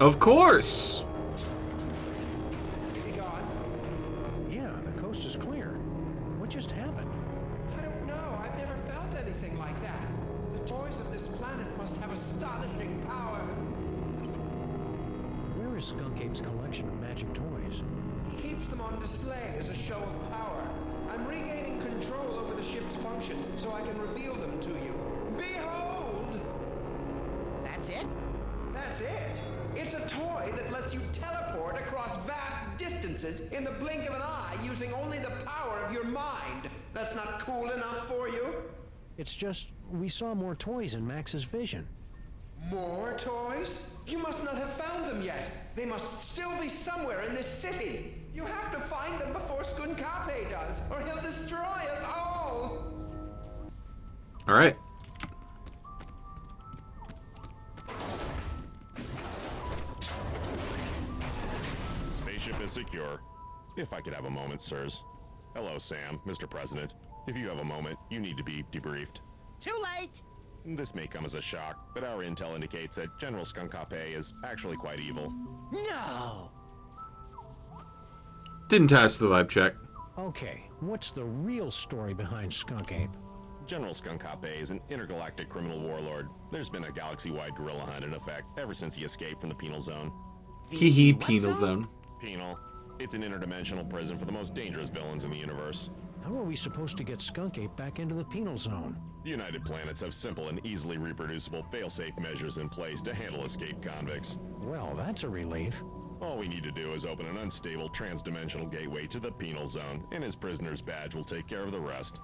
Of course. Is he gone? Yeah, the coast is clear. What just happened? I don't know. I've never felt anything like that. The toys of this planet must have astonishing power. Where is Skunk Ape's collection of magic toys? He keeps them on display as a show of power. I'm regaining control over the ship's functions so I can reveal them to you. Behold! That's it? That's it. It's a toy that lets you teleport across vast distances in the blink of an eye using only the power of your mind. That's not cool enough for you? It's just, we saw more toys in Max's vision. More toys? You must not have found them yet. They must still be somewhere in this city. You have to find them before Skunkape does, or he'll destroy us all. All right. Spaceship is secure. If I could have a moment, sirs. Hello, Sam, Mr. President. If you have a moment, you need to be debriefed. Too late! This may come as a shock, but our intel indicates that General Skunkape is actually quite evil. No! Didn't pass the lab check. Okay, what's the real story behind Skunk Ape? General Skunkape is an intergalactic criminal warlord. There's been a galaxy-wide gorilla hunt in effect ever since he escaped from the penal zone. Hee hee, penal zone. Penal. It's an interdimensional prison for the most dangerous villains in the universe. How are we supposed to get Skunk Ape back into the penal zone? United Planets have simple and easily reproducible fail-safe measures in place to handle escaped convicts. Well, that's a relief. All we need to do is open an unstable trans-dimensional gateway to the penal zone, and his prisoner's badge will take care of the rest.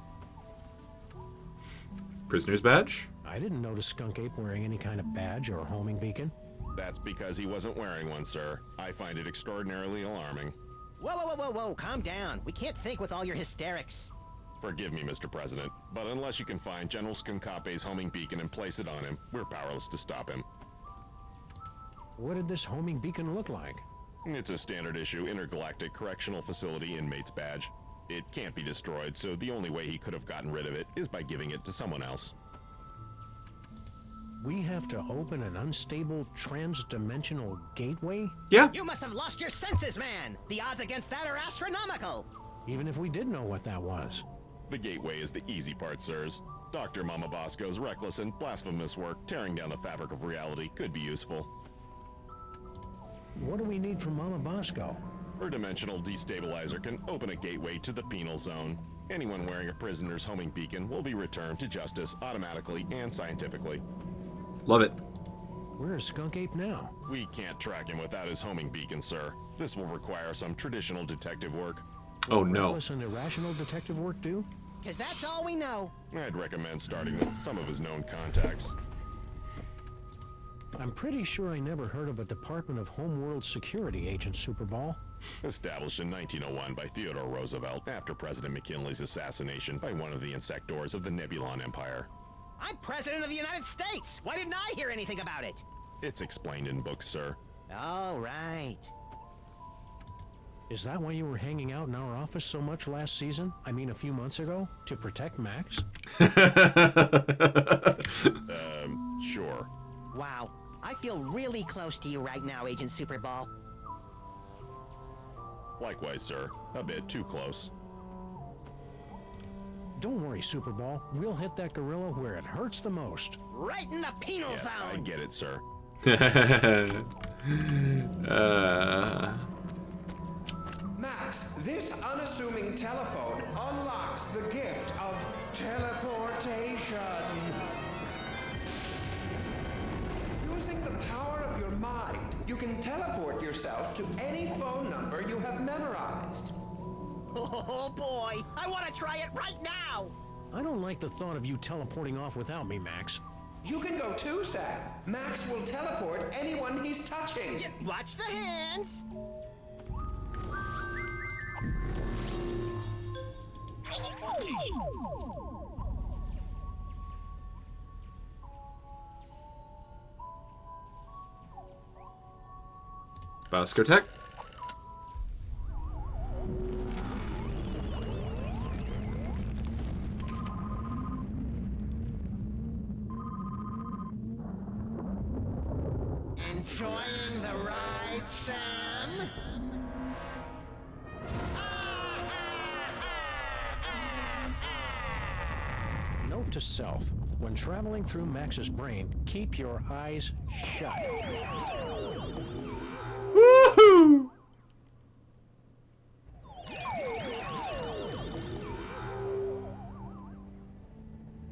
Prisoner's badge? I didn't notice Skunk Ape wearing any kind of badge or homing beacon. That's because he wasn't wearing one, sir. I find it extraordinarily alarming. Whoa, whoa, whoa, whoa, whoa, calm down. We can't think with all your hysterics. Forgive me, Mr. President, but unless you can find General Skunkape's homing beacon and place it on him, we're powerless to stop him. What did this homing beacon look like? It's a standard issue intergalactic correctional facility inmate's badge. It can't be destroyed, so the only way he could have gotten rid of it is by giving it to someone else. We have to open an unstable trans-dimensional gateway? Yeah. You must have lost your senses, man! The odds against that are astronomical! Even if we did know what that was. The gateway is the easy part, sirs. Dr. Mama Bosco's reckless and blasphemous work tearing down the fabric of reality could be useful. What do we need from Mama Bosco? Her dimensional destabilizer can open a gateway to the penal zone. Anyone wearing a prisoner's homing beacon will be returned to justice automatically and scientifically. Love it. Where is Skunk Ape now? We can't track him without his homing beacon, sir. This will require some traditional detective work. Oh no. Reckless and irrational detective work do? Cause that's all we know. I'd recommend starting with some of his known contacts. I'm pretty sure I never heard of a Department of Homeworld Security, Agent Superball. Established in 1901 by Theodore Roosevelt after President McKinley's assassination by one of the insectors of the Nebulon Empire. I'm President of the United States! Why didn't I hear anything about it? It's explained in books, sir. Oh, right. Is that why you were hanging out in our office so much last season? I mean, a few months ago? To protect Max? Sure. Wow. I feel really close to you right now, Agent Superball. Likewise, sir. A bit too close. Don't worry, Superball. We'll hit that gorilla where it hurts the most. Right in the penal Yes, I zone! get it, sir. Max, this unassuming telephone unlocks the gift of teleportation. Using the power of your mind, you can teleport yourself to any phone number you have memorized. Oh boy, I want to try it right now! I don't like the thought of you teleporting off without me, Max. You can go too, Sam. Max will teleport anyone he's touching. Watch the hands! Bosco Tech. Enjoying the ride, Sam? Note to self, when traveling through Max's brain, keep your eyes shut. Woohoo!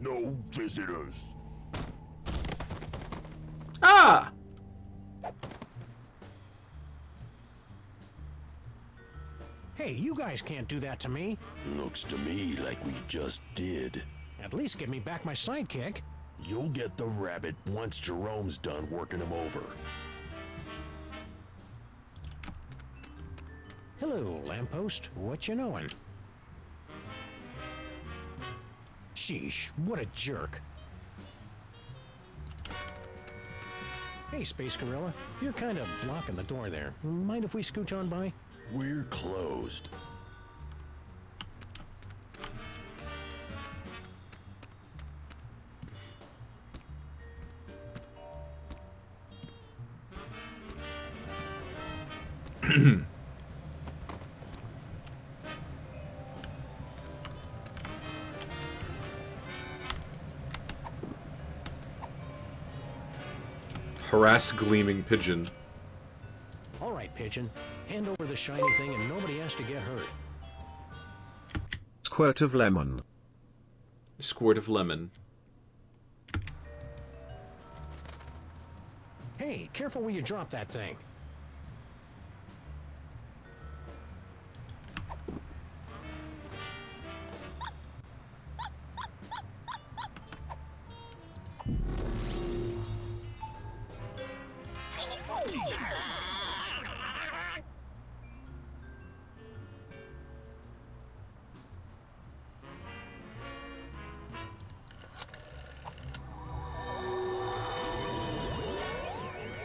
No visitors. Ah! Hey, you guys can't do that to me. Looks to me like we just did. At least give me back my sidekick. You'll get the rabbit once Jerome's done working him over. Hello, lamppost. What you knowin'? Sheesh, what a jerk. Hey, Space Gorilla. You're kind of blocking the door there. Mind if we scooch on by? We're closed. Harass gleaming pigeon. All right, pigeon. Hand over the shiny thing and nobody has to get hurt. Squirt of lemon. Squirt of lemon. Hey, careful where you drop that thing.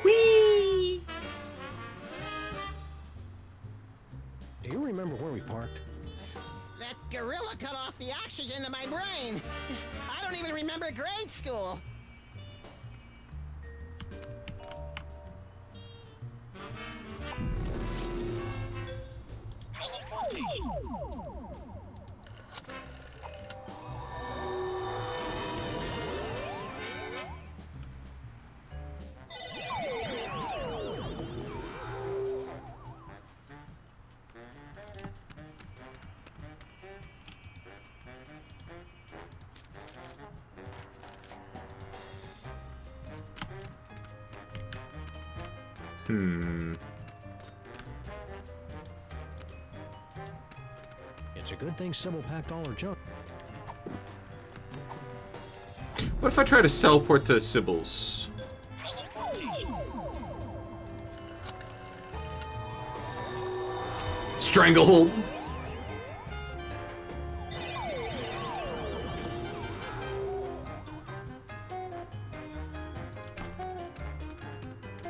Whee! Do you remember where we parked? That gorilla cut off the oxygen to my brain. I don't even remember grade school. It's a good thing Sybil packed all her junk. What if I try to teleport to Sybil's? Stranglehold!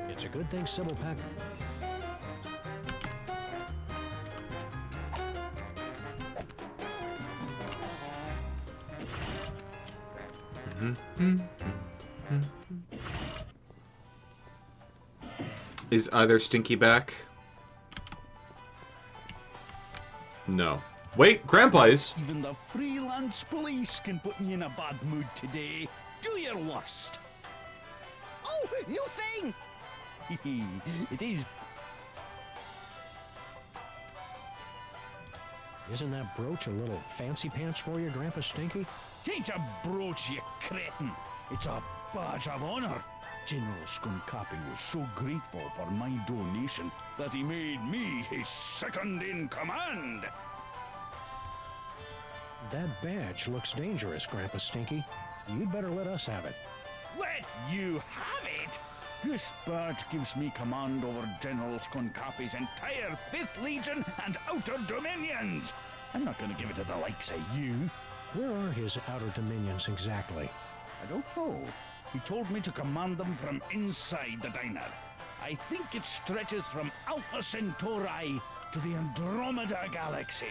It's a good thing Sybil packed. Is either Stinky back? No. Wait, Grandpa is. Even the freelance police can put me in a bad mood today. Do your worst. Oh, new thing! It is. Isn't that brooch a little fancy pants for you, Grandpa Stinky? Tain't a brooch, you cretin. It's a badge of honor. General Scuncapi was so grateful for my donation that he made me his second in command. That badge looks dangerous, Grandpa Stinky. You'd better let us have it. Let you have it? This badge gives me command over General Scuncapi's entire 5th Legion and Outer Dominions. I'm not going to give it to the likes of you. Where are his Outer Dominions exactly? I don't know. He told me to command them from inside the diner. I think it stretches from Alpha Centauri to the Andromeda Galaxy.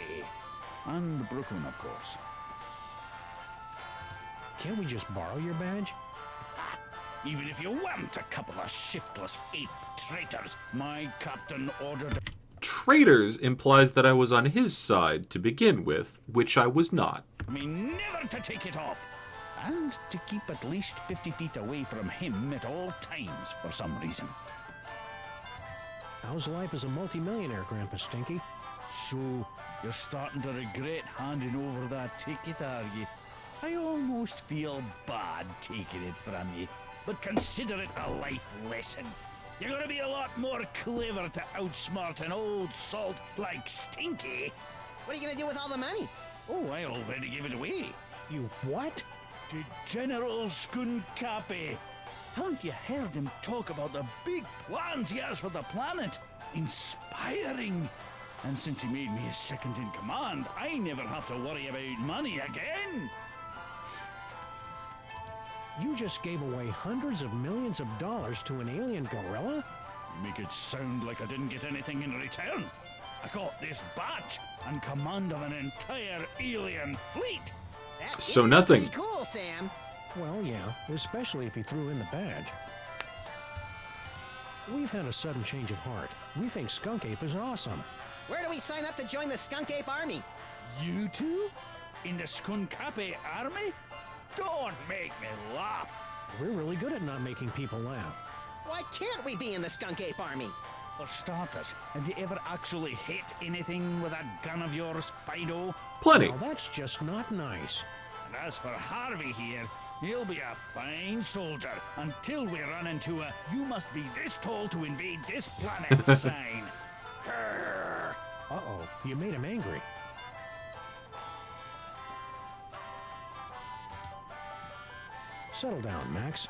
And Brooklyn, of course. Can't we just borrow your badge? even if you weren't a couple of shiftless ape traitors. My captain ordered... Traitors implies that I was on his side to begin with, which I was not. me never to take it off, and to keep at least 50 feet away from him at all times for some reason. How's life as a multimillionaire, Grandpa Stinky? So, you're starting to regret handing over that ticket, are you? I almost feel bad taking it from you, but consider it a life lesson. You're gonna be a lot more clever to outsmart an old salt like Stinky. What are you gonna do with all the money? Oh, I already gave it away. You what? To General Skunkapi. Haven't you heard him talk about the big plans he has for the planet? Inspiring. And since he made me his second in command, I never have to worry about money again. You just gave away hundreds of millions of dollars to an alien gorilla? Make it sound like I didn't get anything in return. I got this badge and command of an entire alien fleet. That So is nothing. pretty cool, Sam. Well, yeah, especially if he threw in the badge. We've had a sudden change of heart. We think Skunk Ape is awesome. Where do we sign up to join the Skunk Ape Army? You two? In the Skunkapi army? Don't make me laugh. We're really good at not making people laugh. Why can't we be in the Skunk Ape Army? For starters, have you ever actually hit anything with that gun of yours, Fido? Plenty. Well, that's just not nice. And as for Harvey here, he'll be a fine soldier until we run into a "you must be this tall to invade this planet" sign. Grr. Uh-oh, you made him angry. Settle down, Max.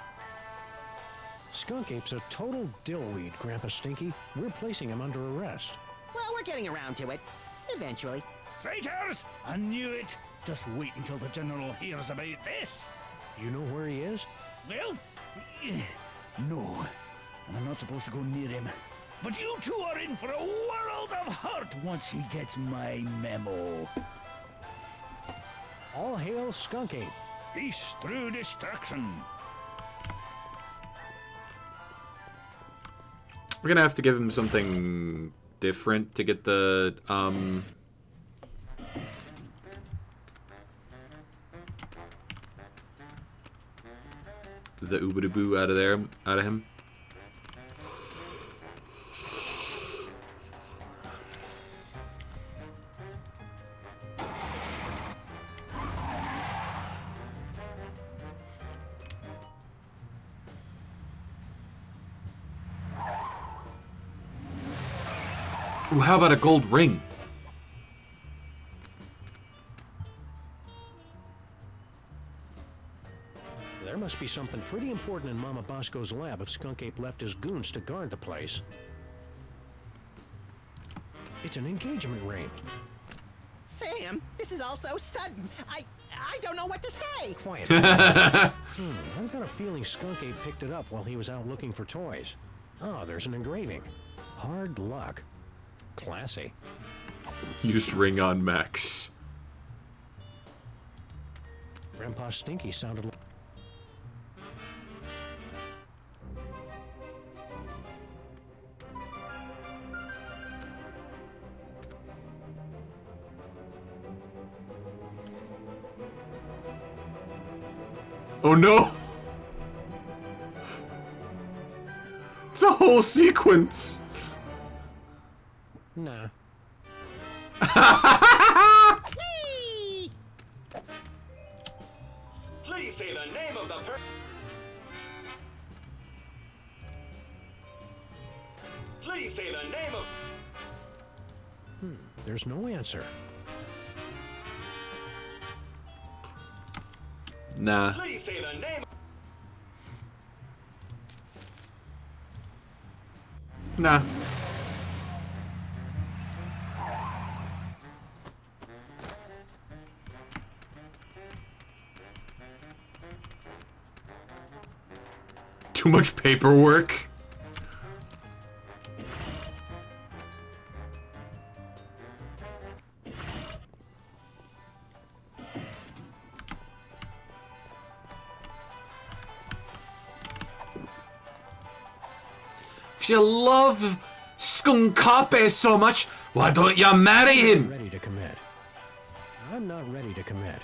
Skunk Ape's a total dillweed, Grandpa Stinky. We're placing him under arrest. Well, we're getting around to it. Eventually. Traitors! I knew it! Just wait until the General hears about this. You know where he is? Well, no. And I'm not supposed to go near him. But you two are in for a world of hurt once he gets my memo. All hail Skunk Ape. Peace through destruction. We're gonna have to give him something different to get the oobadaboo out of him. Ooh, how about a gold ring? There must be something pretty important in Mama Bosco's lab if Skunk Ape left his goons to guard the place. It's an engagement ring. Sam, this is all so sudden. I don't know what to say. Quiet. I've got a feeling Skunk Ape picked it up while he was out looking for toys. Oh, there's an engraving. Hard luck. Classy. Used ring on Max. Grandpa Stinky sounded like... Oh no! It's a whole sequence! Nah. Please say the name of the Please say the name of... There's no answer. Nah. Please say the name... Nah. Too much paperwork. If you love Skunkape so much, why don't you marry him? Ready to commit. I'm not ready to commit.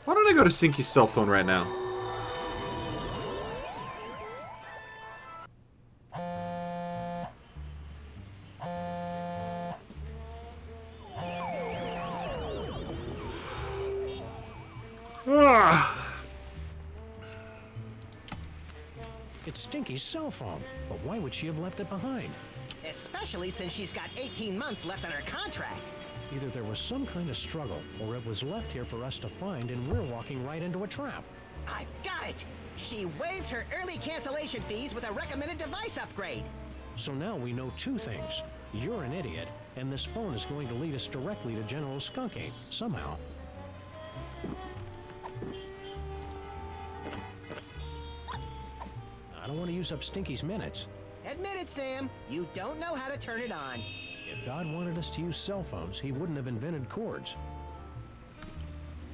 Why don't I go to Sinky's cell phone right now? It's Stinky's cell phone, but why would she have left it behind? Especially since she's got 18 months left on her contract. Either there was some kind of struggle, or it was left here for us to find, and we're walking right into a trap. I've got it! She waived her early cancellation fees with a recommended device upgrade. So now we know two things. You're an idiot, and this phone is going to lead us directly to General Skunky, somehow. I don't want to use up Stinky's minutes. Admit it, Sam. You don't know how to turn it on. If God wanted us to use cell phones, he wouldn't have invented cords.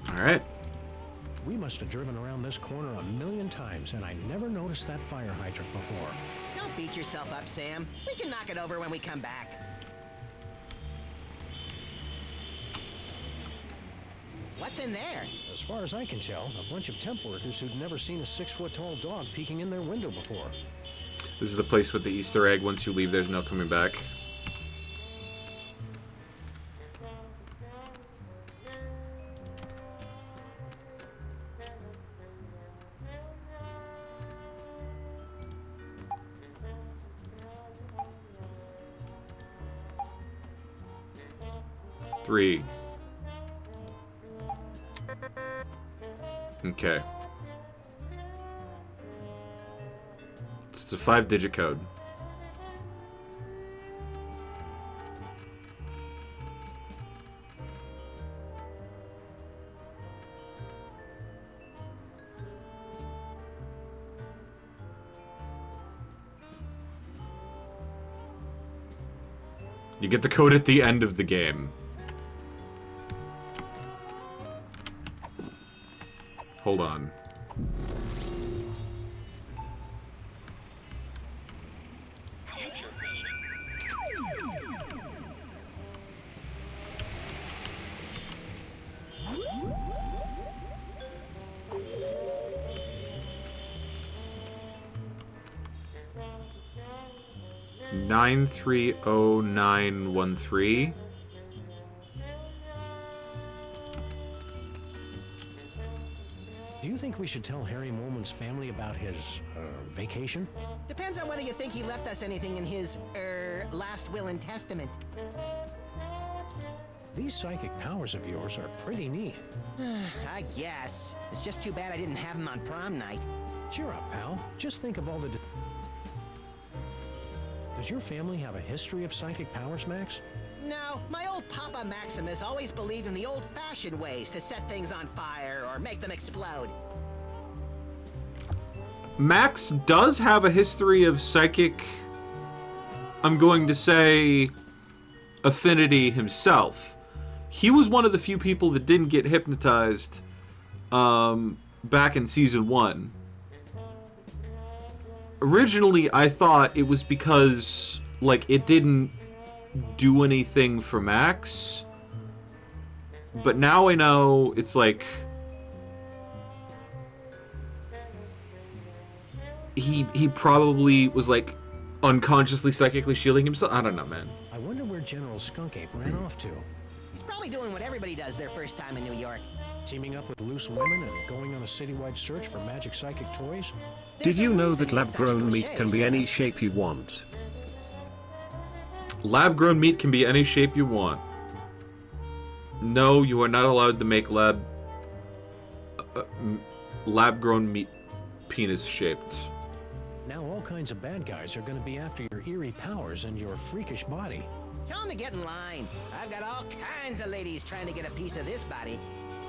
Alright. We must have driven around this corner 1,000,000 times, and I never noticed that fire hydrant before. Don't beat yourself up, Sam. We can knock it over when we come back. What's in there? As far as I can tell, a bunch of temp workers who'd never seen a 6-foot-tall dog peeking in their window before. This is the place with the Easter egg. Once you leave, there's no coming back. Three. Okay. It's a 5-digit code. You get the code at the end of the game. Hold on. Nine 30913. Do you think we should tell Harry Molman's family about his, vacation? Depends on whether you think he left us anything in his, last will and testament. These psychic powers of yours are pretty neat. I guess. It's just too bad I didn't have him on prom night. Cheer up, pal. Just think of all the... Does your family have a history of psychic powers, Max? No, my old Papa Maximus always believed in the old-fashioned ways to set things on fire or make them explode. Max does have a history of psychic, I'm going to say, affinity himself. He was one of the few people that didn't get hypnotized back in Season 1. Originally, I thought it was because, like, it didn't do anything for Max. But now I know it's like... He probably was, like, unconsciously psychically shielding himself. I don't know, man. I wonder where General Skunkape ran off to. He's probably doing what everybody does their first time in New York. Teaming up with loose women and going on a citywide search for magic psychic toys? Did you know that lab-grown meat can be any shape you want? Lab-grown meat can be any shape you want. No, you are not allowed to make lab-grown meat penis-shaped. Now all kinds of bad guys are going to be after your eerie powers and your freakish body. Tell him to get in line. I've got all kinds of ladies trying to get a piece of this body.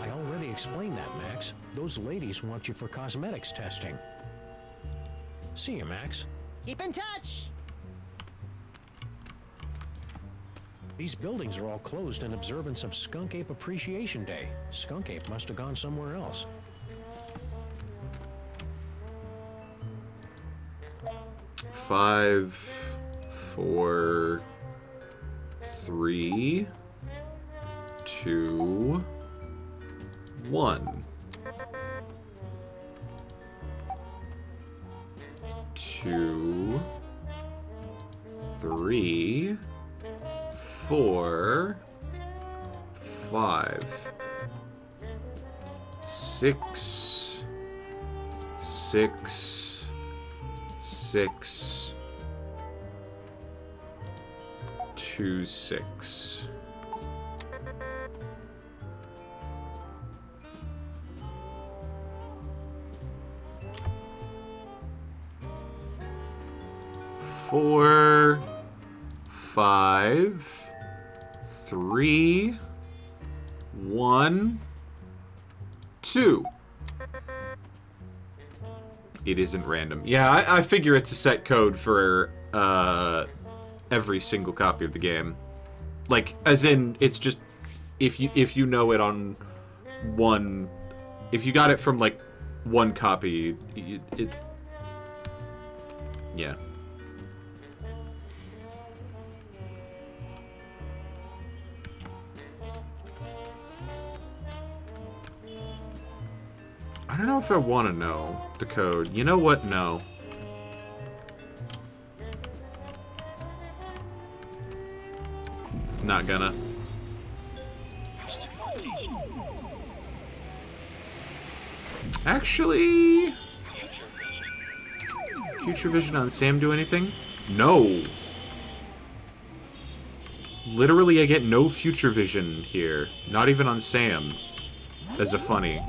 I already explained that, Max. Those ladies want you for cosmetics testing. See you, Max. Keep in touch! These buildings are all closed in observance of Skunk Ape Appreciation Day. Skunk Ape must have gone somewhere else. Five, 4, 3, 2, 1. 2, 3, 4, 5, 6, 6, 6, 2, 6. Four, 5, 3, 1, 2. It isn't random. Yeah, I figure it's a set code for every single copy of the game. Like, as in, it's just if you know it on one, if you got it from like one copy, it's yeah. I don't know if I want to know the code. You know what? No. Not gonna. Actually... Future Vision on Sam do anything? No. Literally, I get no Future Vision here. Not even on Sam. As a funny.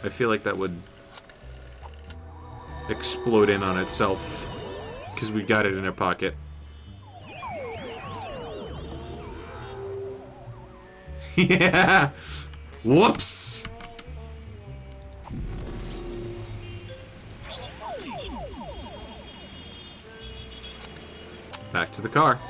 I feel like that would explode in on itself because we got it in our pocket. Yeah. Whoops. Back to the car.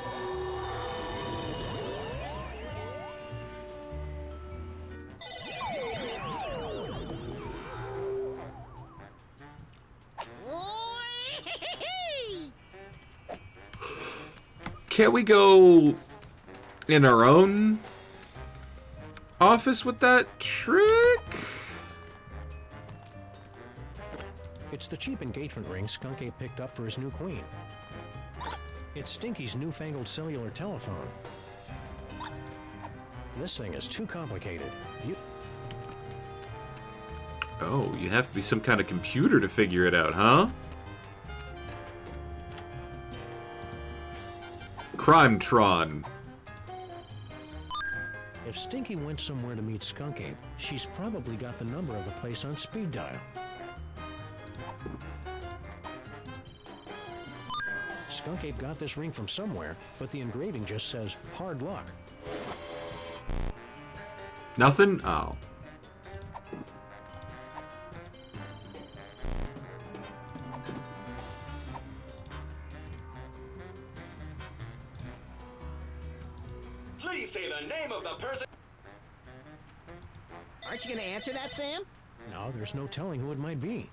Can't we go in our own office with that trick? It's the cheap engagement ring Skunk Ape picked up for his new queen. It's Stinky's newfangled cellular telephone. This thing is too complicated. Oh, you have to be some kind of computer to figure it out, huh? Crimetron. If Stinky went somewhere to meet Skunk Ape, she's probably got the number of the place on speed dial. Skunk Ape got this ring from somewhere, but the engraving just says, hard luck. Nothing? Oh. Please say the name of the person. Aren't you gonna answer that, Sam? No, there's no telling who it might be.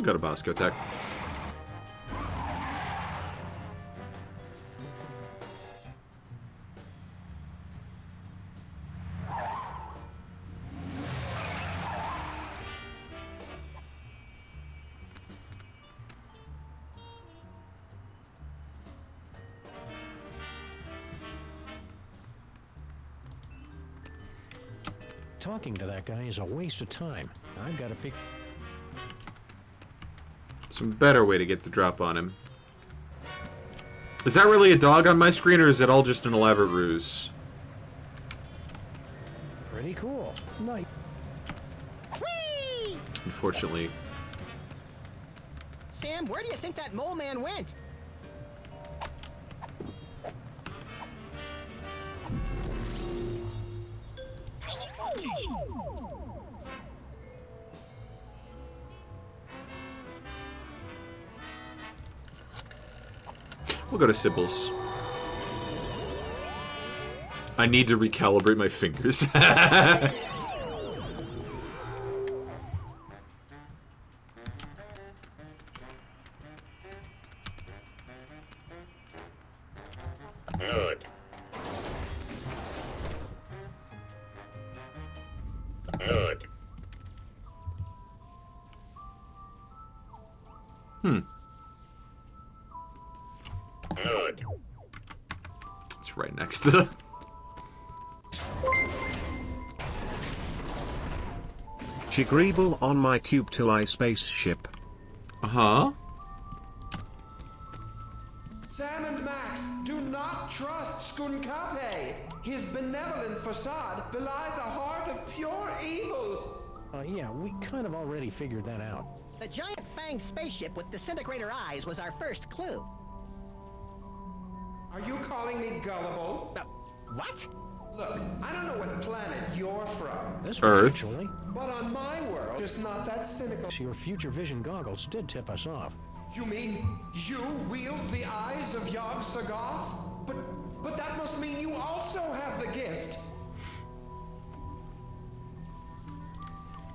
Go to Bosco Tech. Talking to that guy is a waste of time. I've got to pick... Some better way to get the drop on him. Is that really a dog on my screen, or is it all just an elaborate ruse? Pretty cool. Nice. Whee! Unfortunately. Sam, where do you think that mole man went? We'll go to Sybil's. I need to recalibrate my fingers. Good. Good. Good. It's right next to the... Chigreeble on my Cubetili spaceship. Uh-huh. Sam and Max, do not trust Skunkape. His benevolent facade belies a heart of pure evil. Yeah, we kind of already figured that out. The giant fanged spaceship with disintegrator eyes was our first clue. Are you calling me gullible? What? Look, I don't know what planet you're from. This Earth. one, actually. But on my world, it's not that cynical. Your future vision goggles did tip us off. You mean you wield the eyes of Yog-Sothoth? But that must mean you also have the gift.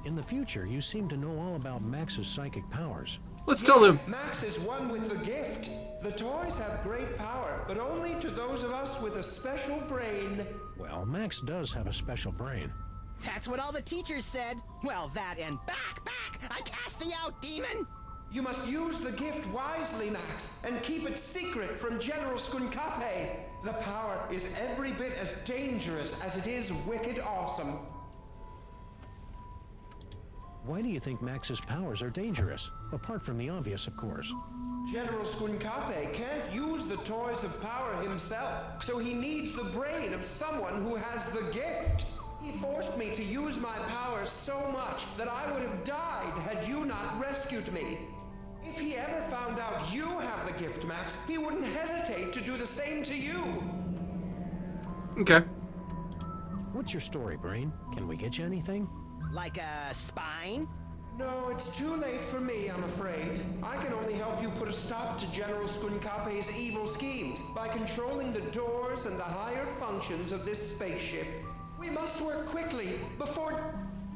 In the future, you seem to know all about Max's psychic powers. Let's tell him. Max is one with the gift. The toys have great power, but only to those of us with a special brain. Well, Max does have a special brain. That's what all the teachers said. Well, that and back! I cast thee out, demon! You must use the gift wisely, Max, and keep it secret from General Skunkape. The power is every bit as dangerous as it is wicked awesome. Why do you think Max's powers are dangerous? Apart from the obvious, of course. General Skunkape can't use the toys of power himself, so he needs the brain of someone who has the gift. He forced me to use my powers so much that I would have died had you not rescued me. If he ever found out you have the gift, Max, he wouldn't hesitate to do the same to you. Okay. What's your story, Brain? Can we get you anything? Like a spine? No, it's too late for me, I'm afraid. I can only help you put a stop to General Skunkape's evil schemes by controlling the doors and the higher functions of this spaceship. We must work quickly before...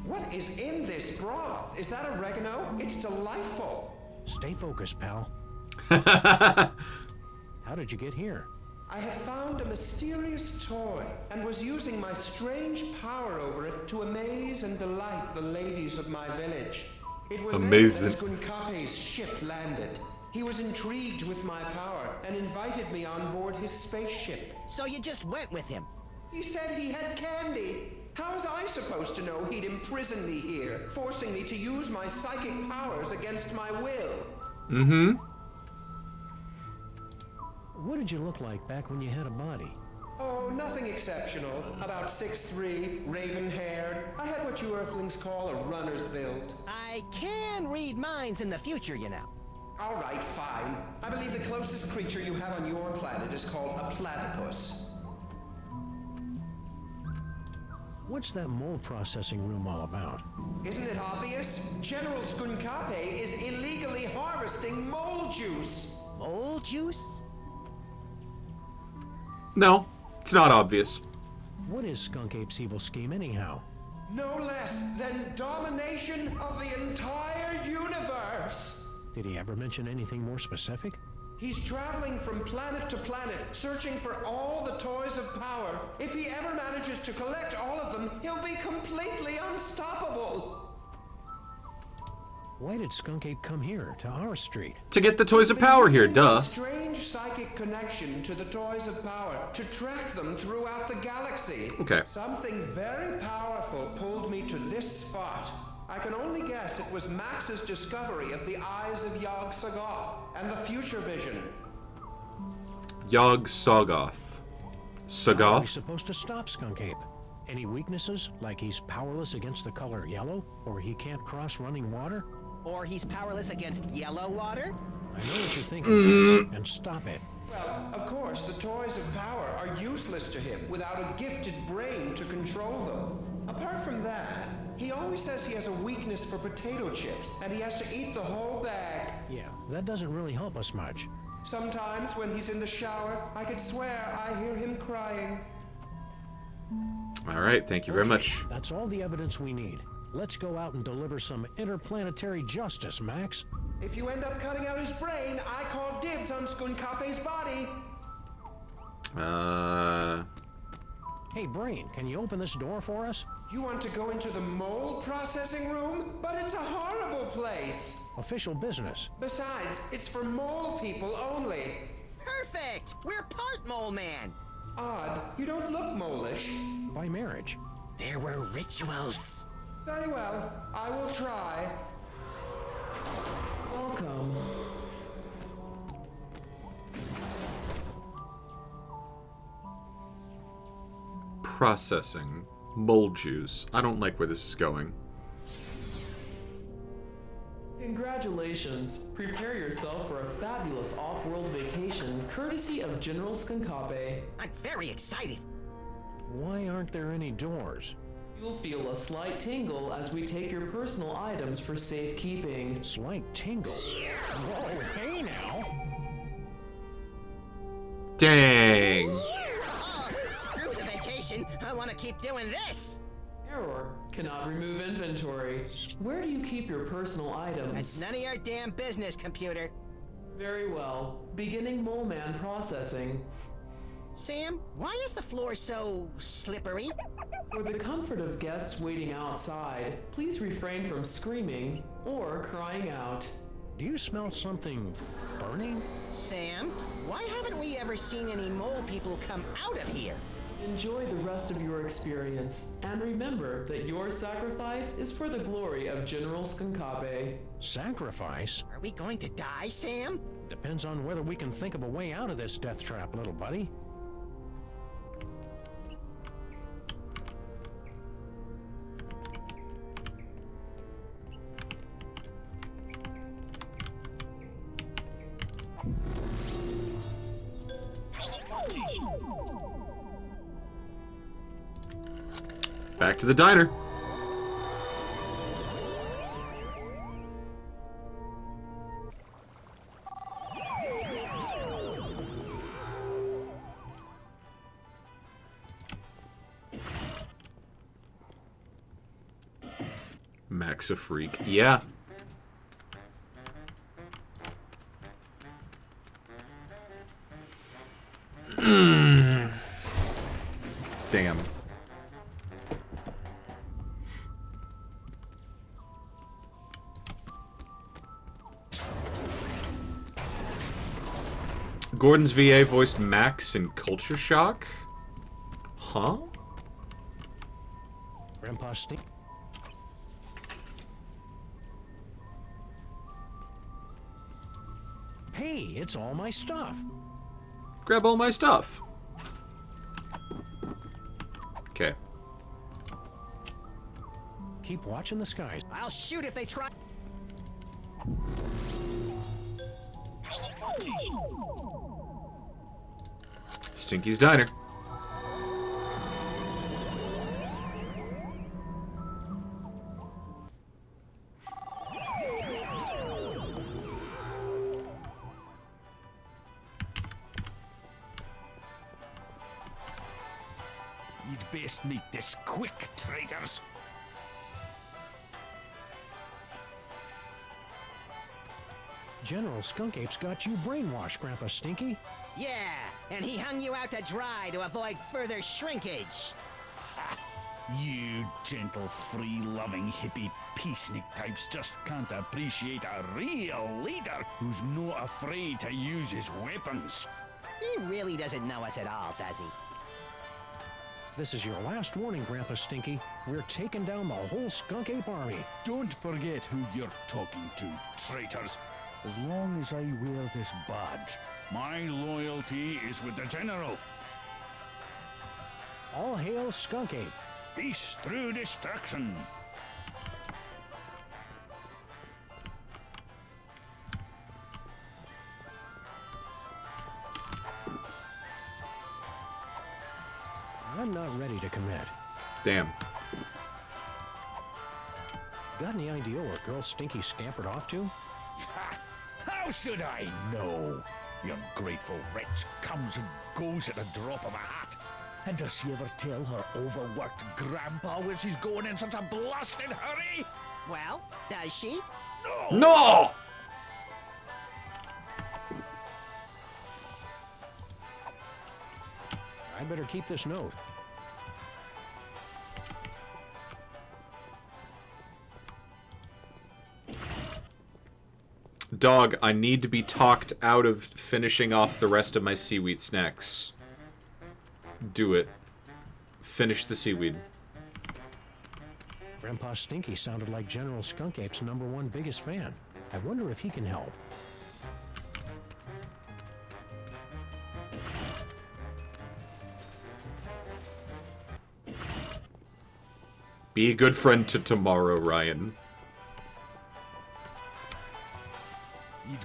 What is in this broth? Is that oregano? It's delightful. Stay focused, pal. How did you get here? I have found a mysterious toy and was using my strange power over it to amaze and delight the ladies of my village. It was amazing. then that Skunkape's ship landed. He was intrigued with my power and invited me on board his spaceship. So you just went with him? He said he had candy. How was I supposed to know he'd imprison me here, forcing me to use my psychic powers against my will? Mm-hmm. What did you look like back when you had a body? Oh, nothing exceptional. About 6'3", raven-haired. I had what you Earthlings call a runner's build. I can read minds in the future, you know. All right, fine. I believe the closest creature you have on your planet is called a platypus. What's that mold processing room all about? Isn't it obvious? General Skunkape is illegally harvesting mole juice. Mole juice? No, it's not obvious. What is Skunk Ape's evil scheme anyhow? No less than domination of the entire universe. Did he ever mention anything more specific? He's traveling from planet to planet, searching for all the toys of power. If he ever manages to collect all of them, he'll be completely unstoppable. Why did Skunk Ape come here, to our street? To get the toys of power here, duh. A strange psychic connection to the toys of power, to track them throughout the galaxy. Okay. Something very powerful pulled me to this spot. I can only guess it was Max's discovery of the eyes of Yog-Sothoth and the future vision. Yog-Sothoth. How are we Sothoth? supposed to stop Skunk Ape? Any weaknesses, like he's powerless against the color yellow, or he can't cross running water? Or he's powerless against yellow water? I know what you're thinking, and stop it. Well, of course, the toys of power are useless to him without a gifted brain to control them. Apart from that, he always says he has a weakness for potato chips, and he has to eat the whole bag. Yeah, that doesn't really help us much. Sometimes when he's in the shower, I could swear I hear him crying. All right, thank you very much. That's all the evidence we need. Let's go out and deliver some interplanetary justice, Max. If you end up cutting out his brain, I call dibs on Skunkape's body. Hey, Brain, can you open this door for us? You want to go into the mole processing room? But it's a horrible place. Official business. Besides, it's for mole people only. Perfect! We're part mole man. Odd, you don't look mole-ish. By marriage. There were rituals. Very well, I will try. Welcome. Processing. Mold juice. I don't like where this is going. Congratulations. Prepare yourself for a fabulous off-world vacation courtesy of General Skunkape. I'm very excited. Why aren't there any doors? You'll feel a slight tingle as we take your personal items for safekeeping. Slight tingle? Whoa, hey now! Dang! Oh, screw the vacation. I want to keep doing this. Error. Cannot remove inventory. Where do you keep your personal items? That's none of your damn business, computer. Very well. Beginning Mole Man processing. Sam, why is the floor so slippery? For the comfort of guests waiting outside, please refrain from screaming or crying out. Do you smell something burning? Sam, why haven't we ever seen any mole people come out of here? Enjoy the rest of your experience, and remember that your sacrifice is for the glory of General Skunkape. Sacrifice? Are we going to die, Sam? Depends on whether we can think of a way out of this death trap, little buddy. Back to the diner. Max a freak. Yeah. Damn. Gordon's VA voiced Max in Culture Shock? Huh? Grandpa Stink. Hey, it's all my stuff. Grab all my stuff. Okay. Keep watching the skies. I'll shoot if they try. Stinky's Diner. You'd best make this quick, traitors. General Skunkape's got you brainwashed, Grandpa Stinky. Yeah, and he hung you out to dry to avoid further shrinkage. You gentle, free-loving, hippie peacenik types just can't appreciate a real leader who's not afraid to use his weapons. He really doesn't know us at all, does he? This is your last warning, Grandpa Stinky. We're taking down the whole Skunk Ape army. Don't forget who you're talking to, traitors. As long as I wear this badge, my loyalty is with the General. All hail Skunk Ape. Peace through destruction. I'm not ready to commit. Damn. got any idea where girl Stinky scampered off to? Ha! How should I know? The ungrateful wretch comes and goes at the drop of a hat. And does she ever tell her overworked grandpa where she's going in such a blasted hurry? Well, does she? No! No! I better keep this note. Dog, I need to be talked out of finishing off the rest of my seaweed snacks. Do it. Finish the seaweed. Grandpa Stinky sounded like General Skunk Ape's #1 biggest fan. I wonder if he can help. Be a good friend to tomorrow, Ryan.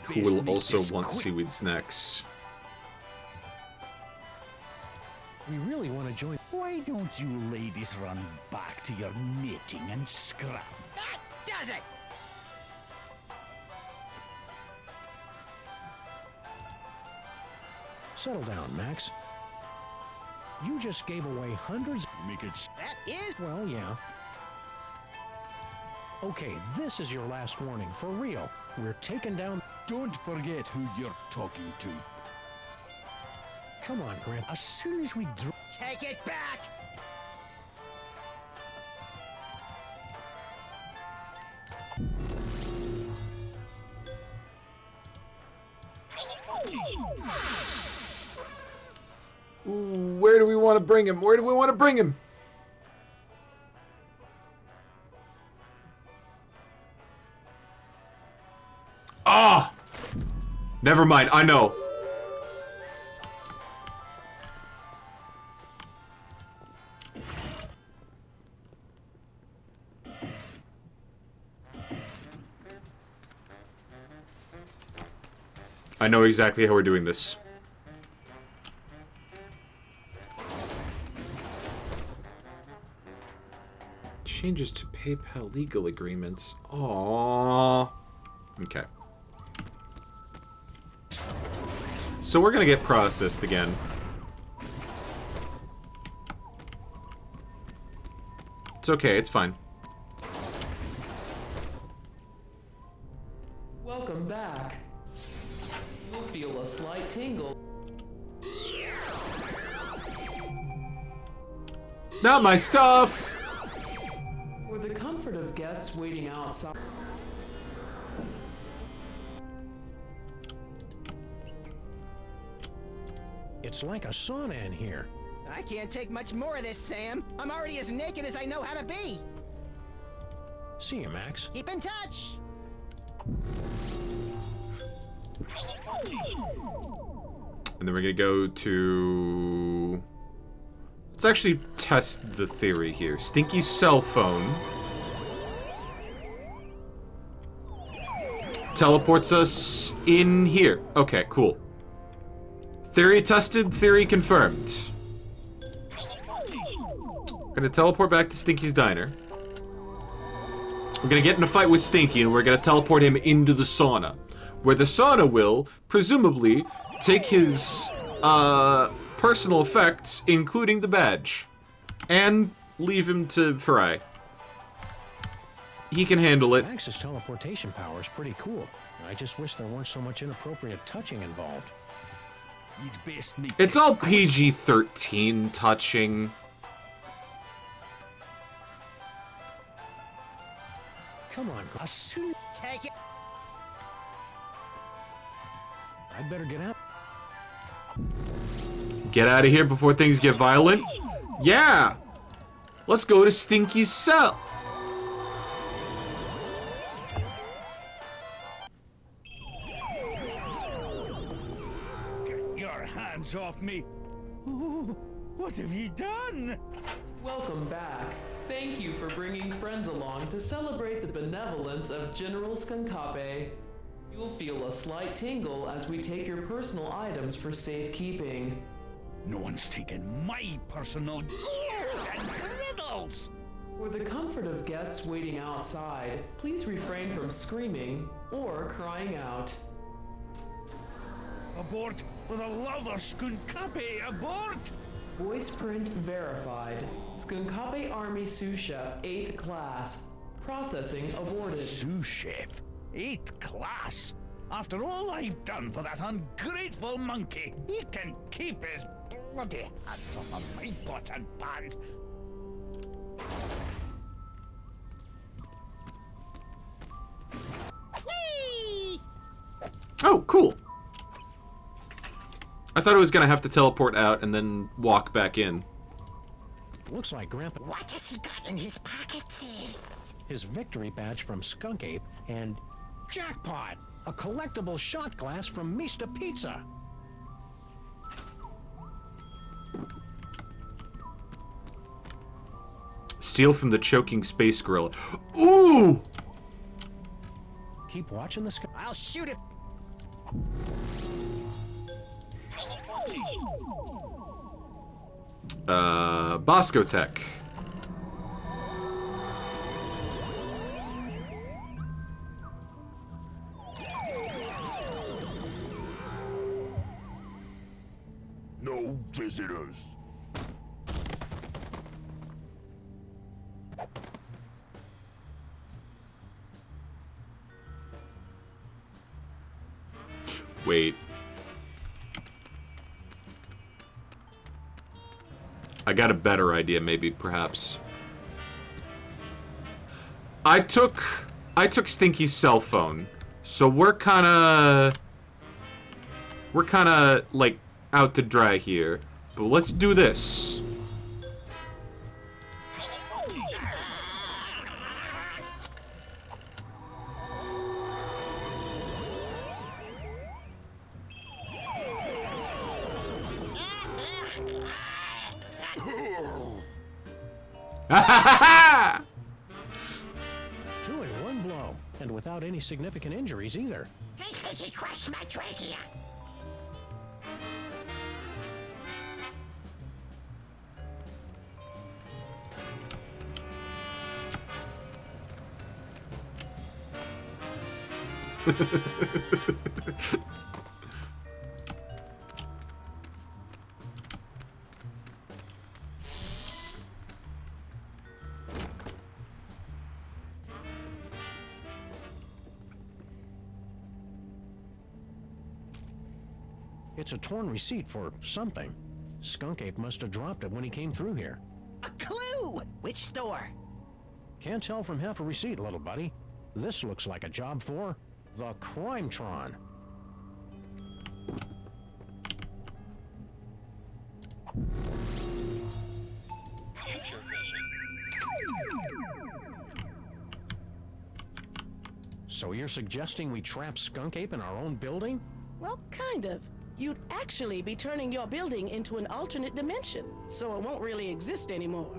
Who will also want seaweed snacks. We really want to join. Why don't you ladies run back to your knitting and scrap? That does it! Settle down, Max. You just gave away hundreds. Make it. That is. Well, yeah. Okay, this is your last warning, for real. We're taking down. Don't forget who you're talking to. Come on, Grandpa. As soon as we drop. Take it back! Ooh, where do we want to bring him? Where do we want to bring him? Ah! Never mind, I know. I know exactly how we're doing this. Changes to PayPal legal agreements. Aww. Okay. So we're gonna get processed again. It's okay, it's fine. Welcome back. You'll feel a slight tingle. Not my stuff! For the comfort of guests waiting outside. It's like a sauna in here. I can't take much more of this, Sam. I'm already as naked as I know how to be. See you, Max. Keep in touch. And then we're gonna go to... Let's actually test the theory here. Stinky's cell phone teleports us in here. Okay, cool. Theory tested, theory confirmed. We're gonna teleport back to Stinky's diner. We're gonna get in a fight with Stinky and we're gonna teleport him into the sauna. Where the sauna will, presumably, take his, personal effects, including the badge. And leave him to fry. He can handle it. Max's teleportation power is pretty cool. I just wish there weren't so much inappropriate touching involved. You'd best make It's all PG-13 touching. Come on, as soon. Take it. I'd better get out. Get out of here before things get violent? Yeah! Let's go to Stinky's cell. Get your hands off me. Oh, what have you done? Welcome back. Thank you for bringing friends along to celebrate the benevolence of General Skunkape. You'll feel a slight tingle as we take your personal items for safekeeping. No one's taken my personal and griddles. For the comfort of guests waiting outside, please refrain from screaming or crying out. Abort! For the love of Skunkapi, abort! Voice print verified. Skunkapi Army Sous Chef 8th class. Processing aborted. Sous Chef? 8th class? After all I've done for that ungrateful monkey, he can keep his bloody hands off of my pots and pans. Oh, cool. I thought I was gonna have to teleport out and then walk back in. Looks like Grandpa... What has he got in his pockets? His victory badge from Skunk Ape and... Jackpot! A collectible shot glass from Mista Pizza! Steal from the choking space gorilla. Ooh! Keep watching the sky. I'll shoot it. Bosco Tech. No visitors. Wait. I got a better idea, maybe, perhaps. I took Stinky's cell phone, so we're kinda like out to dry here. But let's do this. Two in one blow, and without any significant injuries either. He says he crushed my trachea. It's a torn receipt for something. Skunk Ape must have dropped it when he came through here. A clue! Which store? Can't tell from half a receipt, little buddy. This looks like a job for the Crimetron. So you're suggesting we trap Skunk Ape in our own building? Well, kind of. You'd actually be turning your building into an alternate dimension, so it won't really exist anymore.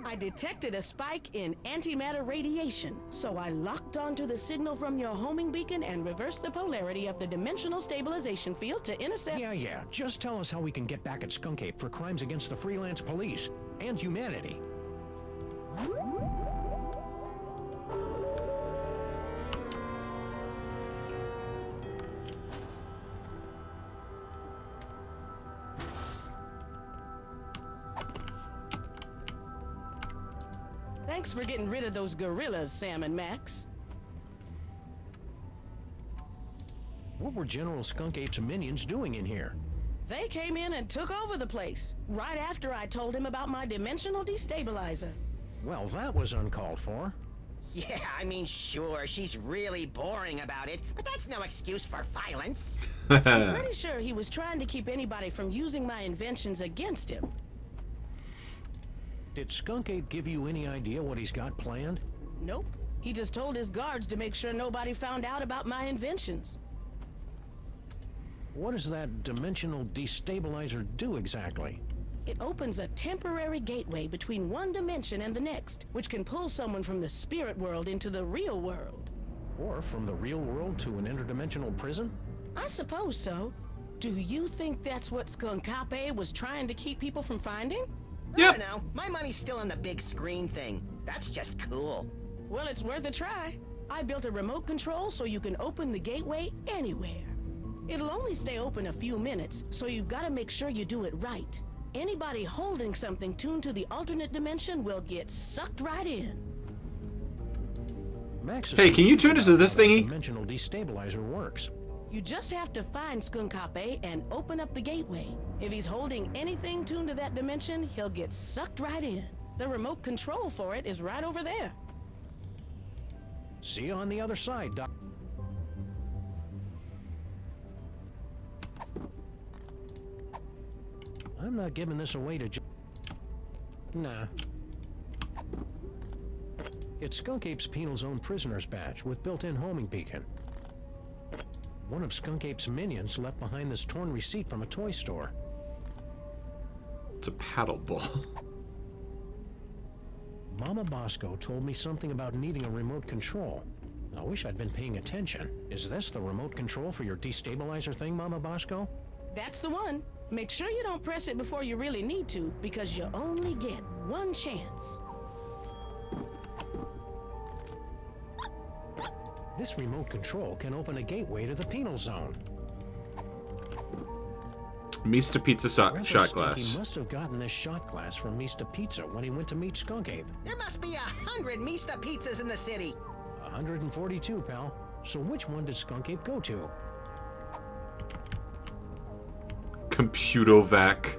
I detected a spike in antimatter radiation, so I locked onto the signal from your homing beacon and reversed the polarity of the dimensional stabilization field to intercept... Yeah. Just tell us how we can get back at Skunk Ape for crimes against the freelance police and humanity. Thanks for getting rid of those gorillas, Sam and Max. What were General Skunk Ape's minions doing in here? They came in and took over the place, right after I told him about my dimensional destabilizer. Well, that was uncalled for. Yeah, I mean, sure, she's really boring about it, but that's no excuse for violence. I'm pretty sure he was trying to keep anybody from using my inventions against him. Did Skunk Ape give you any idea what he's got planned? Nope. He just told his guards to make sure nobody found out about my inventions. What does that dimensional destabilizer do exactly? It opens a temporary gateway between one dimension and the next, which can pull someone from the spirit world into the real world. Or from the real world to an interdimensional prison? I suppose so. Do you think that's what Skunkape was trying to keep people from finding? I don't know. My money's still on the big screen thing. That's just cool. Well, it's worth a try. I built a remote control so you can open the gateway anywhere. It'll only stay open a few minutes, so you've got to make sure you do it right. Anybody holding something tuned to the alternate dimension will get sucked right in. Hey, can you tune into this thingy? Dimensional destabilizer works. You just have to find Skunkape and open up the gateway. If he's holding anything tuned to that dimension, he'll get sucked right in. The remote control for it is right over there. See you on the other side, Doc. I'm not giving this away to Nah. It's Skunkape's penal zone prisoner's badge with built-in homing beacon. One of Skunkape's minions left behind this torn receipt from a toy store. It's a paddle ball. Mama Bosco told me something about needing a remote control. I wish I'd been paying attention. Is this the remote control for your destabilizer thing, Mama Bosco? That's the one. Make sure you don't press it before you really need to, because you only get one chance. This remote control can open a gateway to the penal zone. Mista Pizza shot glass. He must have gotten this shot glass from Mista Pizza when he went to meet Skunkape. There must be 100 Mista pizzas in the city. 142, pal. So which one did Skunkape go to? Computovac.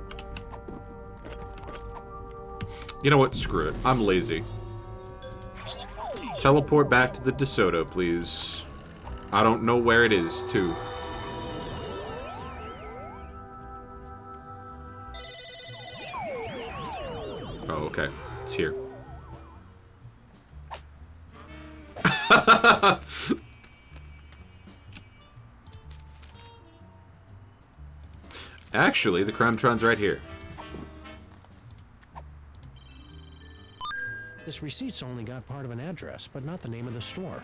You know what? Screw it. I'm lazy. Teleport back to the DeSoto, please. I don't know where it is, too. Oh, okay. It's here. Actually, the Crimetron's right here. This receipt's only got part of an address, but not the name of the store.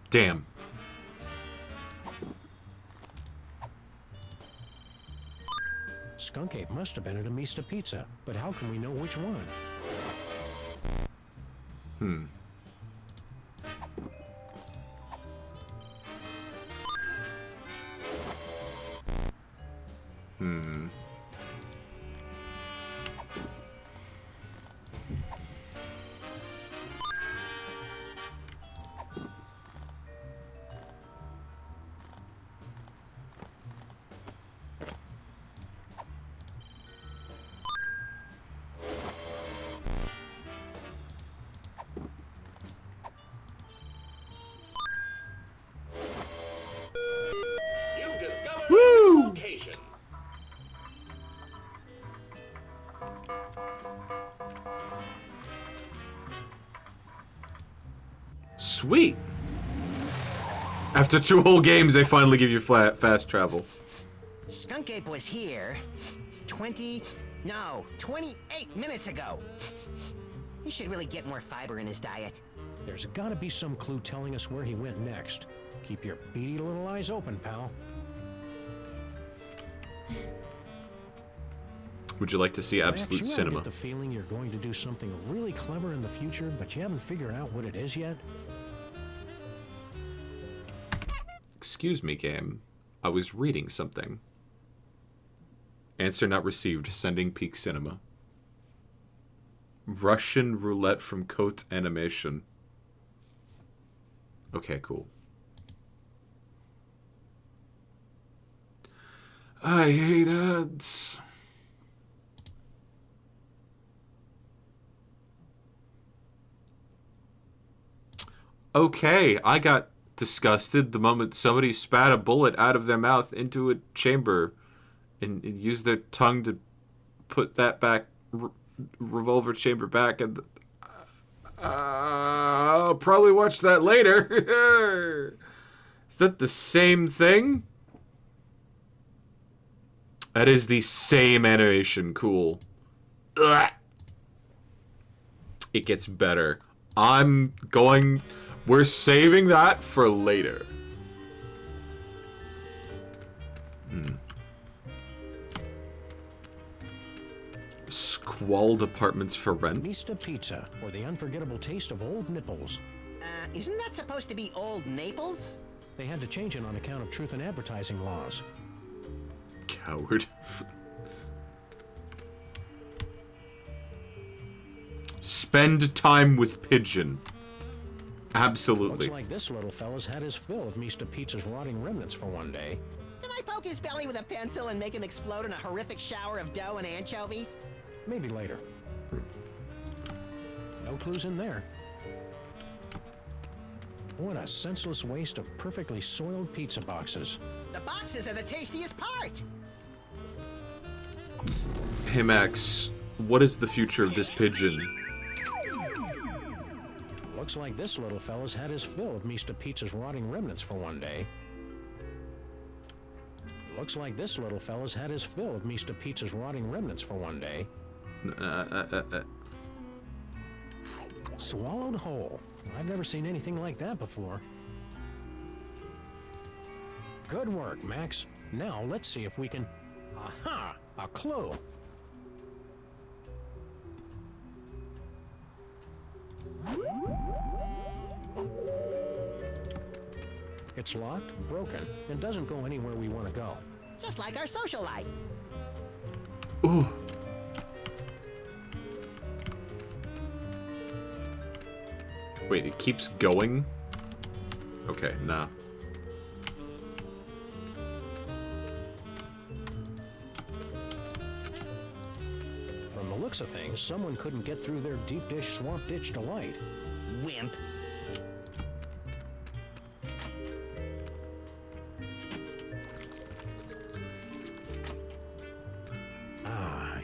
Damn. Skunkape must have been at a Mista Pizza, but how can we know which one? Hmm. Hmm. You've discovered Woo! a location. Sweet. After 2 whole games, they finally give you fast travel. Skunkape was here 28 minutes ago. He should really get more fiber in his diet. There's gotta be some clue telling us where he went next. Keep your beady little eyes open, pal. Would you like to see Absolute Max, Cinema? You ever get the feeling you're going to do something really clever in the future, but you haven't figured out what it is yet? Excuse me, game. I was reading something. Answer not received. Sending Peak Cinema. Russian roulette from Coat Animation. Okay, cool. I hate ads. Okay, I got disgusted the moment somebody spat a bullet out of their mouth into a chamber and used their tongue to put that back revolver chamber back, and I'll probably watch that later. Is that the same thing? That is the same animation. Cool. Ugh. It gets better. We're saving that for later. Squalid apartments for rent. Mista Pizza, or the unforgettable taste of old nipples. Isn't that supposed to be Old Naples? They had to change it on account of truth in advertising laws. Coward. Spend time with Pigeon. Absolutely. Looks like this little fella's had his fill of Mista Pizza's rotting remnants for one day. Can I poke his belly with a pencil and make him explode in a horrific shower of dough and anchovies? Maybe later. No clues in there. What a senseless waste of perfectly soiled pizza boxes. The boxes are the tastiest part! Hey Max, what is the future of this pigeon? Looks like this little fella's had his fill of Mista Pizza's rotting remnants for one day. Looks like this little fella's had his fill of Mista Pizza's rotting remnants for one day. Swallowed whole. I've never seen anything like that before. Good work, Max. Now let's see if we can... Aha! A clue! It's locked, broken, and doesn't go anywhere we want to go. Just like our social life. Ooh. Wait, it keeps going? Okay, nah. From the looks of things, someone couldn't get through their deep dish swamp ditch delight. Wimp.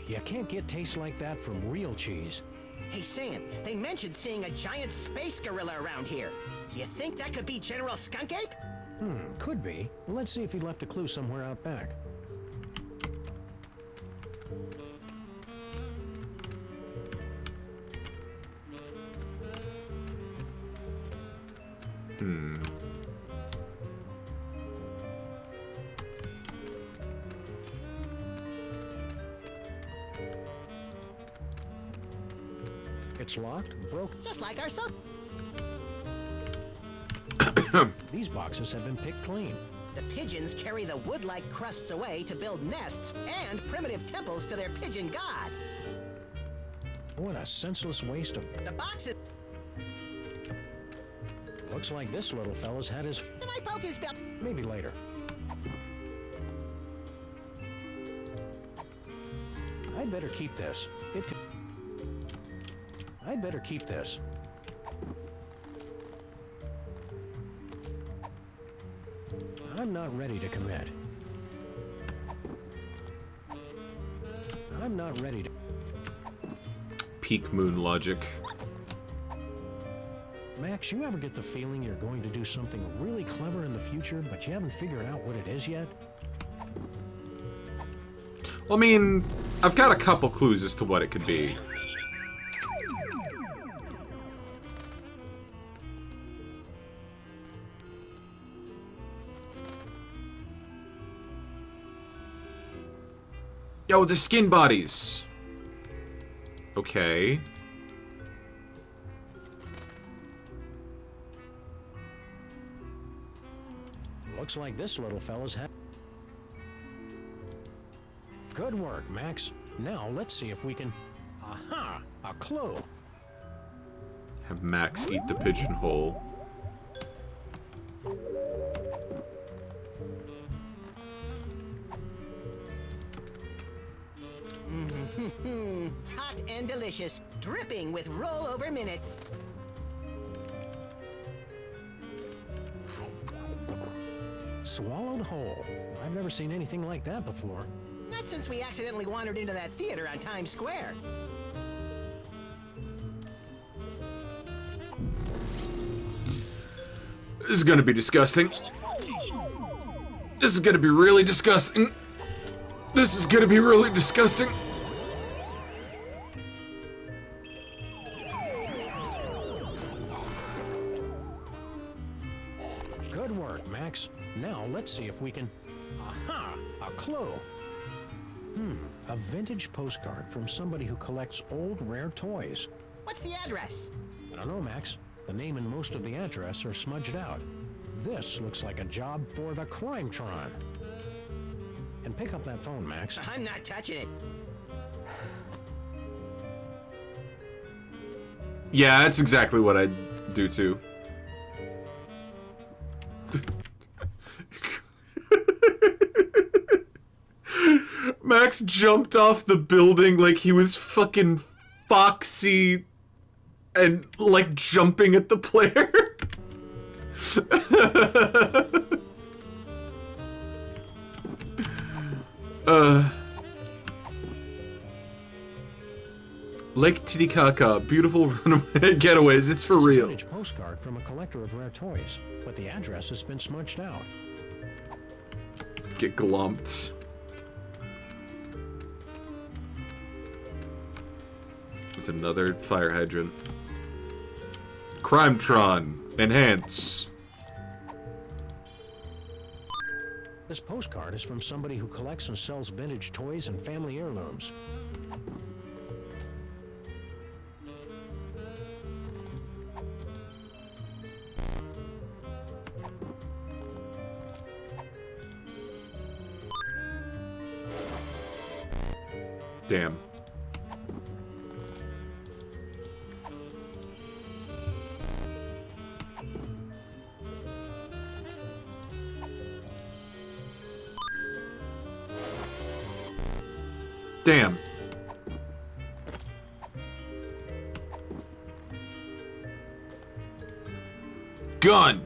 You can't get taste like that from real cheese. Hey Sam, they mentioned seeing a giant space gorilla around here. Do you think that could be General Skunkape? Could be. Let's see if he left a clue somewhere out back. It's locked, broken. Just like our son. These boxes have been picked clean. The pigeons carry the wood-like crusts away to build nests and primitive temples to their pigeon god. What a senseless waste of... The boxes... Looks like this little fella's had his... Can I poke his bell? Maybe later. I'd better keep this. It could... I'd better keep this. I'm not ready to commit. I'm not ready to... Peak moon logic. Max, you ever get the feeling you're going to do something really clever in the future, but you haven't figured out what it is yet? Well, I mean, I've got a couple clues as to what it could be. Yo, the skin bodies. Okay. Looks like this little fella's had... Good work, Max. Now let's see if we can... Aha! A clue. Have Max eat the pigeonhole. Hot and delicious, dripping with rollover minutes. Swallowed whole. I've never seen anything like that before. Not since we accidentally wandered into that theater on Times Square. This is gonna be disgusting. This is gonna be really disgusting. This is gonna be really disgusting. Good work, Max. Now let's see if we can... Aha! A clue! A vintage postcard from somebody who collects old rare toys. What's the address? I don't know, Max. The name and most of the address are smudged out. This looks like a job for the Crimetron. And pick up that phone, Max. I'm not touching it. Yeah, that's exactly what I'd do too. Max jumped off the building like he was fucking Foxy and like jumping at the player. Lake Titicaca, beautiful runaway getaways, it's for real. It's a vintage postcard from a collector of rare toys, but the address has been smudged out. Get glumped. There's another fire hydrant. Crimetron, enhance. This postcard is from somebody who collects and sells vintage toys and family heirlooms. Damn. Damn. Gun.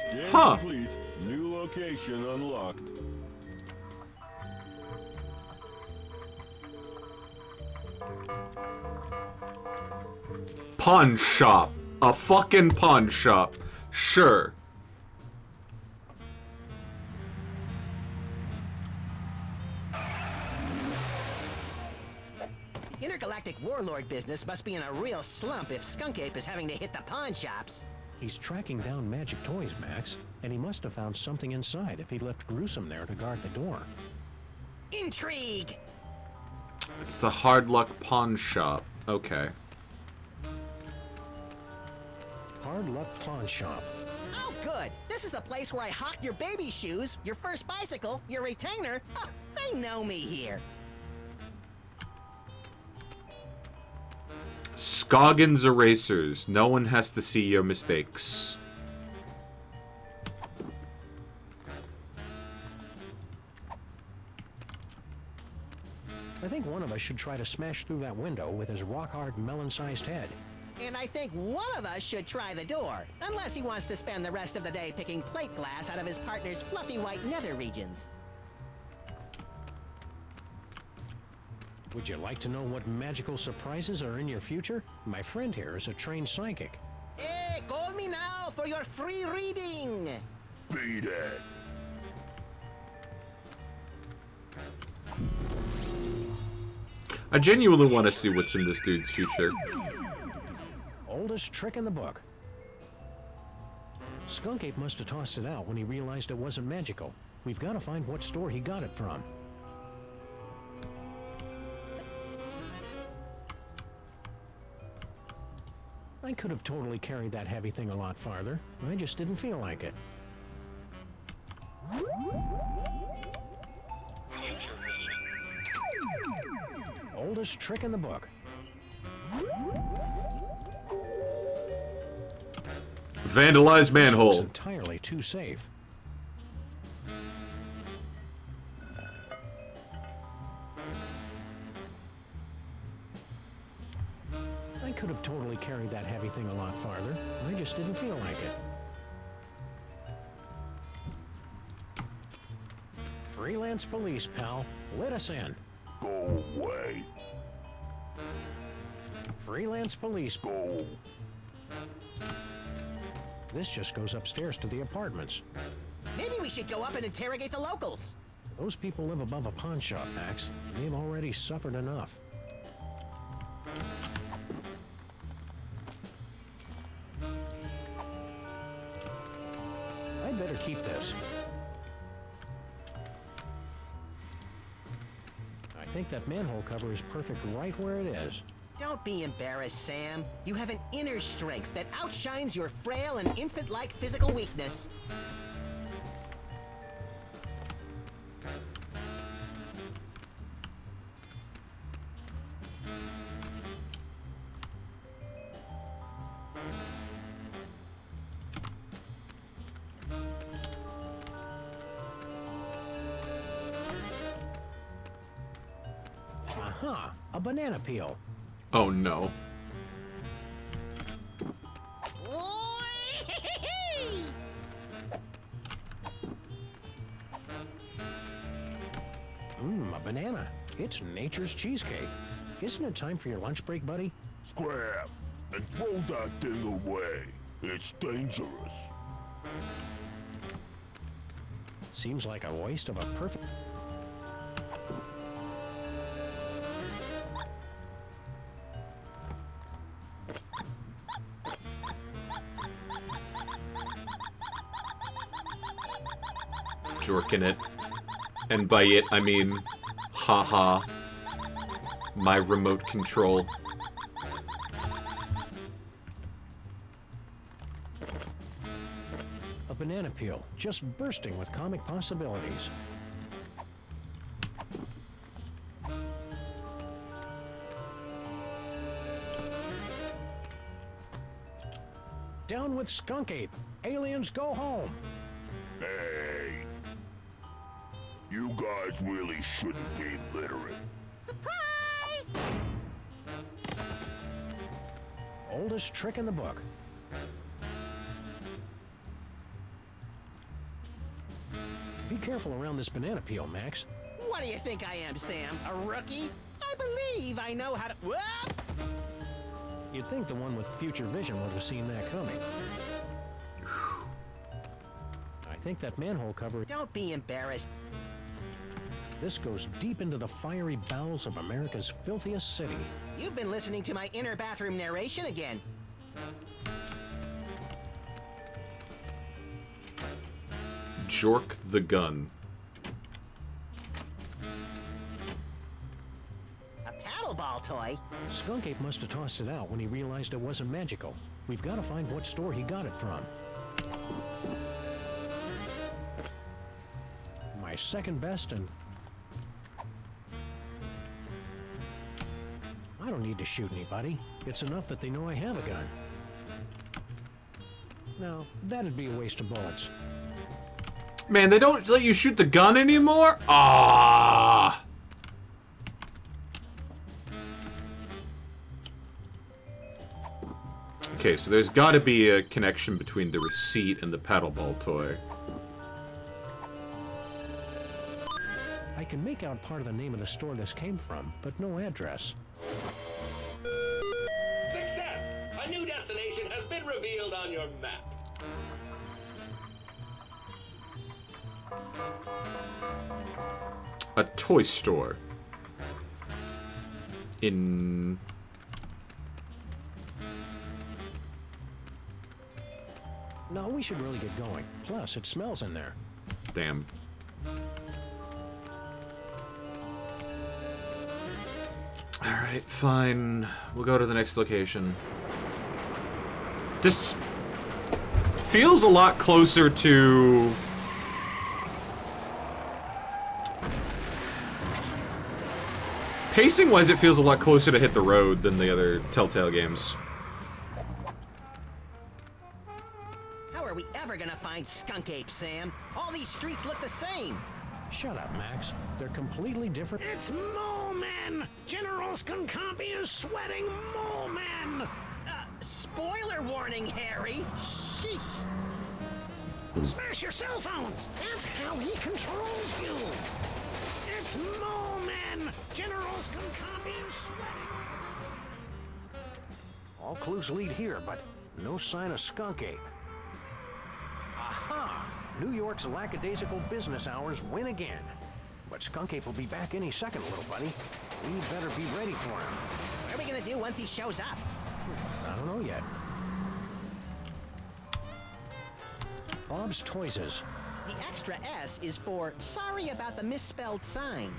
Scan Huh. complete. New location unlocked. Pawn shop. A fucking pawn shop. Sure. The intergalactic warlord business must be in a real slump if Skunk Ape is having to hit the pawn shops. He's tracking down magic toys, Max, and he must have found something inside if he left Gruesome there to guard the door. Intrigue! It's the Hard Luck Pawn Shop. Okay. Hard Luck Pawn Shop. Oh, good. This is the place where I hawked your baby shoes, your first bicycle, your retainer. Oh, they know me here. Scoggins Erasers. No one has to see your mistakes. I think one of us should try to smash through that window with his rock-hard melon-sized head. And I think one of us should try the door, unless he wants to spend the rest of the day picking plate glass out of his partner's fluffy white nether regions. Would you like to know what magical surprises are in your future? My friend here is a trained psychic. Hey, call me now for your free reading! Beat it. I genuinely want to see what's in this dude's future. Oldest trick in the book. Skunk Ape must have tossed it out when he realized it wasn't magical. We've got to find what store he got it from. I could have totally carried that heavy thing a lot farther. I just didn't feel like it. Oldest trick in the book. Vandalized It's manhole. entirely too safe. I could have totally carried that heavy thing a lot farther. I just didn't feel like it. Freelance police, pal. Let us in. Go away. Freelance police. Go. This just goes upstairs to the apartments. Maybe we should go up and interrogate the locals. Those people live above a pawn shop, Max. They've already suffered enough. I'd better keep this. I think that manhole cover is perfect right where it is. Don't be embarrassed, Sam. You have an inner strength that outshines your frail and infant-like physical weakness. Aha! A banana peel. Oh no. Mmm, a banana. It's nature's cheesecake. Isn't it time for your lunch break, buddy? Scrap and throw that thing away. It's dangerous. Seems like a waste of a perfect... Jorking it. And by it, I mean, haha, my remote control. A banana peel, just bursting with comic possibilities. Down with Skunk Ape. Aliens go home. Hey. You guys really shouldn't be literate. Surprise! Oldest trick in the book. Be careful around this banana peel, Max. What do you think I am, Sam? A rookie? I believe I know how to... Whoop! You'd think the one with future vision would have seen that coming. I think that manhole cover... Don't be embarrassed. This goes deep into the fiery bowels of America's filthiest city. You've been listening to my inner bathroom narration again. Jork the gun. A paddleball toy? Skunk Ape must have tossed it out when he realized it wasn't magical. We've got to find what store he got it from. My second best, and I don't need to shoot anybody. It's enough that they know I have a gun. No, that'd be a waste of bullets. Man, they don't let you shoot the gun anymore? Ah. Okay, so there's got to be a connection between the receipt and the paddleball toy. I can make out part of the name of the store this came from, but no address. Success! A new destination has been revealed on your map. A toy store. In... No, we should really get going. Plus, it smells in there. Damn. Alright, fine. We'll go to the next location. This feels a lot closer to... Pacing-wise, it feels a lot closer to Hit the Road than the other Telltale games. How are we ever gonna find Skunk Ape, Sam? All these streets look the same. Shut up, Max. They're completely different. It's Mole Man! General Skunkapi is sweating Mole Man! Spoiler warning, Harry! Sheesh! Smash your cell phone! That's how he controls you! It's Mole Man! General Skunkapi is sweating! All clues lead here, but no sign of Skunk Ape. Aha! New York's lackadaisical business hours win again. But Skunk Ape will be back any second, little buddy. We better be ready for him. What are we gonna do once he shows up? I don't know yet. Bob's Toyses. The extra S is for sorry about the misspelled sign.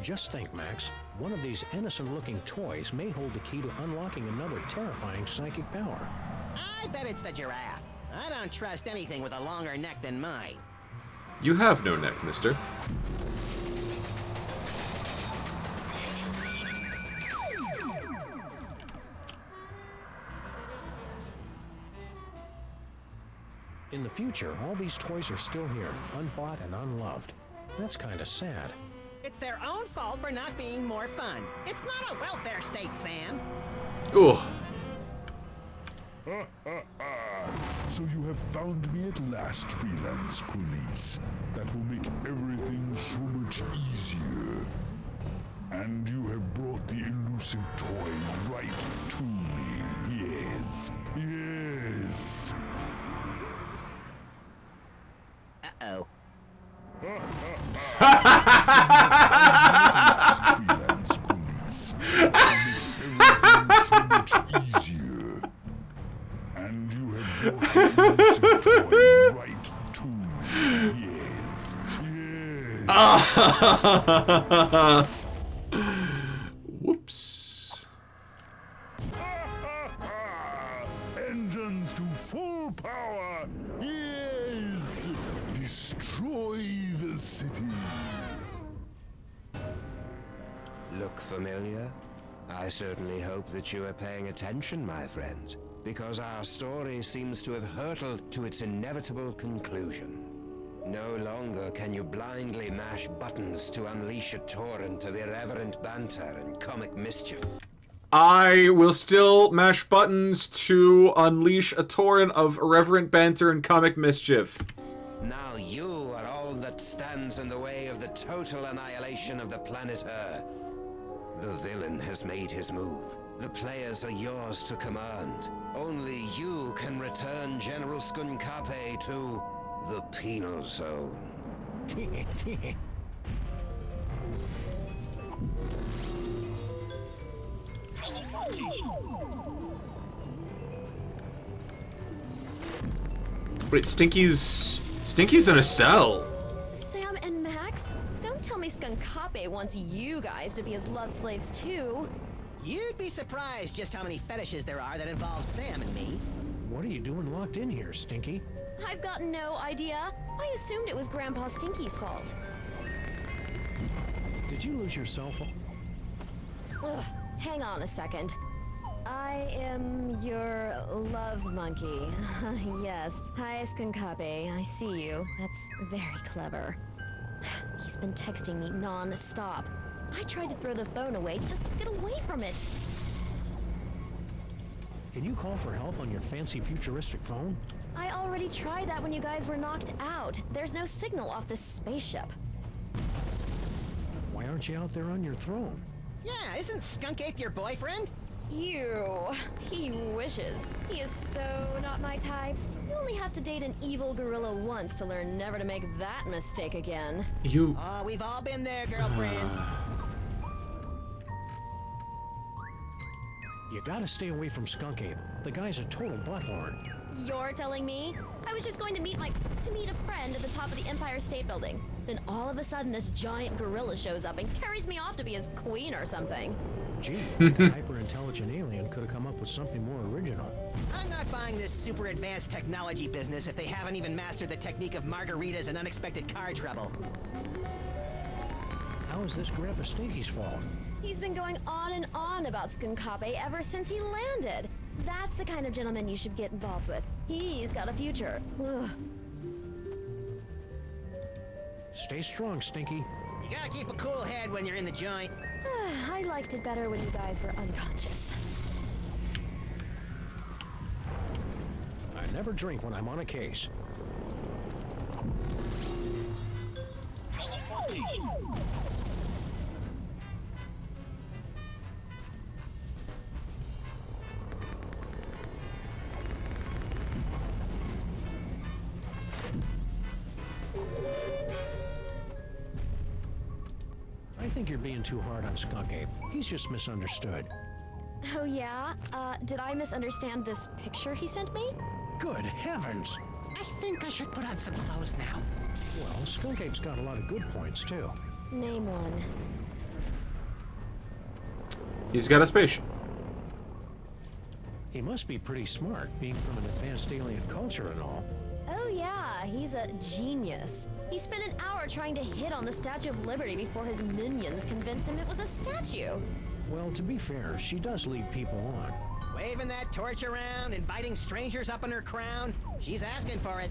Just think, Max. One of these innocent-looking toys may hold the key to unlocking another terrifying psychic power. I bet it's the giraffe. I don't trust anything with a longer neck than mine. You have no neck, mister. In the future, all these toys are still here, unbought and unloved. That's kind of sad. It's their own fault for not being more fun. It's not a welfare state, Sam. Ooh. So you have found me at last, freelance police. That will make everything so much easier. And you have brought the elusive toy right to me. Yes. Yes. Uh-oh. Freelance police. That will make everything so much easier. And you have brought the elusive toy right to me. Yes. Yes. Whoops. Engines to full power. Yes. Destroy the city. Look familiar? I certainly hope that you are paying attention, my friends, because our story seems to have hurtled to its inevitable conclusion. No longer can you blindly mash buttons to unleash a torrent of irreverent banter and comic mischief. I will still mash buttons to unleash a torrent of irreverent banter and comic mischief. Now you are all that stands in the way of the total annihilation of the planet Earth. The villain has made his move. The players are yours to command. Only you can return General Skunkape to the penal zone. Wait, Stinky's in a cell. Sam and Max? Don't tell me Skunkape wants you guys to be his love slaves too. You'd be surprised just how many fetishes there are that involve Sam and me. What are you doing locked in here, Stinky? I've got no idea. I assumed it was Grandpa Stinky's fault. Did you lose your cell phone? Ugh, hang on a second. I am your love monkey. Yes. Hi, Skunkape. I see you. That's very clever. He's been texting me non-stop. I tried to throw the phone away just to get away from it. Can you call for help on your fancy futuristic phone? I already tried that when you guys were knocked out. There's no signal off this spaceship. Why aren't you out there on your throne? Yeah, isn't Skunkape your boyfriend? Ew. He wishes. He is so not my type. You only have to date an evil gorilla once to learn never to make that mistake again. You... Oh, we've all been there, girlfriend. You gotta stay away from Skunkape. The guy's a total butthorn. You're telling me? I was just going to meet a friend at the top of the Empire State Building. Then all of a sudden this giant gorilla shows up and carries me off to be his queen or something. Gee, a hyper-intelligent alien could have come up with something more original. I'm not buying this super advanced technology business if they haven't even mastered the technique of margaritas and unexpected car trouble. How is this Grandpa Stinky's fault? He's been going on and on about Skunkape ever since he landed. That's the kind of gentleman you should get involved with. He's got a future. Ugh. Stay strong, Stinky. You gotta keep a cool head when you're in the joint. I liked it better when you guys were unconscious. I never drink when I'm on a case. think you're being too hard on Skunk Ape. He's just misunderstood. Oh yeah? Did I misunderstand this picture he sent me? Good heavens! I think I should put on some clothes now. Well, Skunk Ape's got a lot of good points, too. Name one. He's got a spaceship. He must be pretty smart, being from an advanced alien culture and all. Oh yeah, he's a genius. He spent an hour trying to hit on the Statue of Liberty before his minions convinced him it was a statue. Well, to be fair, she does lead people on. Waving that torch around, inviting strangers up in her crown. She's asking for it.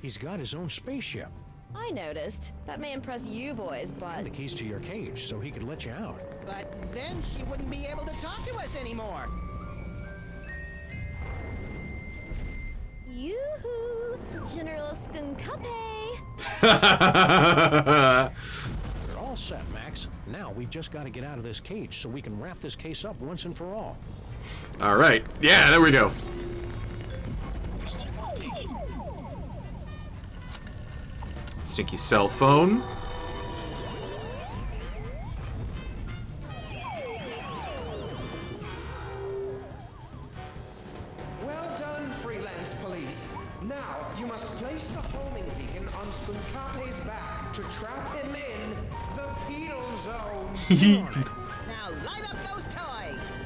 He's got his own spaceship. I noticed. That may impress you boys, but... And the keys to your cage, so he could let you out. But then she wouldn't be able to talk to us anymore. Yoo-hoo! General Skunkape! We're all set, Max. Now we've just got to get out of this cage so we can wrap this case up once and for all. All right. Yeah, there we go. Stinky cell phone. Well done, freelance police. Now you must place the homing beacon on Skunkape's back to trap him in the penal zone. Now light up those toys.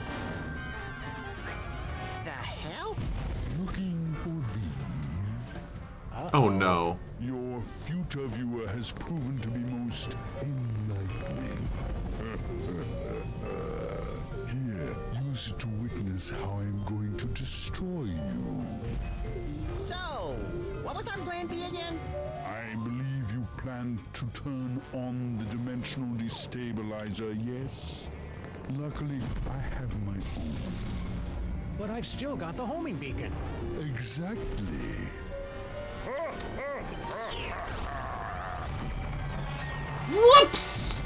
The hell? Looking for these? Oh no. Your future viewer has proven to be most enlightening. Here, use it to witness how I'm going to destroy you. So, what was our plan B again? I believe you plan to turn on the dimensional destabilizer, yes? Luckily, I have my own. But I've still got the homing beacon. Exactly. Whoops!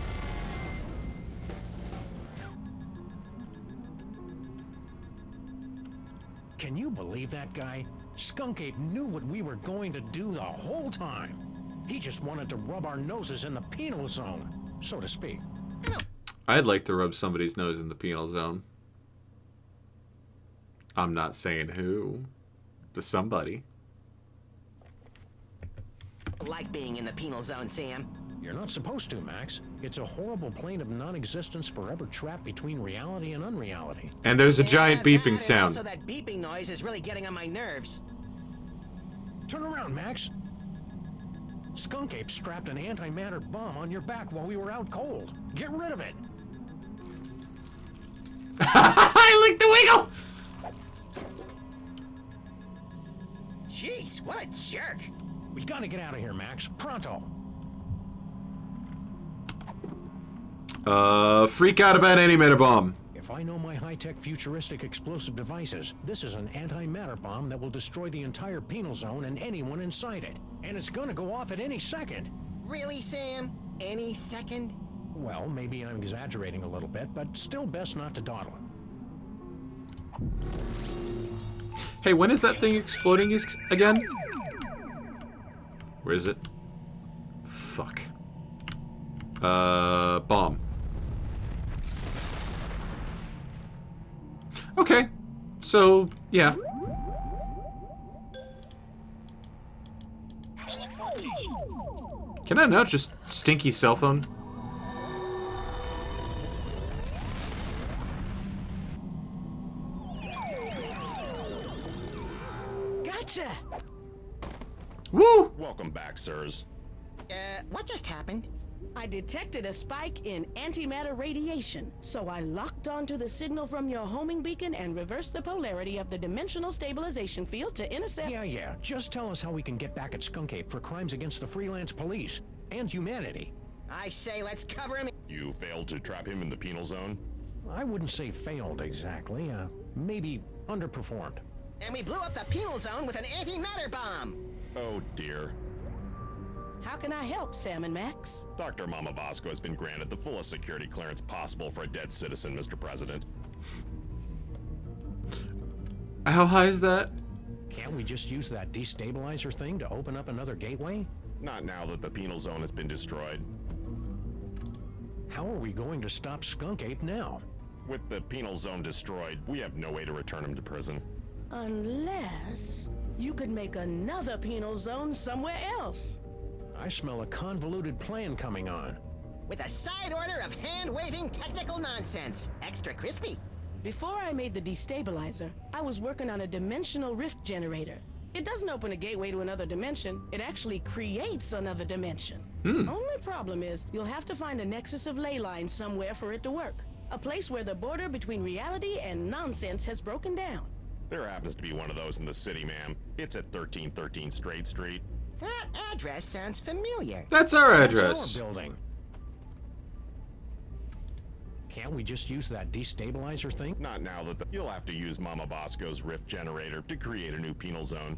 Can you believe that guy? Skunk Ape knew what we were going to do the whole time. He just wanted to rub our noses in the penal zone, so to speak. I'd like to rub somebody's nose in the penal zone. I'm not saying who. The somebody. Like being in the penal zone, Sam. You're not supposed to, Max. It's a horrible plane of non-existence forever trapped between reality and unreality. And there's a giant beeping And sound. also, that beeping noise is really getting on my nerves. Turn around, Max. Skunk Ape strapped an antimatter bomb on your back while we were out cold. Get rid of it. I licked the wiggle! Jeez, what a jerk. We gotta get out of here, Max. Pronto. Freak out about antimatter bomb. If I know my high-tech futuristic explosive devices, this is an antimatter bomb that will destroy the entire penal zone and anyone inside it. And it's gonna go off at any second. Really, Sam? Any second? Well, maybe I'm exaggerating a little bit, but still best not to dawdle. Hey, when is that thing exploding again? Where is it? Fuck. Bomb. Okay. So, yeah. Can I not just stinky cell phone? Gotcha! Woo! Welcome back, sirs. What just happened? I detected a spike in antimatter radiation, so I locked onto the signal from your homing beacon and reversed the polarity of the dimensional stabilization field to intercept... Yeah. Just tell us how we can get back at Skunk Ape for crimes against the freelance police and humanity. I say let's cover him. You failed to trap him in the penal zone? I wouldn't say failed exactly. Maybe underperformed. And we blew up the penal zone with an antimatter bomb. Oh dear. How can I help, Sam and Max? Dr. Mama Vasco has been granted the fullest security clearance possible for a dead citizen, Mr. President. How high is that? Can't we just use that destabilizer thing to open up another gateway? Not now that the penal zone has been destroyed. How are we going to stop Skunk Ape now? With the penal zone destroyed, we have no way to return him to prison. Unless you could make another penal zone somewhere else. I smell a convoluted plan coming on. With a side order of hand-waving technical nonsense. Extra crispy. Before I made the destabilizer, I was working on a dimensional rift generator. It doesn't open a gateway to another dimension, it actually creates another dimension. Only problem is, you'll have to find a nexus of ley lines somewhere for it to work. A place where the border between reality and nonsense has broken down. There happens to be one of those in the city, ma'am. It's at 1313 Straight Street. That address sounds familiar. That's our address. That's our building. Can't we just use that destabilizer thing? Not now that you'll have to use Mama Bosco's rift generator to create a new penal zone.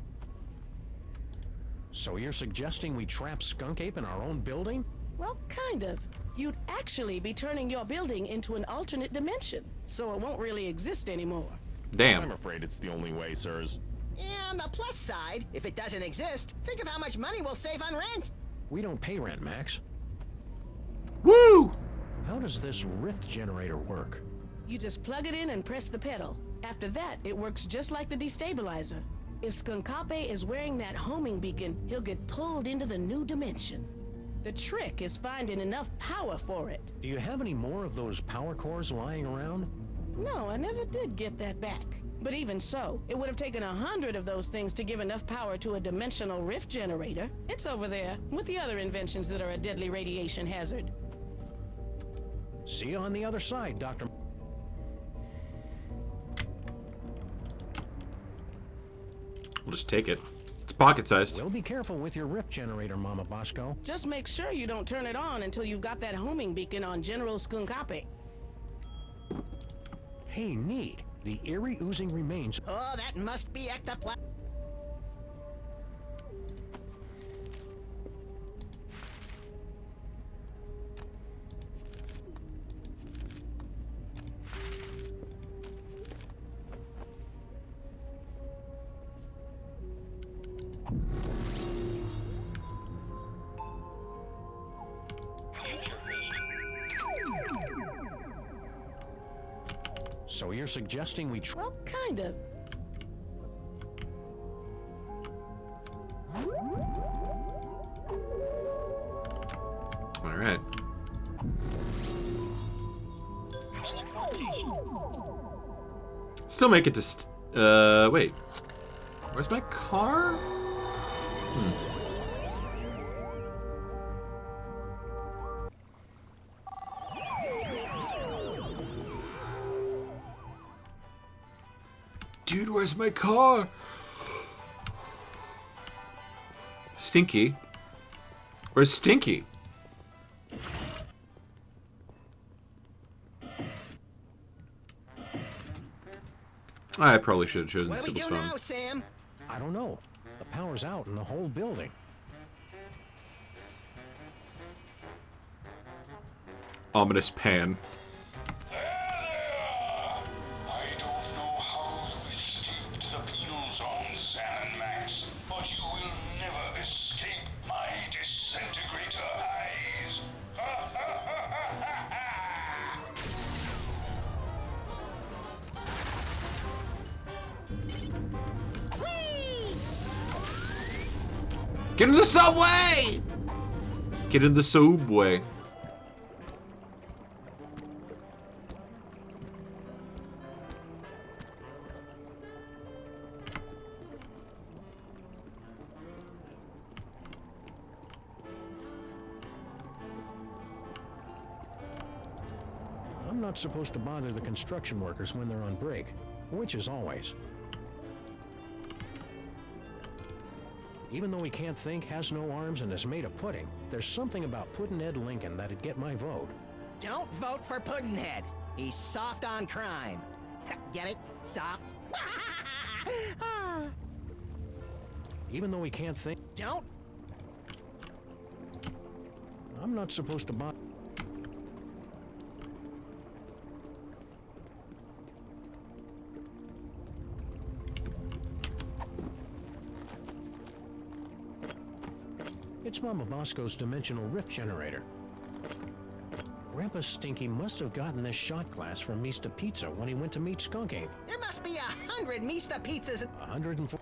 So you're suggesting we trap Skunk Ape in our own building? Well, kind of. You'd actually be turning your building into an alternate dimension, so it won't really exist anymore. Damn. I'm afraid it's the only way, sirs. Yeah, on the plus side, if it doesn't exist, think of how much money we'll save on rent. We don't pay rent, Max. Woo! How does this rift generator work? You just plug it in and press the pedal. After that, it works just like the destabilizer. If Skunkape is wearing that homing beacon, he'll get pulled into the new dimension. The trick is finding enough power for it. Do you have any more of those power cores lying around? No, I never did get that back. But even so, it would have taken 100 of those things to give enough power to a dimensional rift generator. It's over there, with the other inventions that are a deadly radiation hazard. See you on the other side, Dr. We'll just take it. It's pocket-sized. Well, be careful with your rift generator, Mama Bosco. Just make sure you don't turn it on until you've got that homing beacon on General Skunkape. Hey, neat. The eerie oozing remains. Oh, that must be ectoplasm. So you're suggesting we Well, kind of. All right. Still make it to wait. Where's my car? Dude, where's my car? Stinky. Where's Stinky? I probably should have chosen What do we Sybil's do phone. now, Sam? I don't know. The power's out in the whole building. Ominous pan. I don't know how you escaped the penal zone, Sam and Max, but you will never escape my disintegrator eyes. Get in the subway! Get in the subway. I'm not supposed to bother the construction workers when they're on break, which is always. Even though he can't think, has no arms, and is made of pudding, there's something about Puddinhead Lincoln that'd get my vote. Don't vote for Puddinhead. He's soft on crime. Get it? Soft? Even though he can't think... Don't. I'm not supposed to bother... It's Mama Bosco's dimensional rift generator. Grandpa Stinky must have gotten this shot glass from Mista Pizza when he went to meet Skunk Ape. There must be 100 Mista pizzas. 104.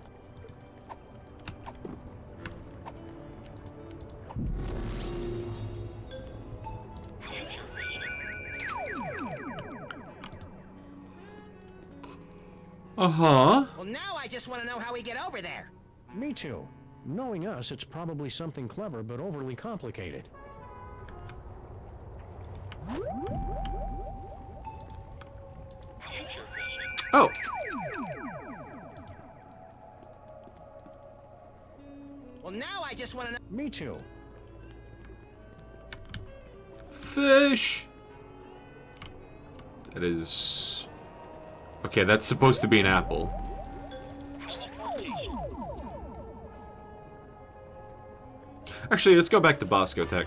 Uh-huh. Well, now I just want to know how we get over there. Me too. Knowing us, it's probably something clever but overly complicated. Oh. Well, now I just want to know. Me too. Fish. That is... Okay, that's supposed to be an apple. Actually, let's go back to Bosco Tech.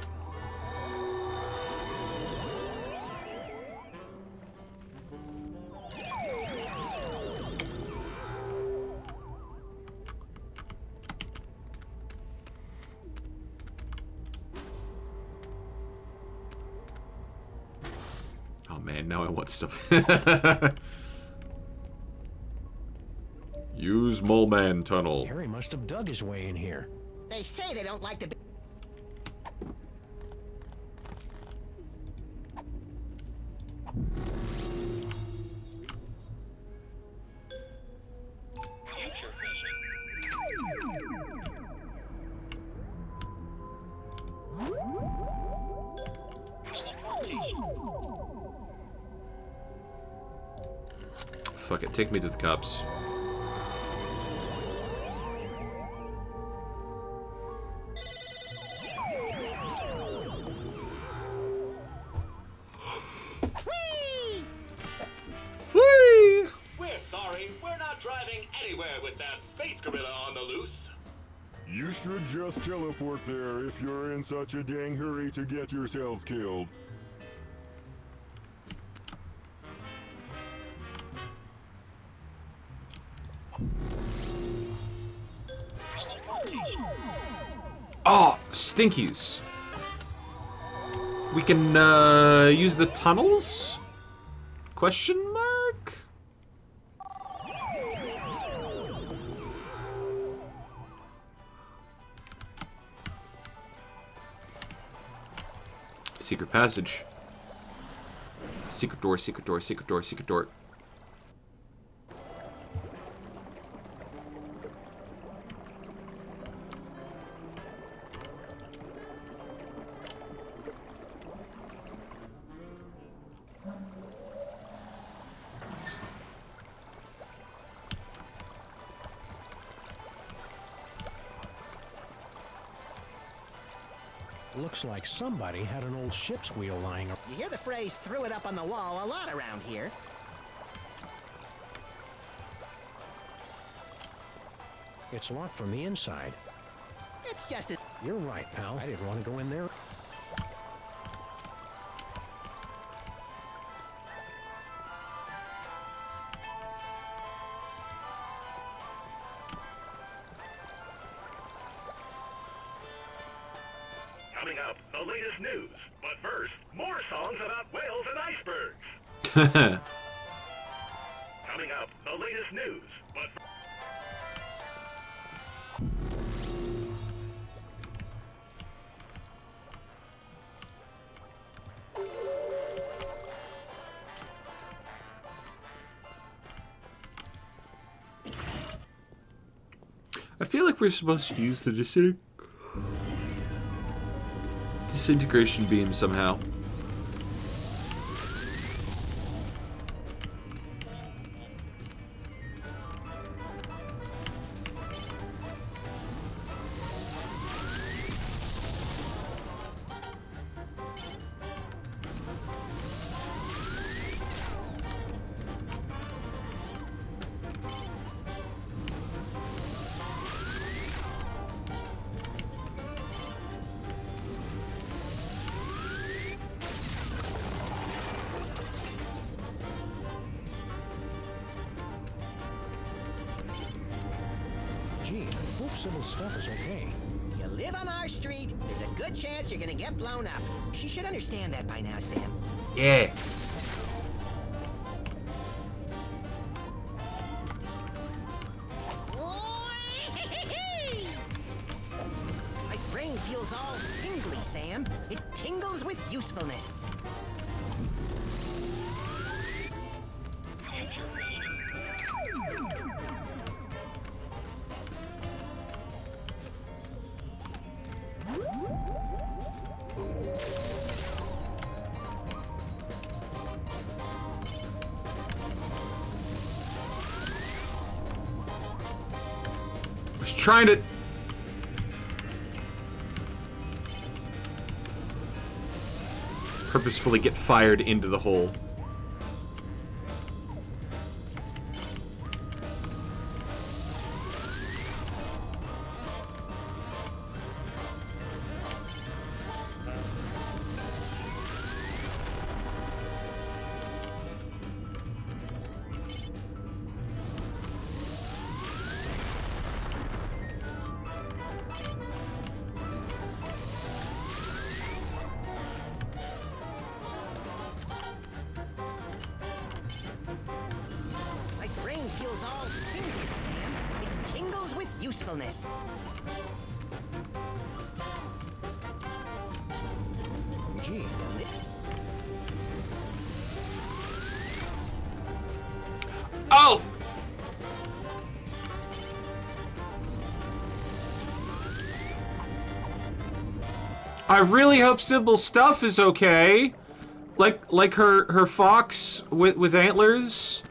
Oh man, now I want stuff. Use Mole Man Tunnel. Harry must have dug his way in here. They say they don't like to be. Fuck it, take me to the cops. We're sorry, we're not driving anywhere with that space gorilla on the loose. You should just teleport there if you're in such a dang hurry to get yourselves killed. Oh, Stinkies. We can use the tunnels? Question mark? Secret passage. Secret door, secret door, secret door, secret door. Looks like somebody had an old ship's wheel lying around. You hear the phrase "threw it up on the wall" a lot around here. It's locked from the inside. It's just a... You're right, pal. I didn't want to go in there. Coming up, the latest news. But first, more songs about whales and icebergs. Coming up, the latest news. But I feel like we're supposed to use the disintegration beam somehow. Gee, I hope Sybil's stuff is okay. You live on our street, there's a good chance you're gonna get blown up. She should understand that by now, Sam. Yeah. My brain feels all tingly, Sam. It tingles with usefulness. I was trying to... purposefully get fired into the hole. My brain feels all tingly, Sam. It tingles with usefulness. Gee, oh! I really hope Sybill's stuff is okay. Like her fox with antlers,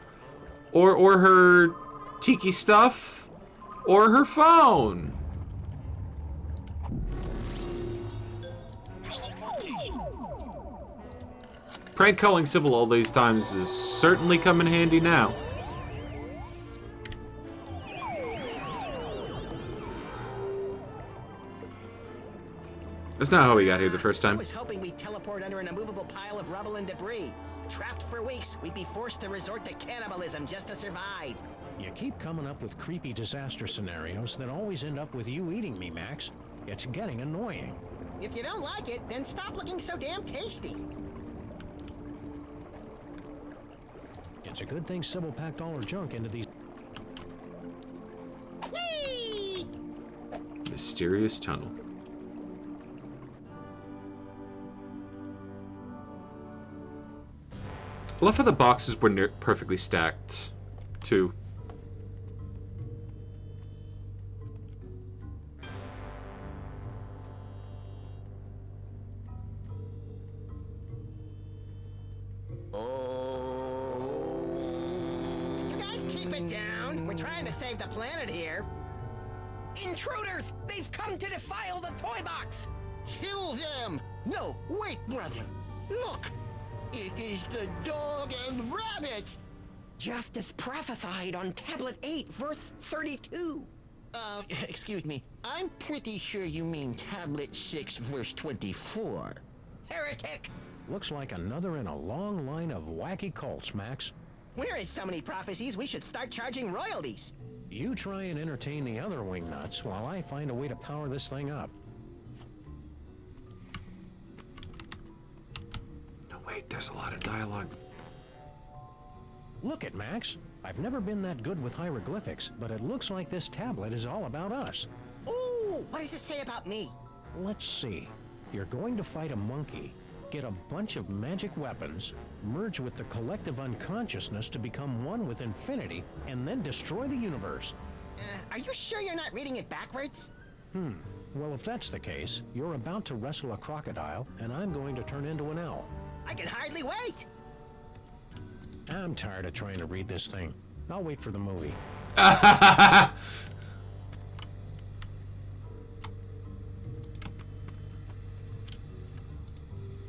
or her tiki stuff, or her phone. Prank calling Sybil all these times is certainly come in handy now. That's not how we got here the first I time. was hoping we'd teleport under an immovable pile of rubble and debris. Trapped for weeks, we'd be forced to resort to cannibalism just to survive. you keep coming up with creepy disaster scenarios that always end up with you eating me, Max. It's getting annoying. If you don't like it, then stop looking so damn tasty. It's a good thing Sybil packed all her junk into these... Whee! Mysterious tunnel. I love how the boxes were near perfectly stacked, too. You guys keep it down. We're trying to save the planet here. Intruders! They've come to defile the toy box! Kill them! No, wait, brother. Look! It is the dog and rabbit! Just as prophesied on Tablet 8, verse 32. Excuse me. I'm pretty sure you mean Tablet 6, verse 24. Heretic! Looks like another in a long line of wacky cults, Max. We're in so many prophecies, we should start charging royalties. You try and entertain the other wingnuts while I find a way to power this thing up. No, wait, there's a lot of dialogue. Look it, Max. I've never been that good with hieroglyphics, but it looks like this tablet is all about us. Ooh, what does it say about me? Let's see. You're going to fight a monkey, get a bunch of magic weapons, merge with the collective unconsciousness to become one with infinity, and then destroy the universe. Are you sure you're not reading it backwards? Well, if that's the case, you're about to wrestle a crocodile, and I'm going to turn into an owl. I can hardly wait! I'm tired of trying to read this thing. I'll wait for the movie.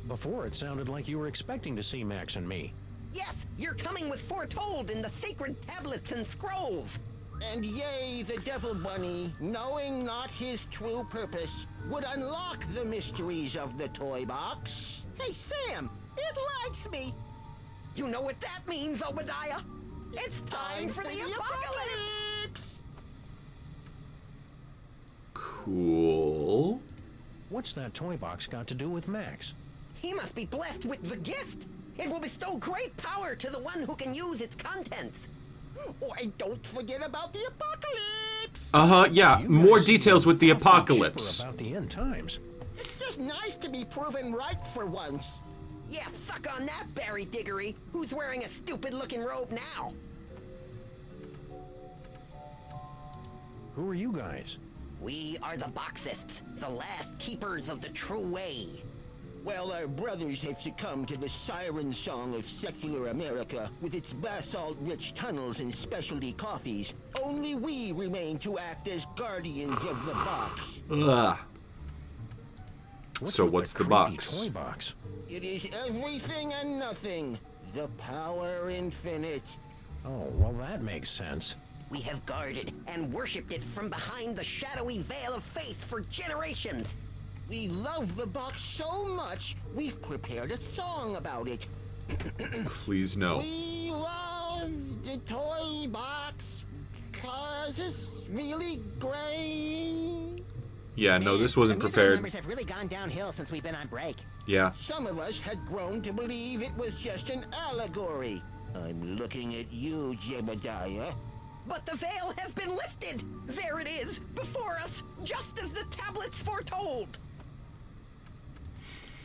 Before, it sounded like you were expecting to see Max and me. Yes, you're coming with foretold in the sacred tablets and scrolls. And yea, the devil bunny, knowing not his true purpose, would unlock the mysteries of the toy box. Hey, Sam, it likes me. You know what that means, Obadiah? It's time for the apocalypse! Cool. What's that toy box got to do with Max? He must be blessed with the gift. It will bestow great power to the one who can use its contents. Oh, and don't forget about the apocalypse. Yeah, more details with the apocalypse. About the end times. It's just nice to be proven right for once. Yeah, suck on that, Barry Diggory. Who's wearing a stupid-looking robe now? Who are you guys? We are the Boxists, the last keepers of the true way. Well, our brothers have succumbed to the siren song of secular America with its basalt-rich tunnels and specialty coffees. Only we remain to act as guardians of the box. Ugh. So what's the box? Toy box? It is everything and nothing. The power infinite. Oh, well that makes sense. We have guarded and worshipped it from behind the shadowy veil of faith for generations. We love the box so much, we've prepared a song about it. Please no. We love the toy box because it's really great. Yeah, no, this wasn't the music prepared. numbers have really gone downhill since we've been on break. Yeah. Some of us had grown to believe it was just an allegory. I'm looking at you, Jebediah. But the veil has been lifted! There it is, before us, just as the tablets foretold!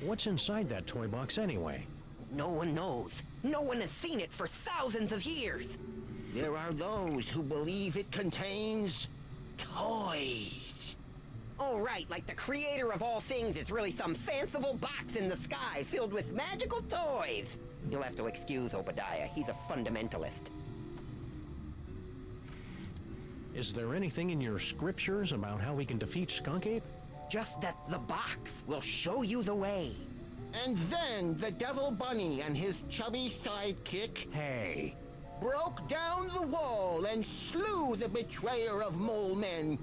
What's inside that toy box anyway? No one knows. No one has seen it for thousands of years. There are those who believe it contains toys. Oh, right, like the creator of all things is really some fanciful box in the sky filled with magical toys. You'll have to excuse Obadiah, he's a fundamentalist. Is there anything in your scriptures about how we can defeat Skunk Ape? Just that the box will show you the way. And then the Devil Bunny and his chubby sidekick... Hey! ...broke down the wall and slew the betrayer of mole men.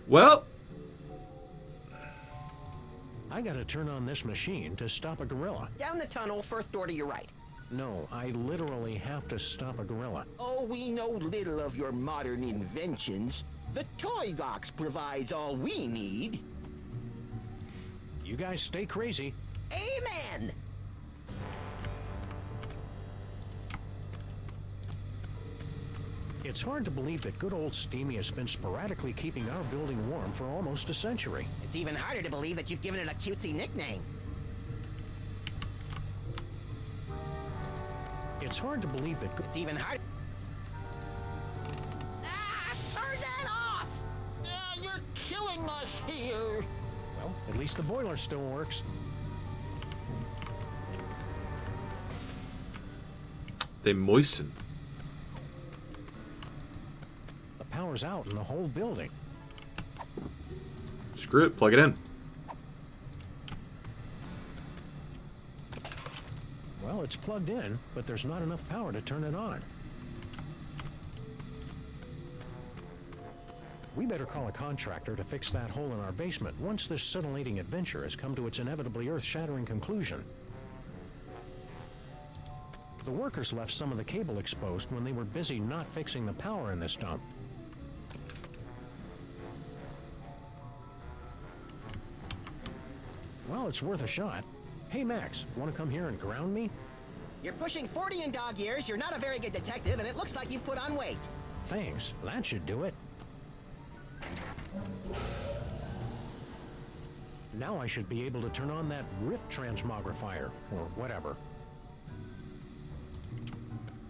Well... I gotta turn on this machine to stop a gorilla. Down the tunnel, first door to your right. No, I literally have to stop a gorilla. Oh, we know little of your modern inventions. The toy box provides all we need. You guys stay crazy. Amen! It's hard to believe that good old Steamy has been sporadically keeping our building warm for almost a century. It's even harder to believe that you've given it a cutesy nickname. It's hard to believe that... It's even hard... Ah! Turn that off! You're killing us here! Well, at least the boiler still works. They moisten. The power's out in the whole building. Screw it, plug it in. Well, it's plugged in, but there's not enough power to turn it on. We better call a contractor to fix that hole in our basement once this scintillating adventure has come to its inevitably earth-shattering conclusion. The workers left some of the cable exposed when they were busy not fixing the power in this dump. Well, it's worth a shot. Hey, Max, want to come here and ground me? You're pushing 40 in dog years, you're not a very good detective, and it looks like you've put on weight. Thanks, that should do it. Now I should be able to turn on that rift transmogrifier, or whatever.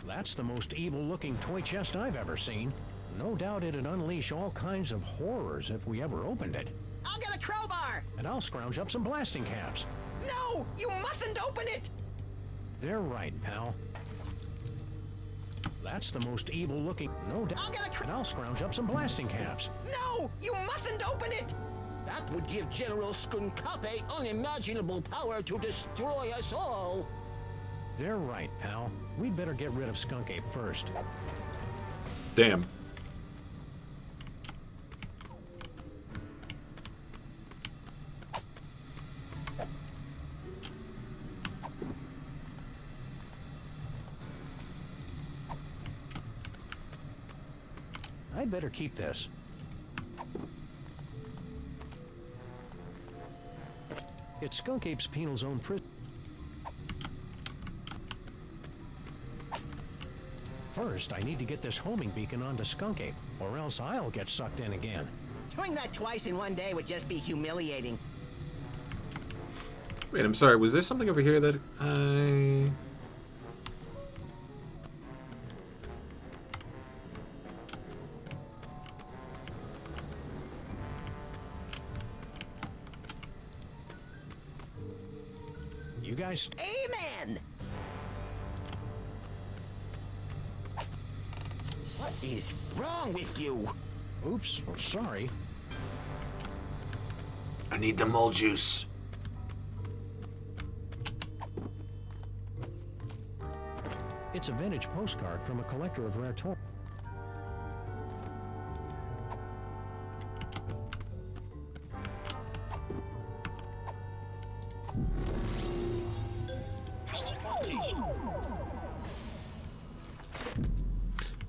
That's the most evil-looking toy chest I've ever seen. No doubt it'd unleash all kinds of horrors if we ever opened it. I'll get a crowbar! And I'll scrounge up some blasting caps. No! You mustn't open it! They're right, pal. That's the most evil-looking... No doubt. I'll get a and I'll scrounge up some blasting caps. No! You mustn't open it! That would give General Skunkape unimaginable power to destroy us all. They're right, pal. We'd better get rid of Skunk Ape first. Damn. I'd better keep this. It's Skunk Ape's penal zone prison. First, I need to get this homing beacon onto Skunk Ape, or else I'll get sucked in again. Doing that twice in one day would just be humiliating. Wait, I'm sorry. Was there something over here that I... You guys... Amen! What is wrong with you? Oops, oh, sorry. I need the mole juice. It's a vintage postcard from a collector of rare toys.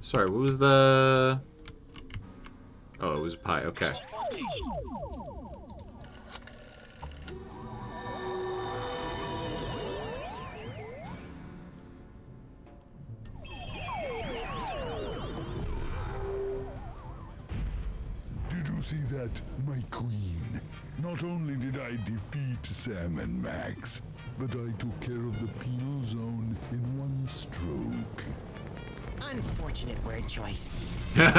Sorry, what was the... Oh, it was a pie, okay. Did you see that, my queen? Not only did I defeat Sam and Max, but I took care of the penal zone in one stroke. Unfortunate word choice. Sam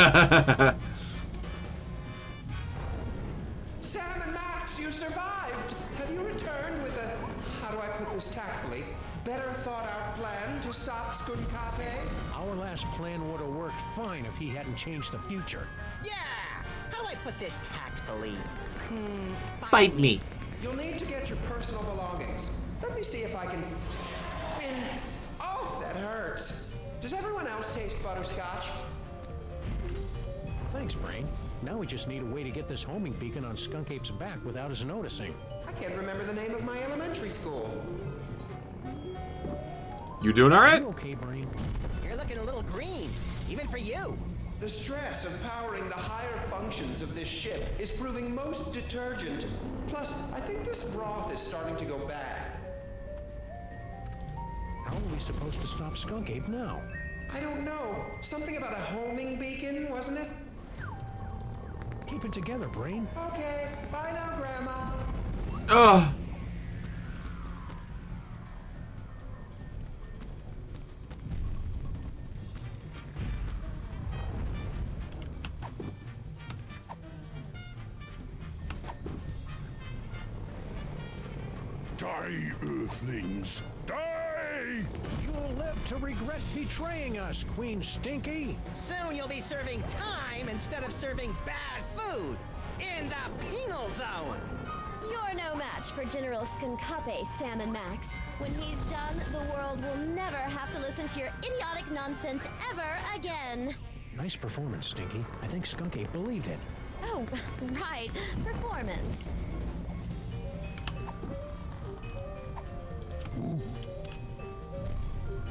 and Max, you survived! Have you returned with a, how do I put this tactfully, better thought out plan to stop Skunkape? Our last plan would have worked fine if he hadn't changed the future. Yeah! How do I put this tactfully? Bite me. You'll need to get your personal belongings. Let me see if I can... Oh, that hurts. Does everyone else taste butterscotch? Thanks, Brain. Now we just need a way to get this homing beacon on Skunk Ape's back without us noticing. I can't remember the name of my elementary school. You doing all right? You okay, Brain? You're looking a little green, even for you. The stress of powering the higher functions of this ship is proving most detergent. Plus, I think this broth is starting to go bad. How are we supposed to stop Skunk Ape now? I don't know. Something about a homing beacon, wasn't it? Keep it together, Brain. Okay, bye now, Grandma. Ugh. Die, Earthlings! Die! You'll live to regret betraying us, Queen Stinky. Soon you'll be serving time instead of serving bad food in the penal zone. You're no match for General Skunkape, Sam and Max. When he's done, the world will never have to listen to your idiotic nonsense ever again. Nice performance, Stinky. I think Skunk Ape believed it. Oh, right. Performance.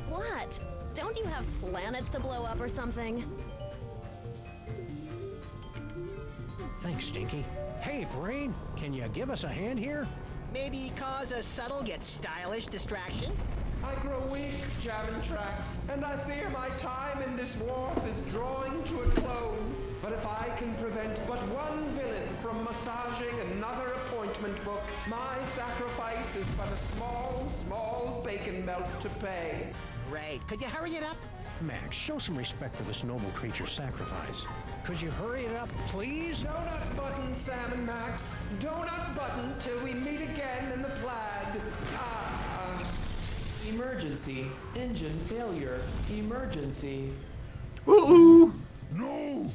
What? Don't you have planets to blow up or something? Thanks, Stinky. Hey, Brain, can you give us a hand here? Maybe cause a subtle yet stylish distraction? I grow weak, jamming tracks, and I fear my time in this wharf is drawing to a close. But if I can prevent but one villain from massaging another appointment book, my sacrifice is but a small, small bacon melt to pay. Great. Could you hurry it up? Max, show some respect for this noble creature's sacrifice. Could you hurry it up, please? Donut button, Sam and Max. Donut button till we meet again in the plaid. Emergency. Engine failure. Emergency. Ooh. No!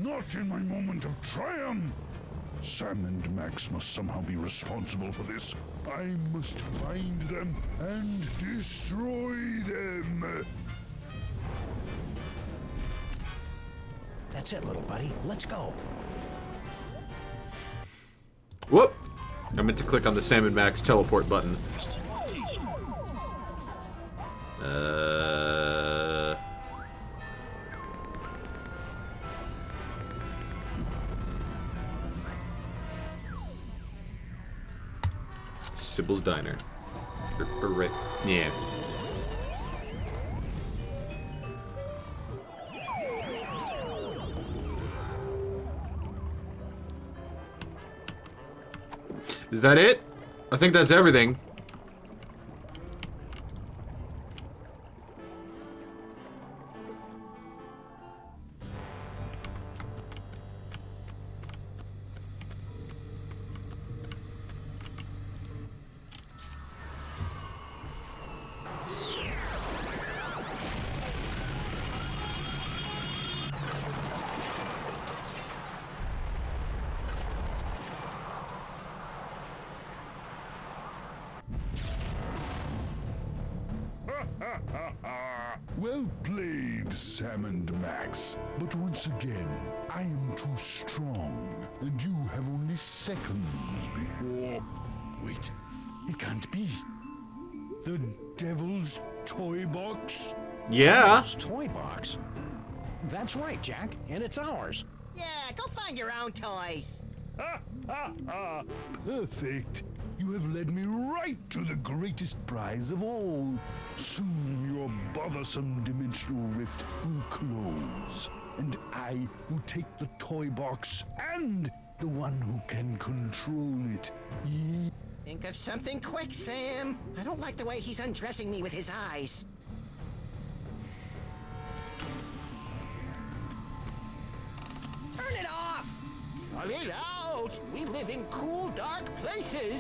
Not in my moment of triumph! Sam and Max must somehow be responsible for this. I must find them and destroy them! That's it, little buddy. Let's go. Whoop! I meant to click on the Sam and Max teleport button. Sybil's Diner. Or right, yeah. Is that it? I think that's everything. Well played, Sam and Max. But once again, I am too strong, and you have only seconds before... Wait, it can't be. The Devil's Toy Box? Yeah. Toy box? That's right, Jack, and it's ours. Yeah, go find your own toys. Perfect. You have led me right to the greatest prize of all. Soon your bothersome dimensional rift will close, and I will take the toy box and the one who can control it. Think of something quick, Sam. I don't like the way he's undressing me with his eyes. Turn it off! Cut it out! We live in cool, dark places.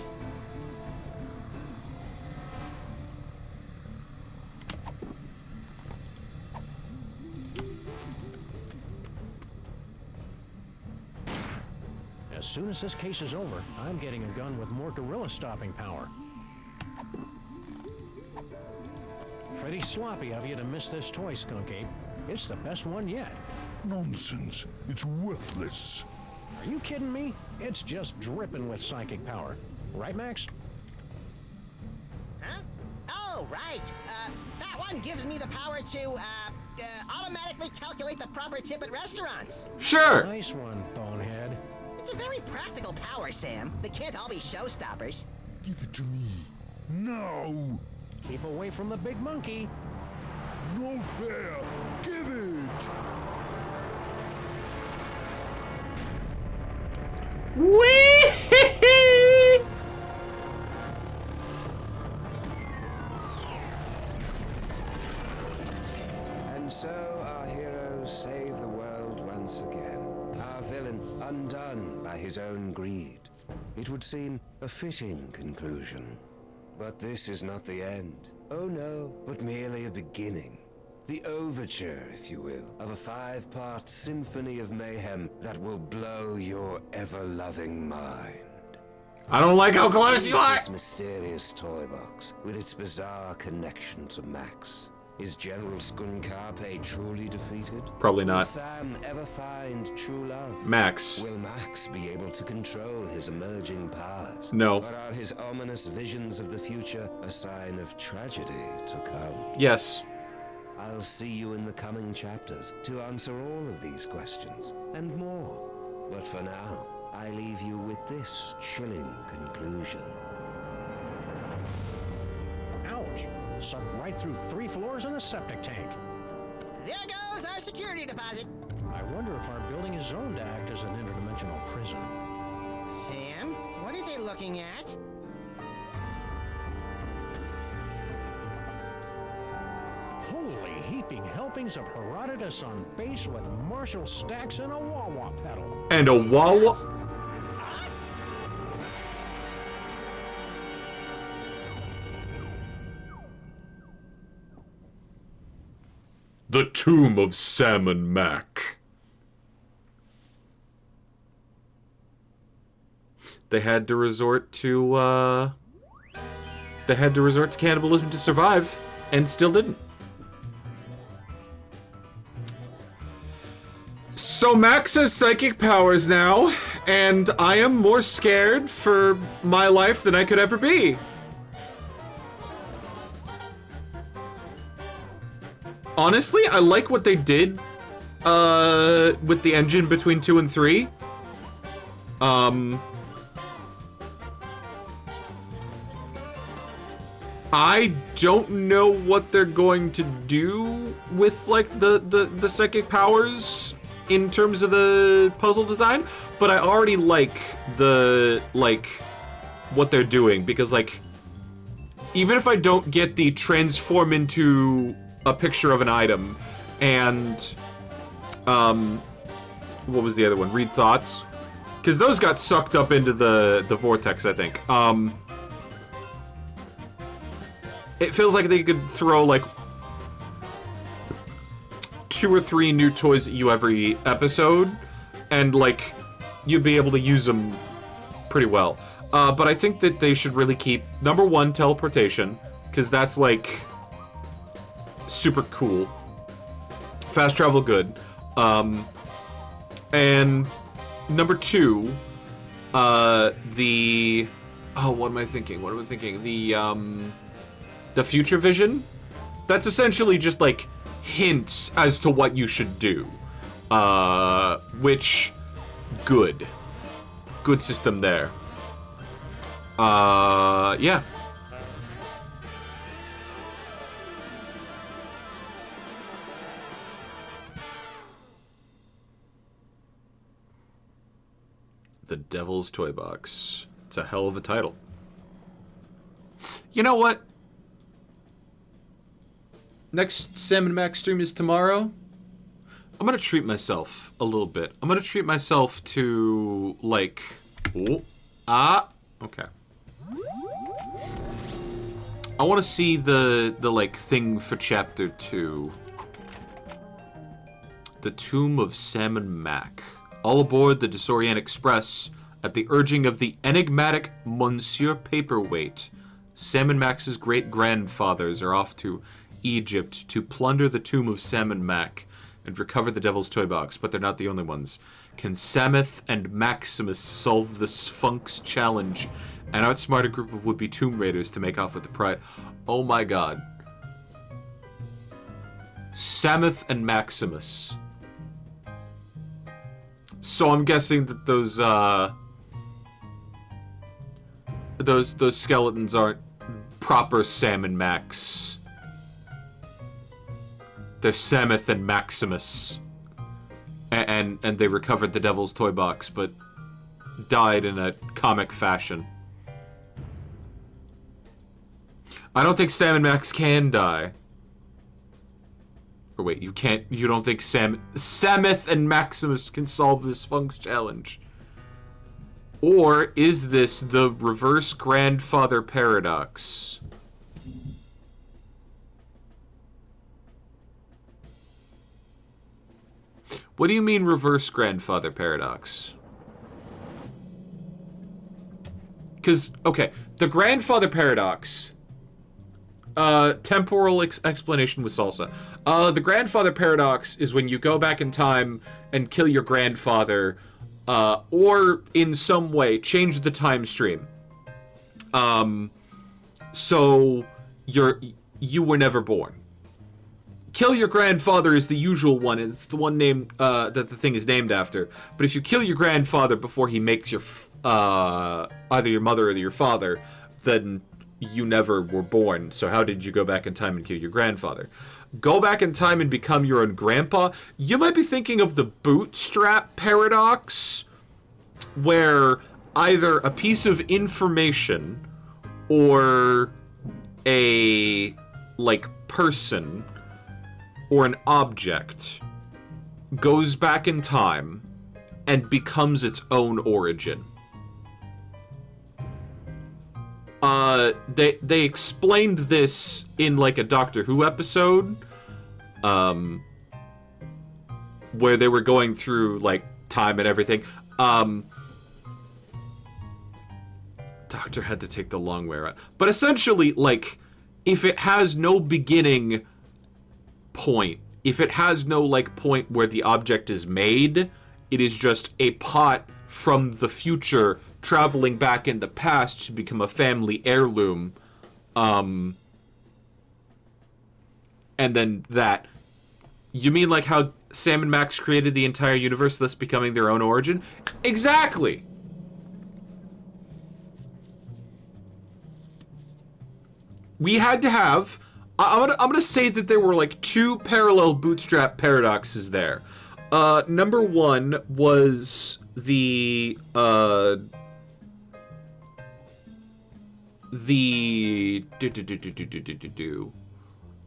As soon as this case is over, I'm getting a gun with more gorilla stopping power. Pretty sloppy of you to miss this toy, Skunk Ape. It's the best one yet. Nonsense. It's worthless. Are you kidding me? It's just dripping with psychic power. Right, Max? Huh? Oh, right. That one gives me the power to, automatically calculate the proper tip at restaurants. Sure. Nice one, bonehead. It's a very practical power, Sam. They can't all be showstoppers. Give it to me. No! Keep away from the big monkey. No fair! Give it! Whee! And so our heroes save the world once again. Our villain undone by his own greed. It would seem a fitting conclusion. But this is not the end. Oh no, but merely a beginning. The overture, if you will, of a 5-part symphony of mayhem that will blow your ever-loving mind. I don't like how close you are! This mysterious toy box, with its bizarre connection to Max. Is General Skunkarpe truly defeated? Probably Will not. Sam ever find true love? Max. Will Max be able to control his emerging powers? No. Or are his ominous visions of the future a sign of tragedy to come? Yes. I'll see you in the coming chapters to answer all of these questions and more. But for now, I leave you with this chilling conclusion. Ouch. Sucked right through 3 floors and a septic tank. There goes our security deposit. I wonder if our building is zoned to act as an interdimensional prison. Sam, what are they looking at? Holy heaping helpings of Herodotus on base with Marshall stacks and a wah-wah pedal. And a wah-wah... The Tomb of Sam and Mac. They had to resort to, cannibalism to survive, and still didn't. So Max has psychic powers now, and I am more scared for my life than I could ever be. Honestly, I like what they did with the engine between 2 and 3. I don't know what they're going to do with like the psychic powers in terms of the puzzle design, but I already like the what they're doing, because like even if I don't get the transform into a picture of an item and what was the other one? Read thoughts, because those got sucked up into the vortex, I think. It feels like they could throw, like, 2 or 3 new toys at you every episode, and, like, you'd be able to use them pretty well. But I think that they should really keep, number 1, teleportation, because that's, like, super cool. Fast travel, good. And number 2, the... Oh, what am I thinking? What am I thinking? The future vision? That's essentially just, like, hints as to what you should do. Which, good. Good system there. Yeah. The Devil's Toy Box. It's a hell of a title. You know what? Next Sam and Max stream is tomorrow. I'm gonna treat myself a little bit. I'm gonna treat myself to, like... okay. I want to see the like, thing for Chapter 2. The Tomb of Sam and Mac. All aboard the Disorient Express, at the urging of the enigmatic Monsieur Paperweight, Sam and Max's great-grandfathers are off to Egypt to plunder the tomb of Sam and Mac and recover the Devil's Toy Box, but they're not the only ones. Can Samuth and Maximus solve the Sphinx challenge and outsmart a group of would-be Tomb Raiders to make off with the prize? Oh my god. Samuth and Maximus. So I'm guessing that those skeletons aren't proper Sam and Max. They're Samuth and Maximus. And they recovered the Devil's Toy Box, but died in a comic fashion. I don't think Sam and Max can die. Or wait, you don't think Samuth and Maximus can solve this Sphinx challenge? Or is this the reverse grandfather paradox? What do you mean reverse grandfather paradox? Because, okay, the grandfather paradox... temporal explanation with salsa. The grandfather paradox is when you go back in time and kill your grandfather, or in some way change the time stream. So you were never born. Kill your grandfather is the usual one. It's the one named that the thing is named after. But if you kill your grandfather before he makes your either your mother or your father, then you never were born, so how did you go back in time and kill your grandfather? Go back in time and become your own grandpa? You might be thinking of the bootstrap paradox, where either a piece of information or a, like, person or an object goes back in time and becomes its own origin. They explained this in, like, a Doctor Who episode, where they were going through, like, time and everything. Doctor had to take the long way around. But essentially, like, if it has no beginning point, if it has no, like, point where the object is made, it is just a pot from the future traveling back in the past to become a family heirloom, and then that. You mean like how Sam and Max created the entire universe, thus becoming their own origin? Exactly! we had to have. I'm gonna say that there were like 2 parallel bootstrap paradoxes there. Number 1 was the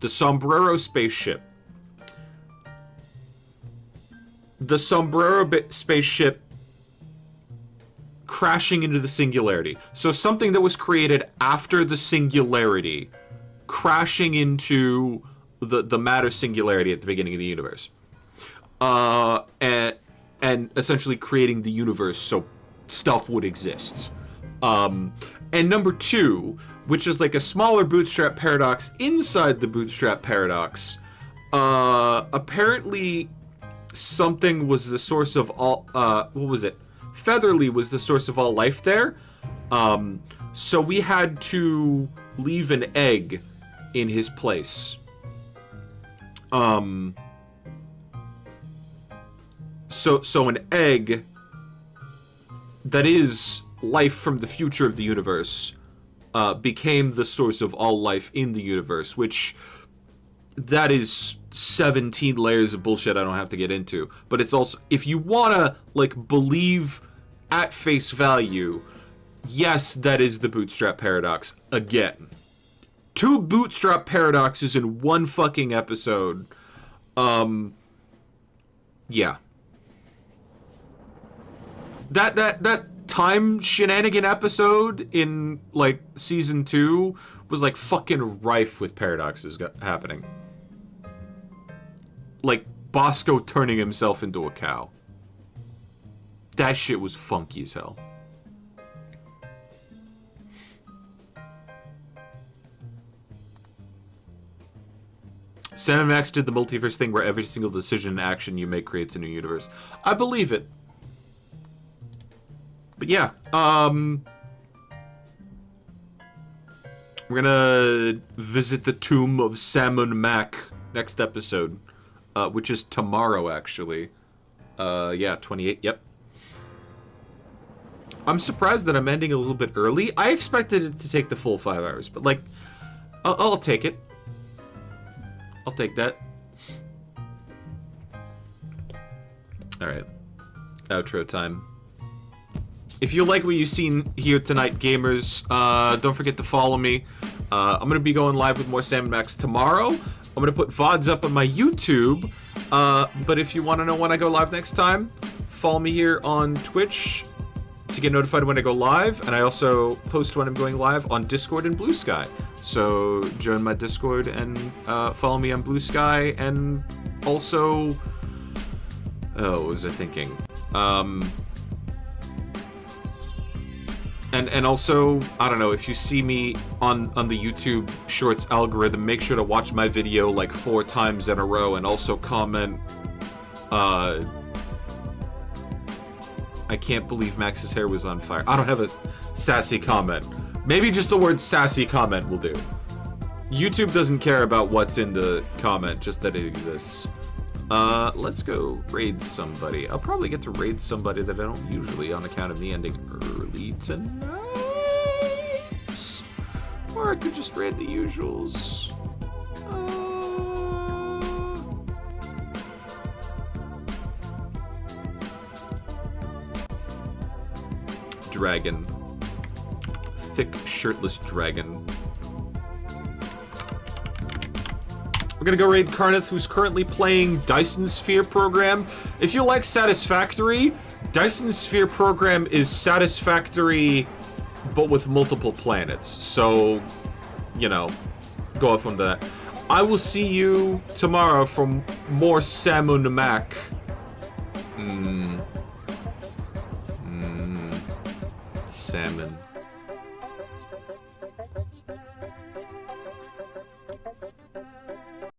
Sombrero spaceship. The Sombrero spaceship crashing into the singularity. So something that was created after the singularity crashing into the matter singularity at the beginning of the universe. And essentially creating the universe so stuff would exist. And number 2, which is like a smaller bootstrap paradox inside the bootstrap paradox, apparently something was the source of all, what was it? Featherly was the source of all life there. So we had to leave an egg in his place. So an egg that is life from the future of the universe became the source of all life in the universe, which that is 17 layers of bullshit I don't have to get into. But it's also, if you wanna like believe at face value, yes, that is the bootstrap paradox again. 2 bootstrap paradoxes in one fucking episode. Yeah. That time shenanigan episode in like season 2 was like fucking rife with paradoxes happening. Like Bosco turning himself into a cow. That shit was funky as hell. Sam and Max did the multiverse thing where every single decision and action you make creates a new universe. I believe it. But yeah, we're gonna visit the tomb of Sam and Mac next episode, which is tomorrow, actually. Yeah, 28, yep. I'm surprised that I'm ending a little bit early. I expected it to take the full 5 hours, but like, I'll take it. I'll take that. Alright. Outro time. If you like what you've seen here tonight, gamers, don't forget to follow me. I'm going to be going live with more Sam and Max tomorrow. I'm going to put VODs up on my YouTube. But if you want to know when I go live next time, follow me here on Twitch to get notified when I go live. And I also post when I'm going live on Discord and Blue Sky. So join my Discord and follow me on Blue Sky. And also... Oh, what was I thinking? And also, I don't know, if you see me on the YouTube Shorts algorithm, make sure to watch my video like 4 times in a row and also comment, I can't believe Max's hair was on fire. I don't have a sassy comment. Maybe just the word sassy comment will do. YouTube doesn't care about what's in the comment, just that it exists. Let's go raid somebody. I'll probably get to raid somebody that I don't usually on account of me ending early tonight. Or I could just raid the usuals. Dragon. Thick, shirtless dragon. We're gonna go raid Karnith, who's currently playing Dyson Sphere Program. If you like Satisfactory, Dyson Sphere Program is Satisfactory, but with multiple planets. So, you know, go off on that. I will see you tomorrow for more Sam and Mac. Salmon.